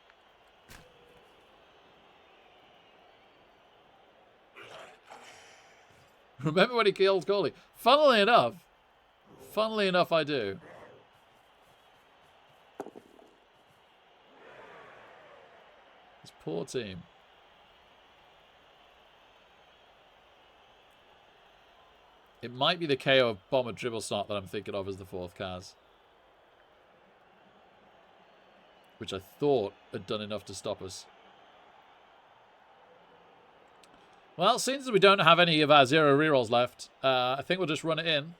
Remember when he killed Goalie? Funnily enough, I do. This poor team. It might be the KO of Bomber Dribble Snot that I'm thinking of as the 4th Kaz. Which I thought had done enough to stop us. Well, since we don't have any of our 0 rerolls left, I think we'll just run it in.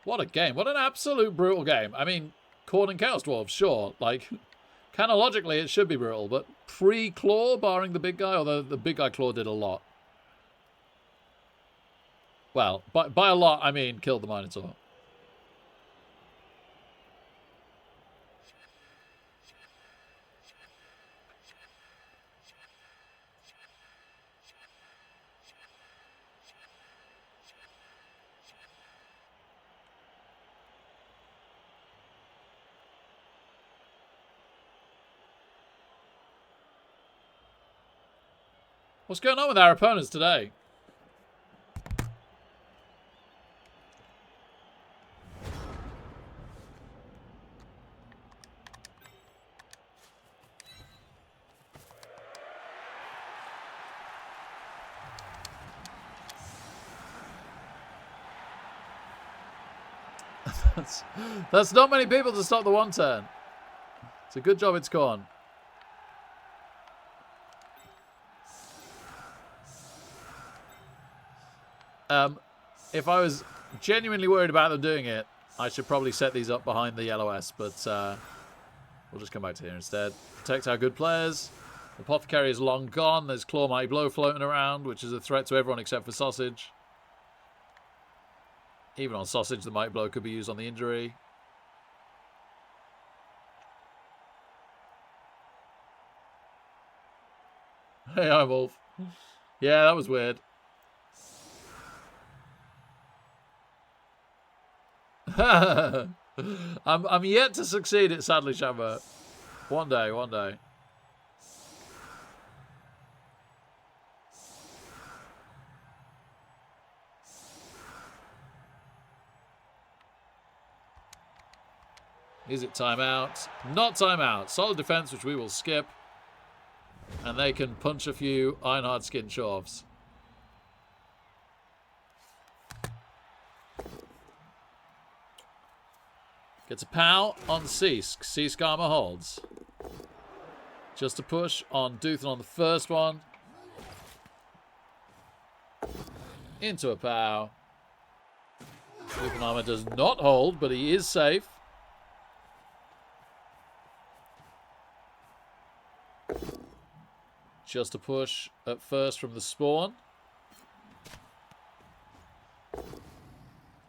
What a game. What an absolute brutal game. I mean, Corn and Chaos Dwarves, sure. Like, canonically, it should be brutal, but pre-claw, barring the big guy, although the big guy claw did a lot. Well, by a lot, I mean killed the Minotaur. What's going on with our opponents today? That's not many people to stop the one turn. It's a good job it's gone. If I was genuinely worried about them doing it, I should probably set these up behind the LOS, but we'll just come back to here instead. Protect our good players. Apothecary is long gone. There's Claw Mighty Blow floating around, which is a threat to everyone except for Sausage. Even on Sausage, the Mighty Blow could be used on the injury. Hey, hi, Wolf. Yeah, that was weird. I'm yet to succeed it, sadly, Shambo. One day, one day. Is it timeout? Not timeout. Solid defense, which we will skip. And they can punch a few Ironhard Skin Chorfs. Gets a POW on Seask. Seask armor holds. Just a push on Duthen on the first one. Into a POW. Duthen armor does not hold, but he is safe. Just a push at first from the spawn.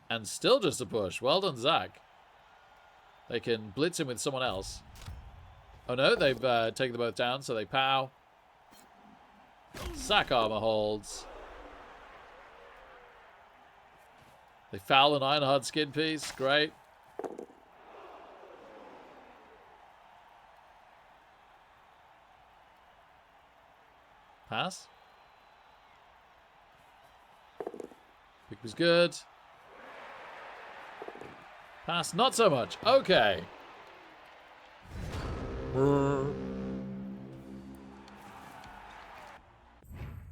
And still just a push. Well done, Zach. They can blitz him with someone else. Oh no, they've taken them both down, so they POW. Zach armor holds. They foul an Ironhard skin piece. Great. Pass. Pick was good. Pass, not so much. Okay.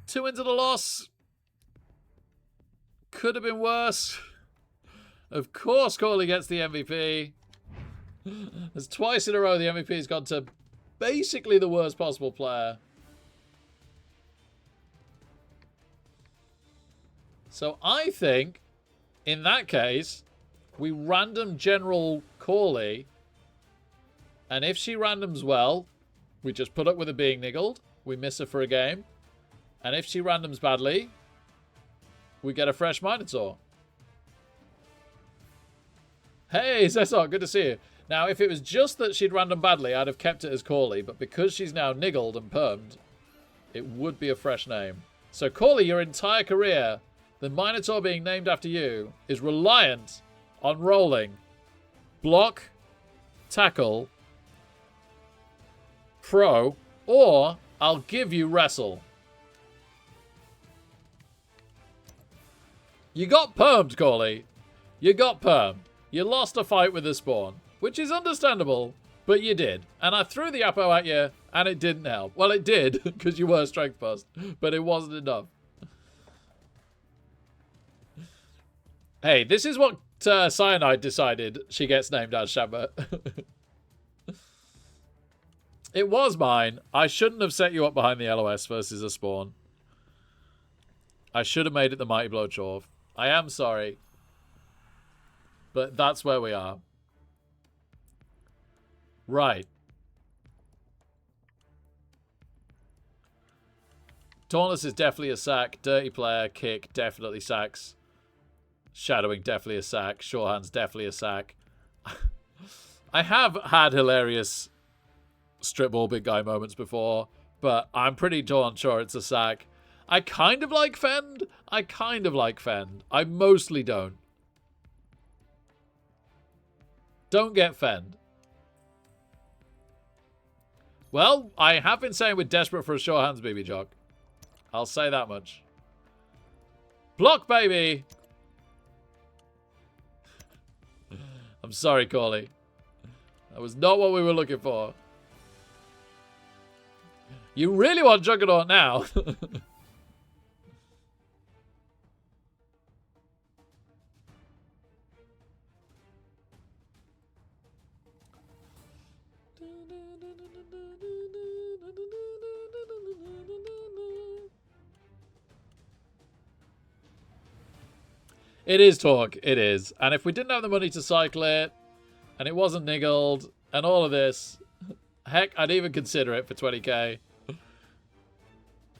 Two into the loss. Could have been worse. Of course, Corley gets the MVP. There's twice in a row the MVP has gone to basically the worst possible player. So I think, in that case, we random General Corley. And if she randoms well, we just put up with her being niggled. We miss her for a game. And if she randoms badly, we get a fresh Minotaur. Hey, Cesar, good to see you. Now, if it was just that she'd random badly, I'd have kept it as Corley. But because she's now niggled and permed, it would be a fresh name. So, Corley, your entire career, the Minotaur being named after you, is reliant on rolling block, tackle, pro, or I'll give you wrestle. You got permed, Corley. You got permed. You lost a fight with the spawn, which is understandable, but you did. And I threw the Apo at you, and it didn't help. Well, it did, because you were strength bust, but it wasn't enough. Hey, this is what Cyanide decided she gets named as, Shamba. It was mine. I shouldn't have set you up behind the LOS versus a spawn. I should have made it the Mighty Blow Chorf. I am sorry. But that's where we are. Right. Tauntless is definitely a sack. Dirty player. Kick definitely sacks. Shadowing definitely a sack. Shorthand's definitely a sack. I have had hilarious strip ball big guy moments before, but I'm pretty darn sure it's a sack. I kind of like Fend. I mostly don't. Don't get Fend. Well, I have been saying we're desperate for a Shorthand's BB Jock. I'll say that much. Block, baby! I'm sorry, Corley. That was not what we were looking for. You really want Juggernaut now? It is talk. It is. And if we didn't have the money to cycle it, and it wasn't niggled, and all of this, heck, I'd even consider it for 20k.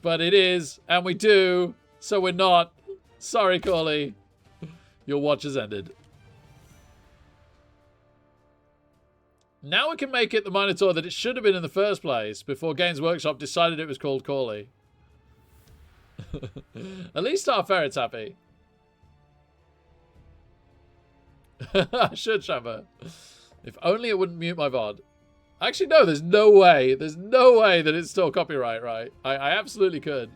But it is, and we do, so we're not. Sorry, Corley. Your watch has ended. Now we can make it the Minotaur that it should have been in the first place before Games Workshop decided it was called Corley. At least our ferret's happy. I should, Shabba. If only it wouldn't mute my VOD. Actually, no, there's no way. There's no way that it's still copyright, right? I absolutely could.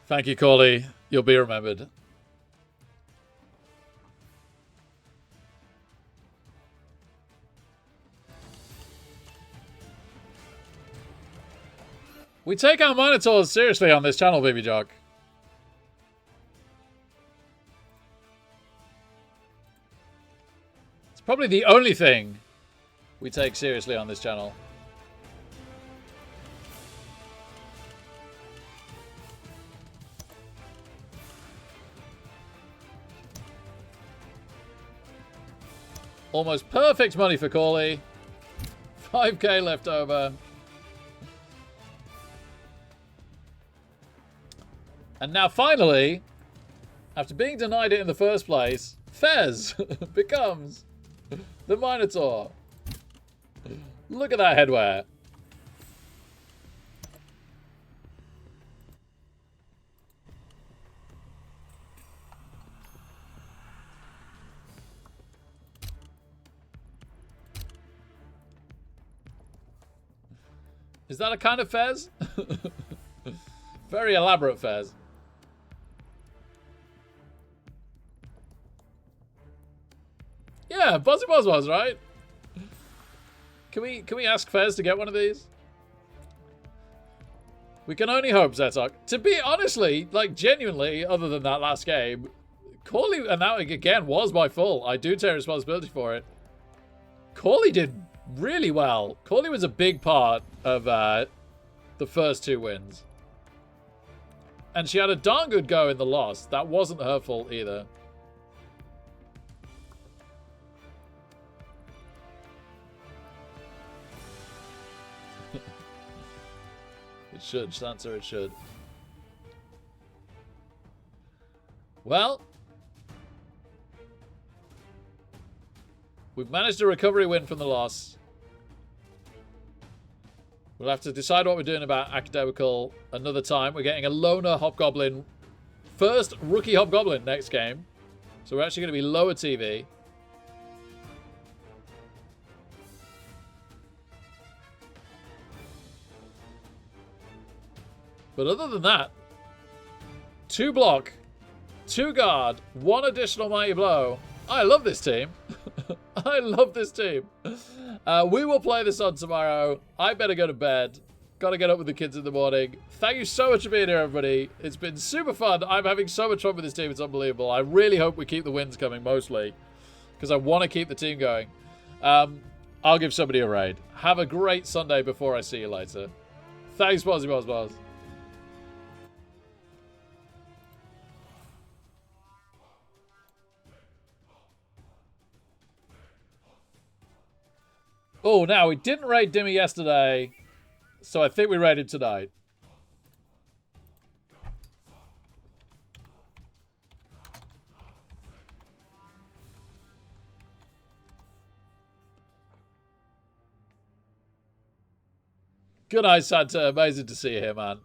Thank you, Corley. You'll be remembered. We take our Minotaurs seriously on this channel, Baby Jock. It's probably the only thing we take seriously on this channel. Almost perfect money for Corley. 5k left over. And now finally, after being denied it in the first place, Fez becomes the Minotaur. Look at that headwear. Is that a kind of fez? Very elaborate fez. Yeah, Buzzy Buzz was, right? Can we ask Fez to get one of these? We can only hope, Zetok. To be honestly, like genuinely, other than that last game, Corley, and that again was my fault. I do take responsibility for it. Corley did really well. Corley was a big part of the first two wins. And she had a darn good go in the loss. That wasn't her fault either. It should, Sansa, it should. Well, we've managed a recovery win from the loss. We'll have to decide what we're doing about Academical another time. We're getting a loner Hobgoblin first rookie Hobgoblin next game. So we're actually going to be lower TV. But other than that, 2 block, 2 guard, 1 additional mighty blow. I love this team. I love this team. We will play this on tomorrow. I better go to bed. Got to get up with the kids in the morning. Thank you so much for being here, everybody. It's been super fun. I'm having so much fun with this team. It's unbelievable. I really hope we keep the wins coming, mostly, because I want to keep the team going. I'll give somebody a raid. Have a great Sunday before I see you later. Thanks, Bozzy. Oh, now, we didn't raid Dimmy yesterday, so I think we raid him tonight. Good night, Santa. Amazing to see you here, man.